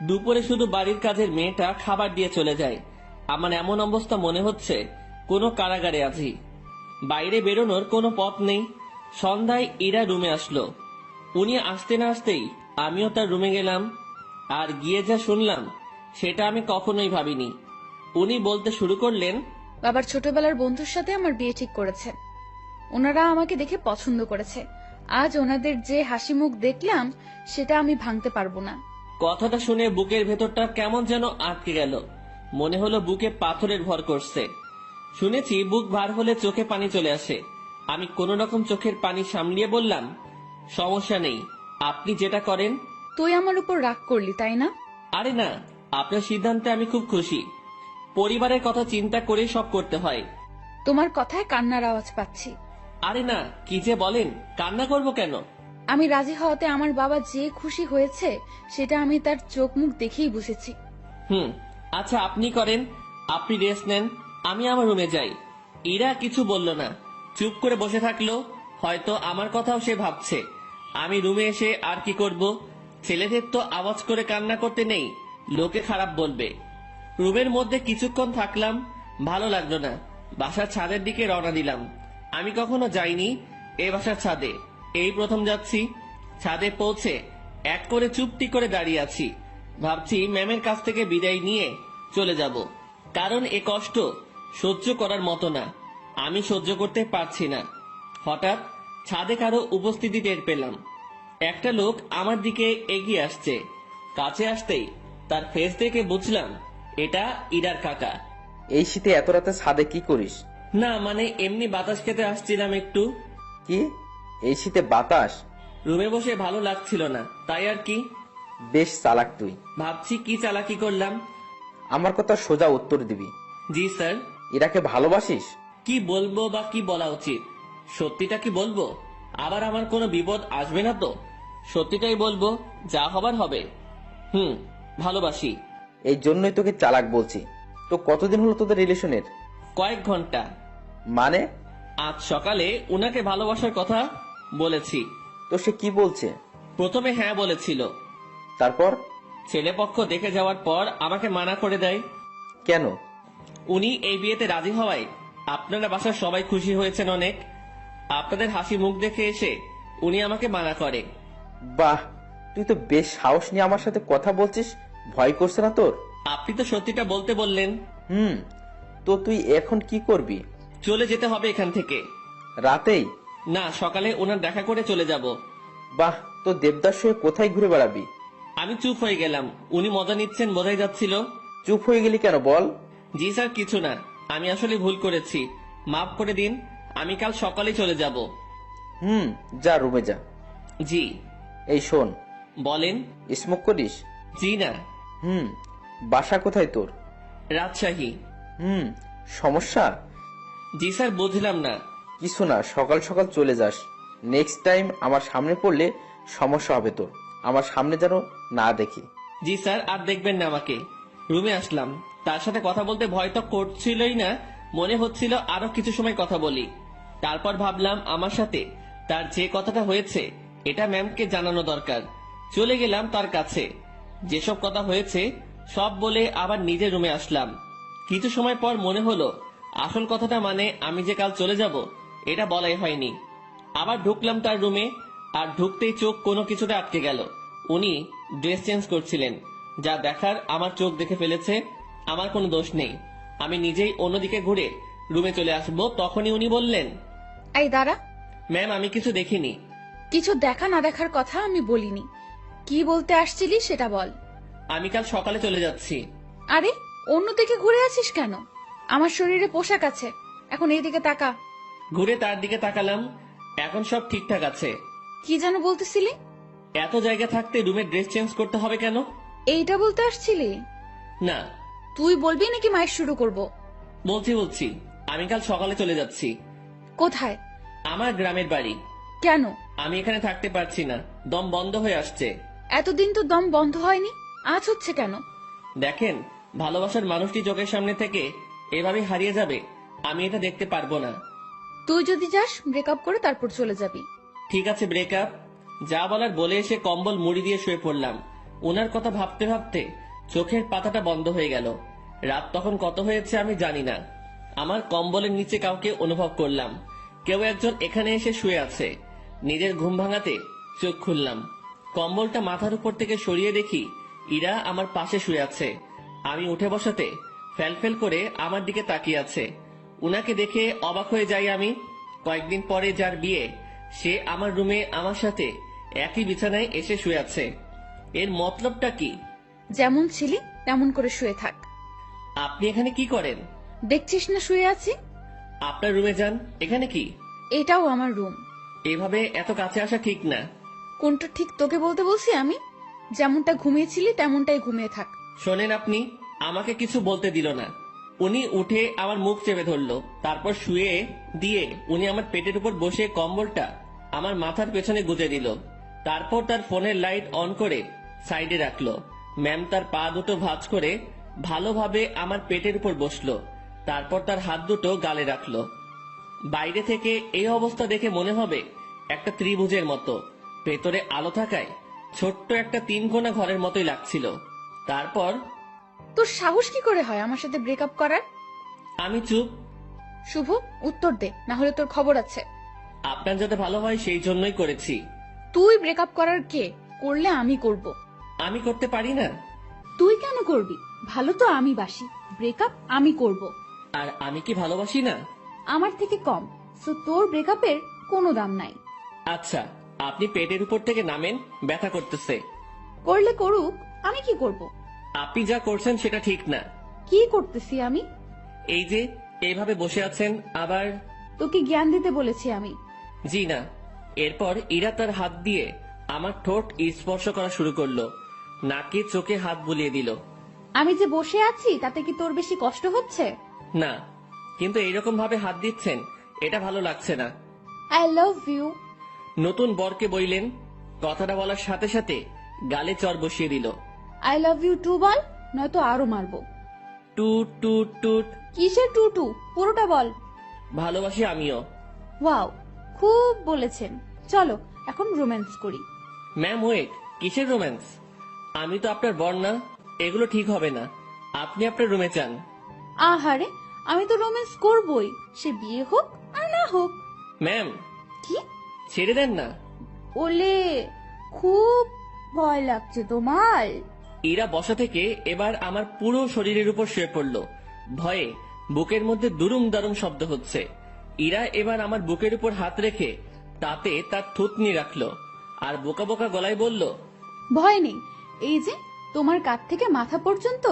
দুপুরে শুধু বাড়ির কাজের মেয়েটা খাবার দিয়ে চলে যায়। আমার এমন অবস্থা মনে হচ্ছে কোনো কারাগারে আছি। বাইরে বেরোনোর কোনো পথ নেই। সন্ধ্যায় ইরা রুমে আসলো। উনি আসতে না আসতেই আমিও তার রুমে গেলাম। আর গিয়ে যা শুনলাম সেটা আমি কখনোই ভাবিনি। উনি বলতে শুরু করলেন, বাবার ছোটবেলার বন্ধুর সাথে আমার বিয়ে ঠিক করেছেন। ওনারা আমাকে দেখে পছন্দ করেছে। আজ ওনাদের যে হাসি মুখ দেখলাম সেটা আমি ভাঙতে পারবো না। কথাটা শুনে বুকের ভেতরটা কেমন যেন আটকে গেল। মনে হলো বুকে পাথরের ভর করছে। শুনেছি বুক ভার হলে চোখে পানি চলে আসে। আমি কোনো রকম চোখের পানি সামলিয়ে বললাম, সমস্যা নেই, আপনি যেটা করেন। তুই আমার উপর রাগ করলি তাই না? আরে না, আপনার সিদ্ধান্তে আমি খুব খুশি। পরিবারের কথা চিন্তা করে সব করতে হয়। তোমার কথায় কান্নার আওয়াজ পাচ্ছি। আরে না, কি যে বলেন, কান্না করব কেন? আমি রাজি হওয়াতে আমার বাবা যে খুশি হয়েছে সেটা আমি তার চোখ মুখ দেখেই বুঝেছি। আচ্ছা আপনি করেন, আপনি রেস্ট নেন, আমি আমার রুমে যাই। ইরা কিছু বলল না, চুপ করে বসে থাকলো। হয়তো আমার কথাও সে ভাবছে। আমি রুমে এসে আর কি করব? ছেলেদের তো আওয়াজ করে কান্না করতে নেই, লোকে খারাপ বলবে। রুমের মধ্যে কিছুক্ষণ থাকলাম, ভালো লাগলো না। বাসার ছাদের দিকে রওনা দিলাম। আমি কখনো যাইনি এই বাসার ছাদে, এই প্রথম যাচ্ছি। ছাদে পৌঁছে এক করে চুপটি করে দাঁড়িয়ে আছি। ভাবছি ম্যামের কাছ থেকে বিদায় নিয়ে চলে যাব, কারণ এ কষ্ট সহ্য করার মতো না, আমি সহ্য করতে পারছি না। হঠাৎ ছাদে কারো উপস্থিতি টের পেলাম। একটা লোক আমার দিকে এগিয়ে আসছে। কাছে আসতেই তার ফেস দেখে বুঝলাম এটা ইরার কাকা। এই শীতে এত রাতে ছাদে কি করিস? না মানে এমনি বাতাস খেতে আসছিলাম একটু। কি, এই শীতে বাতাস? রুমে বসে ভালো লাগছিল না, তাই আর কি। বেশ চালাক তুই। ভাবছি কি চালাকি করলাম। আমার কথা সোজা উত্তর দিবি। জি স্যার। ইরাকে ভালোবাসিস? কি বলবো বা কি বলা উচিত? সত্যিটা কি বলবো? আবার আমার কোনো বিপদ আসবে না তো? সত্যিটাই বলবো, যা হবার হবে। ভালোবাসি। এই জন্যই তোকে চালাক বলছি। তো কতদিন হলো তোদের রিলেশনের? কয়েক ঘন্টা। মানে? আজ সকালে উনাকে ভালোবাসার কথা বলেছি। তো সে কি বলছে? প্রথমে হ্যাঁ বলেছিল, তারপর? ছেলেপক্ষ দেখে যাওয়ার পর আমাকে মানা করে দেয়। কেন? উনি এই বিয়েতে রাজি হওয়ায় আপনারা বাসার সবাই খুশি হয়েছেন অনেক। আপনাদের হাসি মুখ দেখে এসে উনি আমাকে মানা করে। বাহ, তুই তো বেশ সাহস নিয়ে আমার সাথে কথা বলছিস। ভয় করছে না তোর? আপনি তো সত্যিটা বলতে বললেন। তো তুই এখন কি করবি? চলে যেতে হবে এখান থেকে। রাতেই? না, সকালে ওনার দেখা করে চলে যাব। বাহ, তো দেবদাস হয়ে কোথায় ঘুরে বেড়াবি? আমি চুপ হয়ে গেলাম। উনি মজা নিচ্ছেন বোঝাই যাচ্ছিল। চুপ হয়ে গেলি কেন বল? জি স্যার, কিছু না, আমি আসলে ভুল করেছি, মাফ করে দিন। আমি কাল সকালে চলে যাব। যা রুমে যা। জি। এই শোন। বলেন। স্মোক করিস? জি না। বাসা কোথায় তোর? রাজশাহী। সমস্যা? জি স্যার, বুঝলাম না। কিছু না, সকাল সকাল চলে যাস। নেক্সট টাইম আমার সামনে পড়লে সমস্যা হবে তোর। আমার সামনে যেন না দেখি। জি স্যার, আর দেখবেন না আমাকে। রুমে আসলাম, তার সাথে কথা বলতে ভয় তো করছিলই না, মনে হচ্ছিল আরো কিছু সময় কথা বলি। তারপর ভাবলাম আমার সাথে তার যে কথাটা হয়েছে এটা ম্যামকে জানানো দরকার। চলে গেলাম তার কাছে, যেসব কথা হয়েছে সব বলে আবার নিজের রুমে আসলাম। কিছু সময় পর মনে হলো আসল কথাটা মানে আমি যে কাল চলে যাব এটা বলাই হয়নি। আবার ঢুকলাম তার রুমে, আর ঢুকতেই চোখ কোনো কিছুতে আটকে গেল। উনি ড্রেস চেঞ্জ করছিলেন, যা দেখার আমার চোখ দেখে ফেলেছে। আমার কোনো দোষ নেই। আমি নিজেই অন্যদিকে ঘুরে রুমে চলে আসবো, তখনই উনি বললেন, এই দাঁড়া। ম্যাম আমি কিছু দেখিনি। কিছু দেখা না দেখার কথা আমি বলিনি। কি বলতে আসছিলি সেটা বল। আমি কাল সকালে চলে যাচ্ছি। আরে, অন্যদিকে ঘুরে আছিস কেন? আমার শরীরে পোশাক আছে, এখন এইদিকে তাকা। ঘুরে তার দিকে তাকালাম, এখন সব ঠিকঠাক আছে। কি যেন বলতেছিলি? এত জায়গা থাকতে রুমে ড্রেস চেঞ্জ করতে হবে কেন? এইটা বলতে আসছিলি? না। তুই বলবি নাকি মাইক শুরু করব? বলছি, আমি কাল সকালে চলে যাচ্ছি। কোথায়? আমার গ্রামের বাড়ি। কেন? আমি এখানে থাকতে পারছি না, দম বন্ধ হয়ে আসছে। এতদিন তো দম বন্ধ হয়নি, আজ হচ্ছে কেন? দেখেন, ভালোবাসার মানুষটি চোখের সামনে থেকে এভাবে হারিয়ে যাবে, আমি এটা দেখতে পারবো না। তুই যদি যাস ব্রেকআপ করে তারপর চলে যাবি। ঠিক আছে, ব্রেকআপ। যা বলার বলে এসে কম্বল মুড়ি দিয়ে শুয়ে পড়লাম। ওনার কথা ভাবতে ভাবতে চোখের পাতাটা বন্ধ হয়ে গেল। রাত তখন কত হয়েছে আমি জানি না। আমার কম্বলের নিচে কাউকে অনুভব করলাম। কেউ একজন এখানে এসে শুয়ে আছে। নিজের ঘুম ভাঙাতে চোখ খুললাম। কম্বলটা মাথার উপর থেকে সরিয়ে দেখি ইরা আমার পাশে শুয়ে আছে। আমি উঠে বসাতে ফেল করে আমার দিকে তাকিয়ে আছে। উনাকে দেখে অবাক হয়ে যাই আমি। কয়েকদিন পরে যার বিয়ে সে আমার রুমে আমার সাথে একই বিছানায় এসে শুয়ে আছে। এর মতলবটা কি? যেমন ছিলি তেমন করে শুয়ে থাক। আপনি এখানে কি করেন? দেখছিস না শুয়ে আছি? আপনার রুমে যান। এখানে কি? এটাও আমার রুম। এভাবে এত কাছে আসা ঠিক না। কোনটা ঠিক তোকে বলতে বলছি আমি? যেমনটা ঘুমিয়েছিলি তেমনটাই ঘুমিয়ে থাক। শোনেন, আপনি আমাকে কিছু বলতে দিল না। উনি উঠে আমার মুখ চেপে ধরলো, তারপর শুয়ে দিয়ে উনি আমার পেটের উপর বসে কম্বলটা আমার মাথার পেছনে গুজে দিল। তারপর তার ফোনের লাইট অন করে সাইডে রাখলো। ম্যাম তার পা দুটো ভাঁজ করে ভালোভাবে আমার পেটের উপর বসলো, তারপর তার হাত দুটো গালে রাখলো। বাইরে থেকে এই অবস্থা দেখে মনে হবে একটা ত্রিভুজের মতো, ভেতরে আলো থাকায় ছোট্ট একটা 3 কোণা ঘরের মতোই লাগছিল। তারপর তোর সাহস কি করে হয় আমার সাথে ব্রেকআপ করার? আমি চুপ। শুভ, উত্তর দে, না হলে তোর খবর আছে। আপনার যাতে ভালো হয় সেই জন্যই করেছি। তুই ব্রেকআপ করার কে? করলে আমি করব। আমি করতে পারি না। তুই কেন করবি? ভালো তো আমি বাসি, ব্রেকআপ আমি করব। আর আমি কি ভালোবাসি না? আমার থেকে কম, সো তোর ব্রেকআপের কোনো দাম নাই। আচ্ছা, আপনি পেটের উপর থেকে নামেন, ব্যথা করতেছে। করলে করুক, আমি কি করব? আপনি যা করছেন সেটা ঠিক না। কি করতেছি আমি? এই যে এইভাবে বসে আছেন, আবার তোকে জ্ঞান দিতে বলেছি আমি। জি না। এরপর ইরা তার হাত দিয়ে আমার ঠোঁট স্পর্শ করা শুরু করলো, নাকে চোখে হাত বুলিয়ে দিল। আমি যে বসে আছি তাতে কি তোর বেশি কষ্ট হচ্ছে? না, কিন্তু এইরকম ভাবে হাত দিচ্ছেন এটা ভালো লাগছে না। I love you. নতুন বরকে বইলেন, কথাটা বলার সাথে সাথে গালে চর বসিয়ে দিল। আই লাভ ইউ টু বল, নয়তো আরো মারবো। টুট টুট টুট। কিসের টু টু? পুরোটা বল। ভালোবাসি আমিও। ওয়াও, খুব বলেছেন। চলো এখন রোম্যান্স করি। ম্যাম ওয়েট, কিসের রোম্যান্স? আমি তো আপনার বর না, এগুলো ঠিক হবে না। আপনি আপনার রুমে যান। আহারে, আমি তো রোম্যান্স করবই, সে বিয়ে হোক আর না হোক। ম্যাম কি? ছেড়ে দেন না। ওলে, খুব ভয় লাগছে তোমার? ইরা বসা থেকে এবার আমার পুরো শরীরের উপর শুয়ে পড়ল। ভয়ে বুকের মধ্যে দুরুম দারুম শব্দ হচ্ছে। ইরা এবার আমার বুকের উপর হাত রেখে তাতে তার থুতনি রাখলো আর বোকা বোকা গলায় বলল, ভয় নেই, এই যে তোমার কাঁধ থেকে মাথা পর্যন্ত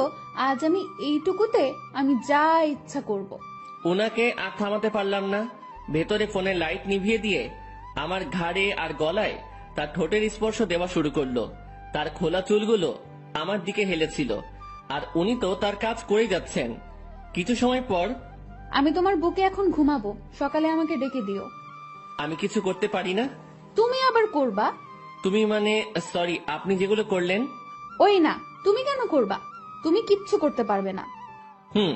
আজ আমি এইটুকুতে আমি যা ইচ্ছা করব। ওনাকে আর থামাতে পারলাম না। ভেতরে ফোনের লাইট নিভিয়ে দিয়ে আমার ঘাড়ে আর গলায় তার ঠোঁটের স্পর্শ দেওয়া শুরু করলো। তার খোলা চুলগুলো আমার দিকে হেলেছিল, আর উনি তো তার কাজ করেই যাচ্ছেন। কিছু সময় পর, আমি তোমার বুকে এখন ঘুমাবো, সকালে আমাকে ডেকে দিও। আমি কিছু করতে পারি না। তুমি আবার করবা? তুমি মানে, সরি, আপনি যেগুলো করলেন। ওই না, তুমি কেন করবা? তুমি কিচ্ছু করতে পারবে না। হুম।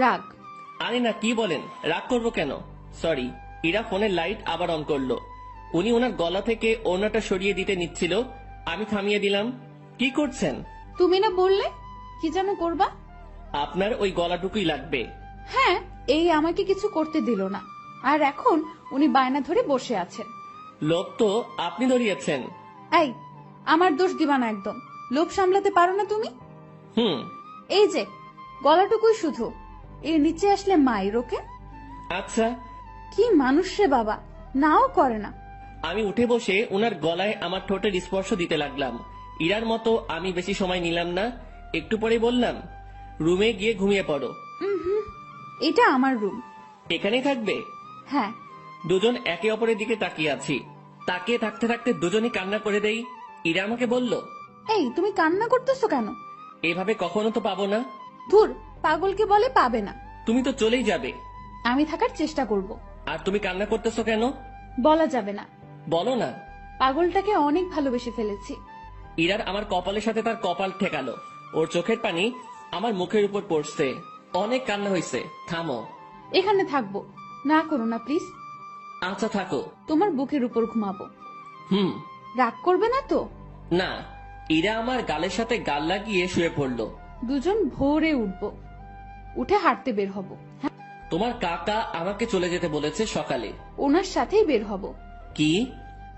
রাগ। আরে না, কি বলেন, রাগ করবো কেন? সরি। ইরা ফোনের লাইট আবার অন করলো। উনি ওনার গলা থেকে ওড়নাটা সরিয়ে দিতে নিচ্ছিল, আমি থামিয়ে দিলাম। কি করছেন? তুমি না বললে কি যেন করবা? আপনার ওই গলাটুকুই লাগবে। হ্যাঁ, এই আমাকে কিছু করতে দিল না, আর এখন উনি বায়না ধরে বসে আছেন। লোভ তো আপনি ধরিয়েছেন। এই, আমার দোষ দিবা না একদম। লোভ সামলাতে পারো না তুমি? হুম। এই যে গলাটুকুই শুধু, এর নিচে আসলে মায়ের ওকে। আচ্ছা। কি মানুষ রে বাবা, নাও করে না। আমি উঠে বসে ওনার গলায় আমার ঠোঁটের স্পর্শ দিতে লাগলাম। ইরার মতো আমি বেশি সময় নিলাম না। একটু পরে বললাম, রুমে গিয়ে ঘুমিয়ে পড়ো। এটা আমার রুম। এখানেই থাকবে? হ্যাঁ। দুজন একে অপরের দিকে তাকিয়ে আছি। তাকিয়ে থাকতে থাকতে দুজনই কান্না করে দেই। ইরা আমাকে বলল, এই তুমি কান্না করতেছো কেন? এভাবে কখনো তো পাবো না। ধুর, পাগলকে বলে পাবে না। তুমি তো চলেই যাবে। আমি থাকার চেষ্টা করব। আর তুমি কান্না করতেছো কেন? বলা যাবে না। বলো না। পাগলটাকে অনেক ভালোবেসে ফেলেছি। ইরার আমার কপালের সাথে তার কপাল ঠেকালো। ওর চোখের পানি আমার মুখের উপর পড়ছে। অনেক কান্না হয়েছে, থামো। এখানে থাকবো, না করো না প্লিজ। আচ্ছা থাকো। তোমার বুকের উপর ঘুমাবো। হুম। রাগ করবে না তো? না। ইরা আমার গালের সাথে গাল লাগিয়ে শুয়ে পড়লো। দুজন ভোরে উঠবো, উঠে হাঁটতে বের হব। হ্যাঁ, তোমার কাকা আমাকে চলে যেতে বলেছে সকালে। ওনার সাথেই বের হব। কি?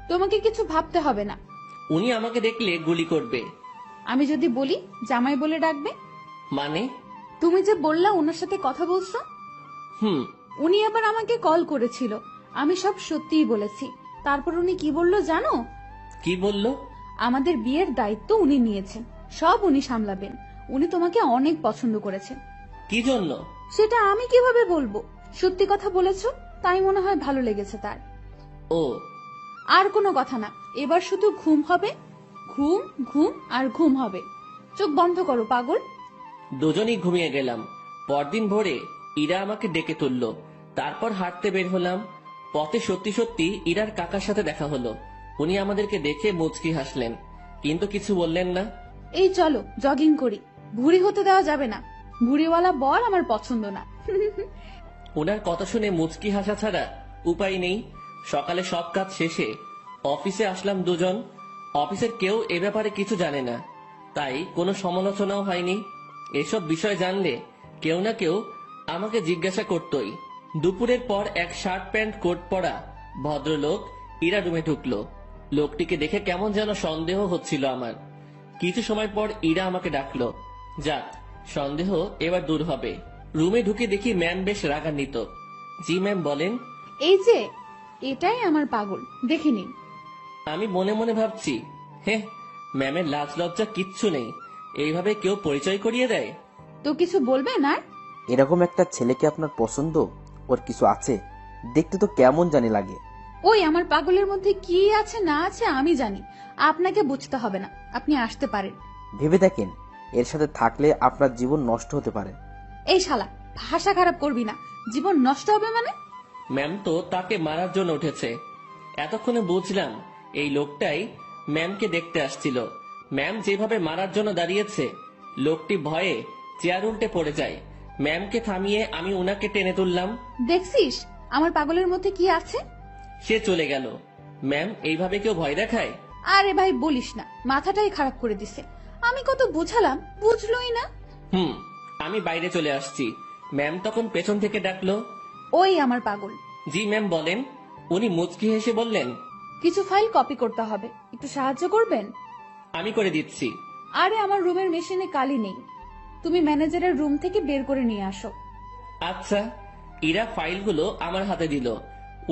তোমাকে কিছু ভাবতে হবে না। উনি আমাকে দেখলে গুলি করবে। আমি যদি বলি জামাই বলে ডাকবে। মানে? তুমি যে বললা ওনার সাথে কথা বলছো, হুম। উনি আবার আমাকে কল করেছিল আমি সব সত্যিই বলেছি। তারপর উনি কি বলল জানো? কি বলল? আমাদের বিয়ের দায়িত্ব উনি নিয়েছেন, সব উনি সামলাবেন। উনি তোমাকে অনেক পছন্দ করেছেন। কি জন্য? সেটা আমি কিভাবে বলবো? সত্যি কথা বলেছো, তাই মনে হয় ভালো লেগেছে তার। ও, আর কোনো কথা না, এবার শুধু ঘুম হবে, ঘুম ঘুম আর ঘুম হবে। চোখ বন্ধ করো পাগল। দুজনেই ঘুমিয়ে গেলাম। পরদিন ভোরে ইরা আমাকে ডেকে তুললো। তারপর হাঁটতে বের হলাম। পথে সত্যি সত্যি ইরার কাকার সাথে দেখা হলো। উনি আমাদেরকে দেখে মুচকি হাসলেন, কিন্তু কিছু বললেন না। এই চলো জগিং করি। ভুঁড়ি হতে দেওয়া যাবে না, ভুঁড়িওয়ালা বর আমার পছন্দ না। ওনার কথা শুনে মুচকি হাসা ছাড়া উপায় নেই। সকালে সব কাজ শেষে অফিসে আসলাম দুজন। অফিসের কেউ এ ব্যাপারে কিছু জানে না, তাই কোনো সমালোচনাও হয়নি। এসব বিষয় জানলে কেউ না কেউ আমাকে জিজ্ঞাসা করতই। দুপুরের পর এক শার্ট প্যান্ট কোট পরা ভদ্রলোক ইরা রুমে ঢুকলো। লোকটিকে দেখে কেমন যেন সন্দেহ হচ্ছিল আমার। কিছু সময় পর ইরা আমাকে ডাকলো। যাক, সন্দেহ এবার দূর হবে। রুমে ঢুকে দেখি ম্যাম বেশ রাগান্বিত। জি ম্যাম, বলেন। এই যে, এটাই আমার পাগল, দেখে নিন। আমি মনে মনে ভাবছি, হে, ম্যামের লাজ লজ্জা কিচ্ছু নেই, এইভাবে কেউ পরিচয় করিয়ে দেয়? তো কিছু বলবেন আর? এরকম একটা ছেলেকে আপনার পছন্দ? ওর কিছু আছে? দেখতে তো কেমন জানি লাগে। ওই আমার পাগলের মধ্যে কি আছে না আছে আমি জানি, আপনাকে বুঝতে হবে না। আপনি আসতে পারেন। ভেবে দেখেন, এর সাথে থাকলে আপনার জীবন নষ্ট হতে পারে। এই শালা, ভাষা খারাপ করবি না। জীবন নষ্ট হবে মানে? ম্যাম তো তাকে মারার জন্য উঠেছে। এতক্ষণে বুঝলাম এই লোকটাই ম্যামকে দেখতে আসছিল। ম্যাম যেভাবে মারার জন্য দাঁড়িয়েছে, লোকটি ভয়ে চেয়ার উল্টে পড়ে যায়। ম্যামকে থামিয়ে আমি উনাকে টেনে তুললাম। দেখছিস আমার পাগলের মধ্যে কি আছে? সে চলে গেল। ম্যাম, এইভাবে কেউ ভয় দেখায়? আরে ভাই বলিস না, মাথাটাই খারাপ করে দিছে। আমি কত বুঝালাম, বুঝলোই না। আমি বাইরে চলে আসছি। ম্যাম তখন পেছন থেকে ডাকলো। ওই আমার পাগল। জি ম্যাম, বলেন। উনি মুচকি হেসে বললেন, কিছু ফাইল কপি করতে হবে, একটু সাহায্য করবেন? আমি করে দিচ্ছি। আরে আমার রুমের মেশিনে কালি নেই, তুমি ম্যানেজারের রুম থেকে বের করে নিয়ে আসো। আচ্ছা। ইরা ফাইলগুলো আমার হাতে দিল।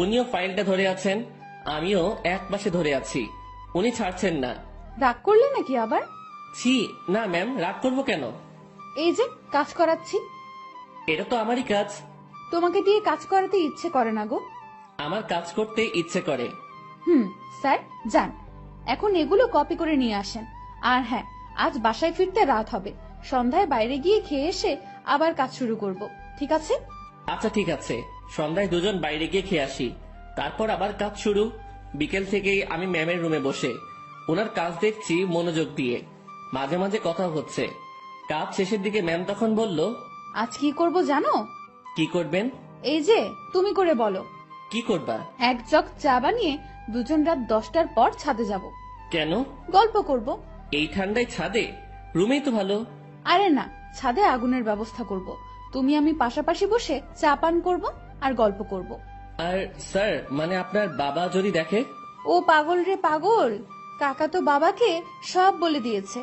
উনিও ফাইলটা ধরে আছেন, আমিও এক পাশে ধরে আছি। উনি ছাড়ছেন না। রাগ করলে নাকি আবার? ছি, না ম্যাম, রাগ করবো কেন? এই যে কাজ করাচ্ছি। এটা তো আমারই কাজ। তোমাকে দিয়ে কাজ করাতে ইচ্ছে করে না গো। আমার কাজ করতে ইচ্ছে করে। স্যার যান, এখন এগুলো কপি করে নিয়ে আসেন। আর হ্যাঁ, আজ বাসায় ফিরতে রাত হবে। সন্ধ্যায় বাইরে গিয়ে খেয়ে এসে আবার কাজ শুরু করব, ঠিক আছে? আচ্ছা ঠিক আছে। সন্ধ্যায় দুজন বাইরে গিয়ে খেয়ে আসি, তারপর আবার কাজ শুরু। বিকেল থেকেই আমি ম্যামের রুমে বসে ওনার কাজ দেখছি মনোযোগ দিয়ে। মাঝে মাঝে কথা হচ্ছে। কাজ শেষের দিকে ম্যাম তখন বলল, আজ কি করব জানো? কি করবেন? এই যে তুমি করে বলো। কি করবা? এক জগ চা বানিয়ে দুজন রাত 10টার পর ছাদে যাব। কেন? গল্প করব। এই ঠান্ডায় ছাদে? রুমেই তো ভালো। আরে না, ছাদে আগুনের ব্যবস্থা করব। তুমি আমি পাশাপাশি বসে চা পান করব আর গল্প করব। আর স্যার, মানে আপনার বাবা যদি দেখে? ও পাগল রে পাগল, কাকা তো বাবাকে সব বলে দিয়েছে।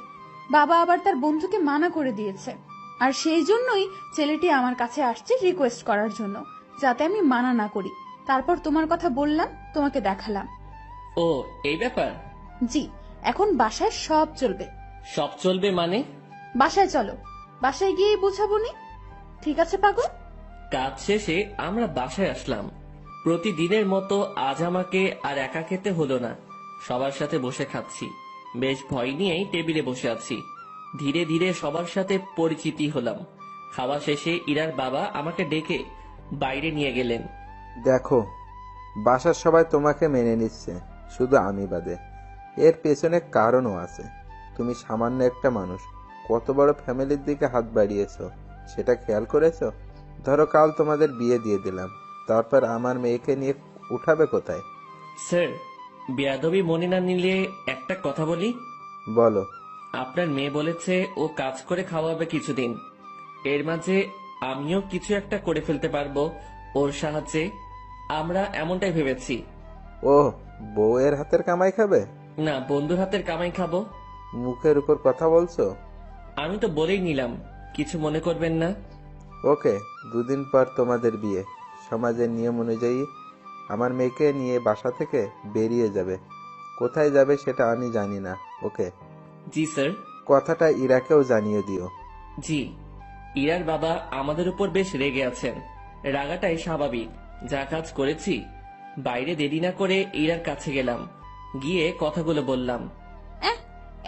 বাবা আবার তার বন্ধুকে মানা করে দিয়েছে। আর সেই জন্যই ছেলেটি আমার কাছে আসছে রিকোয়েস্ট করার জন্য, যাতে আমি মানা না করি। তারপর তোমার কথা বললাম, তোমাকে দেখালাম। ও, এই ব্যাপার? জি, এখন বাসায় সব চলবে। সব চলবে মানে? বাসায় চলো, বাসায় গিয়ে বুঝাবো নি। ঠিক আছে পাগল? কাজ শেষে আমরা বাসায় আসলাম। প্রতিদিনের মতো আজ আমাকে আর একা খেতে হলো না, সবার সাথে বসে খাচ্ছি। বেশ ভয় নিয়েই টেবিলে বসে আছি। ধীরে ধীরে সবার সাথে পরিচিতি হলাম। খাওয়া শেষে ইরার বাবা আমাকে ডেকে বাইরে নিয়ে গেলেন। দেখো, বাসার সবাই তোমাকে মেনে নিচ্ছে, শুধু আমি বাদে। এর পেছনে কারণও আছে। তুমি সামান্য একটা মানুষ, কত বড় ফ্যামিলির দিকে হাত বাড়িয়েছো সেটা খেয়াল করেছো? ধরো কাল তোমাদের বিয়ে দিয়ে দিলাম, তারপর আমার মেয়েকে নিয়ে উঠাবে কোথায়? স্যার, বেয়াদবি মনে না নিলে একটা কথা বলি। বলো। আপনার মেয়ে বলেছে ও কাজ করে খাওয়াবে কিছুদিন। এর মাঝে আমিও কিছু একটা করে ফেলতে পারবো ওর সাহায্যে। আমরা এমনটাই ভেবেছি। ও, বউয়ের হাতের কামাই খাবে? না, বন্ধুর হাতের কামাই খাবো। মুখের উপর কথা বলছো? আমি তো বলেই নিলাম, কিছু মনে করবেন না। ওকে, 2 দিন পর তোমাদের বিয়ে। সমাজের নিয়ম অনুযায়ী আমার মেয়েকে নিয়ে বাসা থেকে বেরিয়ে যাবে। কোথায় যাবে সেটা আমি জানি না। ওকে? জি স্যার। কথাটা ইরাকেও জানিয়ে দিও। জি। ইরার বাবা আমাদের উপর বেশ রেগে আছেন। রাগাটাই স্বাভাবিক। যা কাজ করেছি। বাইরে দেরি না করে ইরার কাছে গেলাম, গিয়ে কথাগুলো বললাম।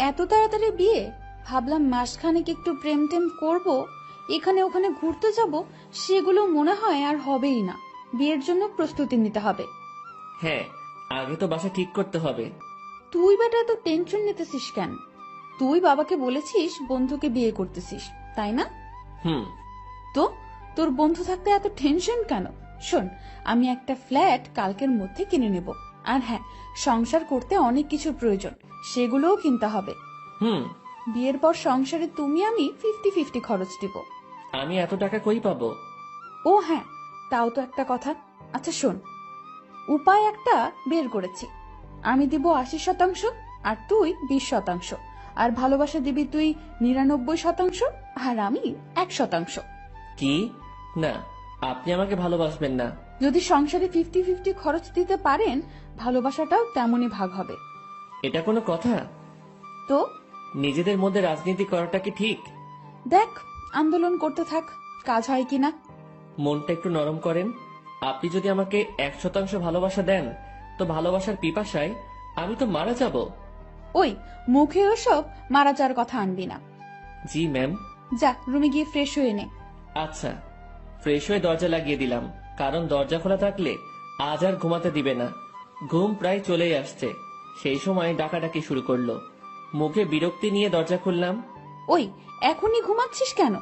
এত তাড়াতাড়ি বিয়ে? ভাবলাম মাসখানেক একটু প্রেম টেম করবো, এখানে ওখানে ঘুরতে যাব, সেগুলো মনে হয় আর হবেই না। বিয়ের জন্য প্রস্তুতি নিতে হবে। হ্যাঁ, আগে তো বাসা ঠিক করতে হবে। তুই বেটা তো টেনশন নিতেছিস কেন? তুই বাবাকে বলেছিস বন্ধুকে বিয়ে করতেছিস, তাই না? হুম। তো তোর বন্ধু থাকতে এত টেনশন কেন? শোন, আমি একটা ফ্ল্যাট কালকের মধ্যে কিনে নেব। আর হ্যাঁ, সংসার করতে অনেক কিছুর প্রয়োজন, সেগুলোও কিনতে হবে। হুম। বিয়ের পর সংসারে তুমি আমি 50-50 খরচ দিব। আমি এত টাকা কই পাবো? ও হ্যাঁ, তাও তো একটা কথা। আচ্ছা শোন, উপায় একটা বের করেছি। আমি দিব 80%, আর তুই 20%, আর ভালোবাসা দিবি তুই 99%, আর আমি 1%। কি? না, আপনি আমাকে ভালোবাসবেন না। যদি সংসারে 50-50 খরচ দিতে পারেন, ভালোবাসাটাও তেমনই ভাগ হবে। এটা কোনো কথা? তো নিজেদের মধ্যে রাজনীতি করাটা কি ঠিক? দেখ, আন্দোলন করতে থাক, কাজ হয় কিনা। মনটা একটু নরম করেন। আপনি যদি আমাকে 100% ভালোবাসা দেন, তো ভালোবাসার পিপাসায় আমি তো মারা যাব। ওই মুখে ওসব মারা যাওয়ার কথা আনবি না। জি ম্যাম। যা রুমে গিয়ে ফ্রেশ হয়ে নে। আচ্ছা। ফ্রেশ হয়ে দরজা লাগিয়ে দিলাম, কারণ দরজা খোলা থাকলে আজ আর ঘুমাতে দিবে না। ঘুম প্রায় চলেই আসছে, সেই সময় ডাকাডাকি শুরু করলো। মুখে বিরক্তি নিয়ে দরজা খুললাম। ওই এখনই ঘুমাচ্ছিস কেন?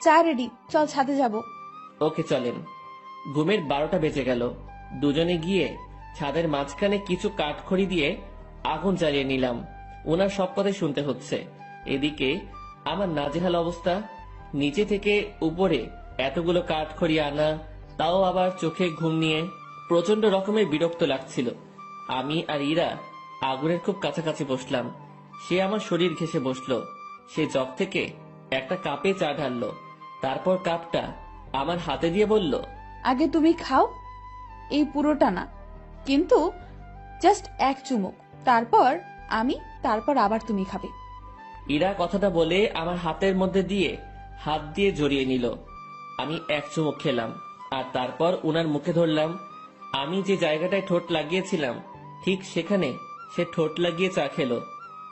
চা রেডি, চল ছাদে যাব। ওকে চলেন। ঘুমের 12টা বেজে গেল। দুজনে গিয়ে ছাদের মাঝখানে কিছু কাঠখড়ি দিয়ে আগুন জ্বালিয়ে নিলাম। ওনার সব কথাই শুনতে হচ্ছে। এদিকে আমার নাজেহাল অবস্থা। নিচে থেকে উপরে এতগুলো কাঠখড়ি আনা, তাও আবার চোখে ঘুম নিয়ে প্রচন্ড রকমের বিরক্ত লাগছিল। আমি আর ইরা আগুনের খুব কাছাকাছি বসলাম। সে আমার শরীর ঘেঁষে বসলো। সে জগ থেকে একটা কাপে চা ঢাললো, তারপর কাপটা আমার হাতে দিয়ে বলল, আগে তুমি খাও, এই পুরোটা না, কিন্তু জাস্ট এক চুমুক, তারপর আমি, তারপর আবার তুমি খাবে। ইরা কথাটা বলে আমার হাতের মধ্যে দিয়ে হাত দিয়ে জড়িয়ে নিল। আমি এক চুমুক খেলাম, আর তারপর উনার মুখে ধরলাম। আমি যে জায়গাটায় ঠোঁট লাগিয়েছিলাম, ঠিক সেখানে সে ঠোঁট লাগিয়ে চা খেলো।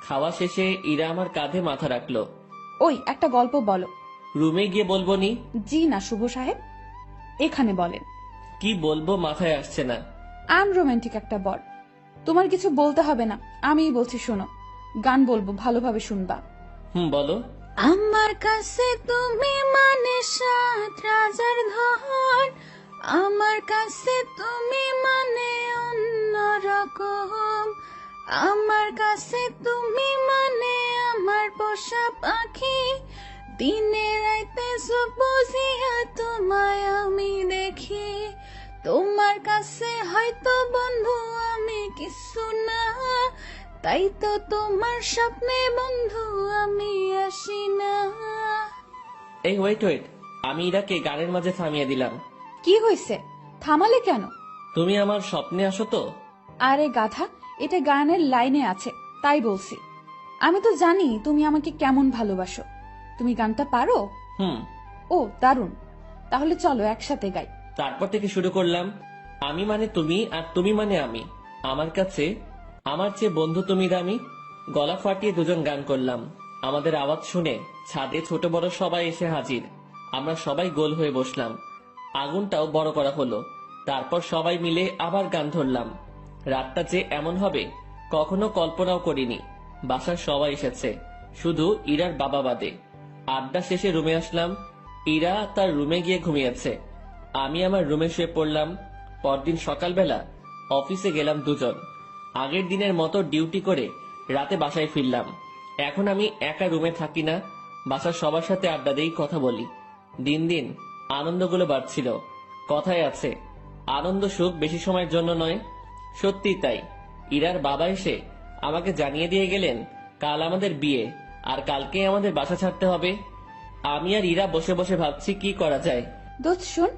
খাওয়া শেষে ইরা আমার কাঁধে মাথা রাখলো। ওই একটা গল্প বলো। রুমে গিয়ে বলবো নি? জি না শুভ সাহেব, এখানে বলেন। কি বলবো মাথায় আসছে না। আনরোম্যান্টিক একটা বর। তোমার কিছু বলতে হবে না, আমিই বলছি শোনো। গান বলবো, ভালোভাবে শুনবা। বলো। আমার কাছে তুমি মানে 7 রাজার ধন, আমার কাছে তুমি মানে অন্যরকম, আমার কাছে তুমি মানে আমার পোষা পাখি, দিনে রাইতে সব বুঝিয়া তোমায় আমি দেখি, তোমার কাছে হয়তো বন্ধু আমি কিছু না, তাই তো তোমার স্বপ্নে বন্ধু আমি আসি না। এই ওয়েট ওয়েট, আমি ইরাকে গানের মাঝে থামিয়ে দিলাম। কি হয়েছে, থামালে কেন? তুমি আমার স্বপ্নে আসো তো? আরে গাধা, এটা গানের লাইনে আছে, তাই বলছি। আমি তো জানি তুমি আমাকে কেমন ভালোবাসো। তুমি গানটা পারো? হুম। ও দারুণ, তাহলে চলো একসাথে গাই। তারপর থেকে শুরু করলাম। আমি মানে তুমি, আর তুমি মানে আমি। আমার কাছে আমার চেয়ে বন্ধু তুমি দামি। গলা ফাটিয়ে দুজন গান করলাম। আমাদের আওয়াজ শুনে ছাদে ছোট বড় সবাই এসে হাজির। আমরা সবাই গোল হয়ে বসলাম। আগুনটাও বড় করা হলো। তারপর সবাই মিলে আবার গান ধরলাম। রাতটা যে এমন হবে কখনো কল্পনাও করিনি। বাসার সবাই এসেছে, শুধু ইরার বাবা বাদে। আড্ডা শেষে রুমে আসলাম। ইরা তার রুমে গিয়ে ঘুমিয়েছে, আমি আমার রুমে শুয়ে পড়লাম। পরদিন সকালবেলা অফিসে গেলাম দুজন। আগের দিনের মতো ডিউটি করে রাতে বাসায় ফিরলাম। এখন আমি একা রুমে থাকি না, বাসার সবার সাথে আড্ডা দেই, কথা বলি। দিন দিন আনন্দগুলো বাড়ছিল। কথায় আছে, আনন্দ সুখ বেশি সময়ের জন্য নয়। সত্যি তাই। ইরার বাবা এসে আমাকে জানিয়ে দিয়ে গেলেন কাল আমাদের বিয়ে, আর কালকে আমাদের বাসা ছাড়তে হবে। আমি আর ইরা বসে বসে ভাবছি কি করা যায়। দোস্ত শোন,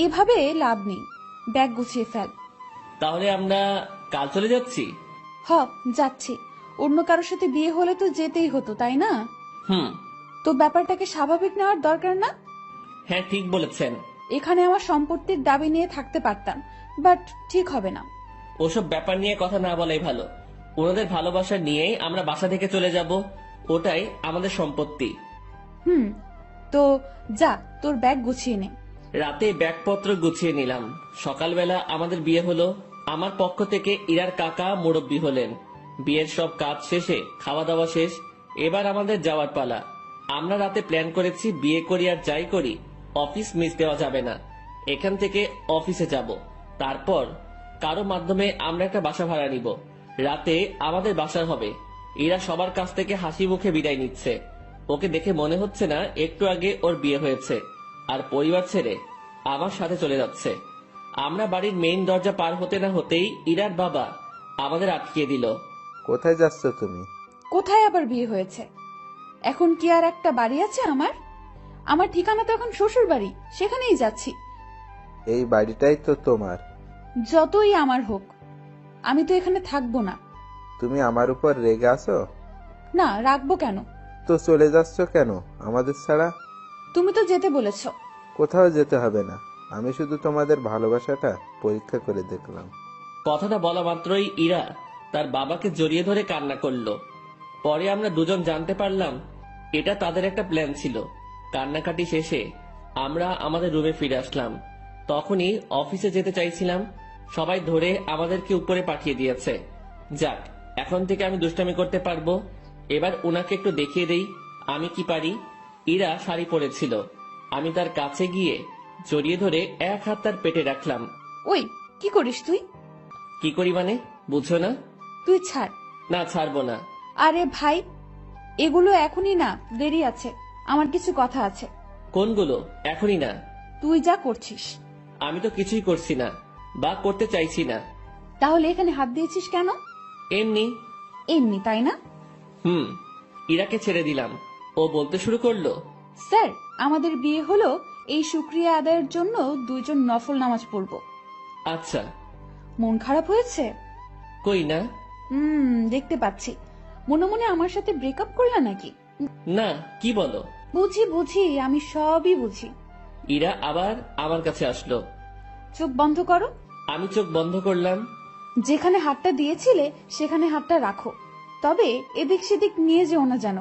এভাবে লাভ নেই, ব্যাগ গুছিয়ে ফেল। তাহলে আমরা কাল চলে যাচ্ছি? হ, যাচ্ছি। অন্য কারোর সাথে বিয়ে হলে তো যেতেই হতো, তাই না? হুম। তো ব্যাপারটাকে স্বাভাবিক নেওয়ার দরকার না? হ্যাঁ, ঠিক বলেছেন। এখানে আমার সম্পত্তির দাবি নিয়ে থাকতে পারতাম, বাট ঠিক হবে না। ওসব ব্যাপার নিয়ে কথা না বলাই ভালো। ওনাদের ভালোবাসা নিয়েই আমরা বাসা থেকে চলে যাব, ওটাই আমাদের সম্পত্তি। হুম, তো যা, তোর ব্যাগ গুছিয়ে নে। রাতে ব্যাগপত্র গুছিয়ে নিলাম। সকালবেলা আমাদের বিয়ে হলো। আমার পক্ষ থেকে ইরার কাকা মুরব্বি হলেন। বিয়ের সব কাজ শেষে খাওয়া দাওয়া শেষ, এবার আমাদের যাওয়ার পালা। আমরা রাতে প্ল্যান করেছি বিয়ে করি আর যাই করি অফিস মিস দেওয়া যাবে না। এখান থেকে অফিসে যাব, তারপর কারো মাধ্যমে আমরা একটা বাসা ভাড়া নিব। রাতে আমাদের বাসা হবে। ইরা সবার কাছ থেকে হাসি মুখে বিদায় নিচ্ছে। ওকে দেখে মনে হচ্ছে না একটু আগে ওর বিয়ে হয়েছে, আর পরিবার ছেড়ে আমার সাথে চলে যাচ্ছে। আমরা বাড়ির মেইন দরজা পার হতে না হতেই ইরার বাবা আমাদের আটকিয়ে দিল। কোথায় যাচ্ছ তুমি? কোথায় আবার বিয়ে হয়েছে? এখন কি আর একটা বাড়ি আছে আমার? আমার ঠিকানা তো এখন শ্বশুর বাড়ি, সেখানেই যাচ্ছি। এই বাড়িটাই তো তোমার। যতই আমার হোক, আমি তো এখানে থাকবো না। তুমি আমার উপর রেগে আছো? না, রাখবো কেন? তো চলে যাচ্ছ কেন আমাদের ছাড়া? তুমি তো যেতে বলেছো। কোথাও যেতে হবে না, আমি শুধু তোমাদের ভালোবাসাটা পরীক্ষা করে দেখলাম। কথাটা বলা মাত্রই ইরা তার বাবাকে জড়িয়ে ধরে কান্না করলো। পরে আমরা দুজন জানতে পারলাম এটা তাদের একটা প্ল্যান ছিল। কান্নাকাটি শেষে আমরা আমাদের রুমে ফিরে আসলাম। তখনই অফিসে যেতে চাইছিলাম, সবাই ধরে আমাদেরকে উপরে পাঠিয়ে দিয়েছে। যাক, এখন থেকে আমি দুষ্টামি করতে পারবো। এবার ওনাকে একটু দেখিয়ে দেই আমি কি পারি। ইরা শাড়ি পরেছিল, আমি তার কাছে গিয়ে জড়িয়ে ধরে এক হাত তার পেটে রাখলাম। ওই, কি করিস তুই? কি করি মানে, বুঝছো না? তুই ছাড়। না, ছাড়বো না। আরে ভাই, এগুলো এখনই না, দেরি আছে। আমার কিছু কথা আছে। কোনগুলো? এখনই না। তুই যা করছিস। আমি তো কিছুই করছি না, বা করতে চাইছি না। তাহলে এখানে হাত দিয়েছিস কেন? এমনি। এমনি, তাই না? হুম। ইরাকে ছেড়ে দিলাম। ও বলতে শুরু করলো, স্যার, আমাদের বিয়ে হলো, এই শুকরিয়া আদায়ের জন্য দুইজন নফল নামাজ পড়বো। আচ্ছা। মন খারাপ হয়েছে? কই না। দেখতে পাচ্ছি। মনে মনে আমার সাথে ব্রেকআপ করলা নাকি? না, কি বলো? বুঝি বুঝি, আমি সবই বুঝি। ইরা আবার আমার কাছে আসলো। চোখ বন্ধ করো। আমি চোখ বন্ধ করলাম। যেখানে হাতটা দিয়েছিলে সেখানে হাতটা রাখো, তবে এদিক সেদিক নিয়ে যেও না যেন,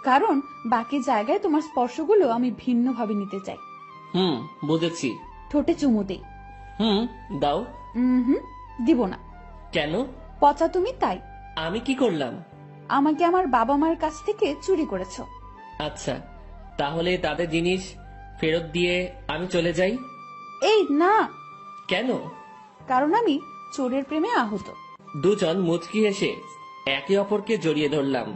কারণ বাকি জায়গায় তোমার স্পর্শগুলো আমি ভিন্নভাবে নিতে চাই। হুম, বুঝেছি। ঠোঁটে চুমু দেই। হুম, দাও। হুম, দিব না। কেন? পচা তুমি, তাই। আমি কি করলাম? আমাকে আমার বাবা মার কাছ থেকে চুরি করেছো। আচ্ছা, তাহলে তাদের জিনিস ফেরত দিয়ে আমি চলে যাই? এই না। কেন? কারণ আমি চোরের প্রেমে আহত। দুজন মুচকি হেসে একে অপরকে জড়িয়ে ধরলাম।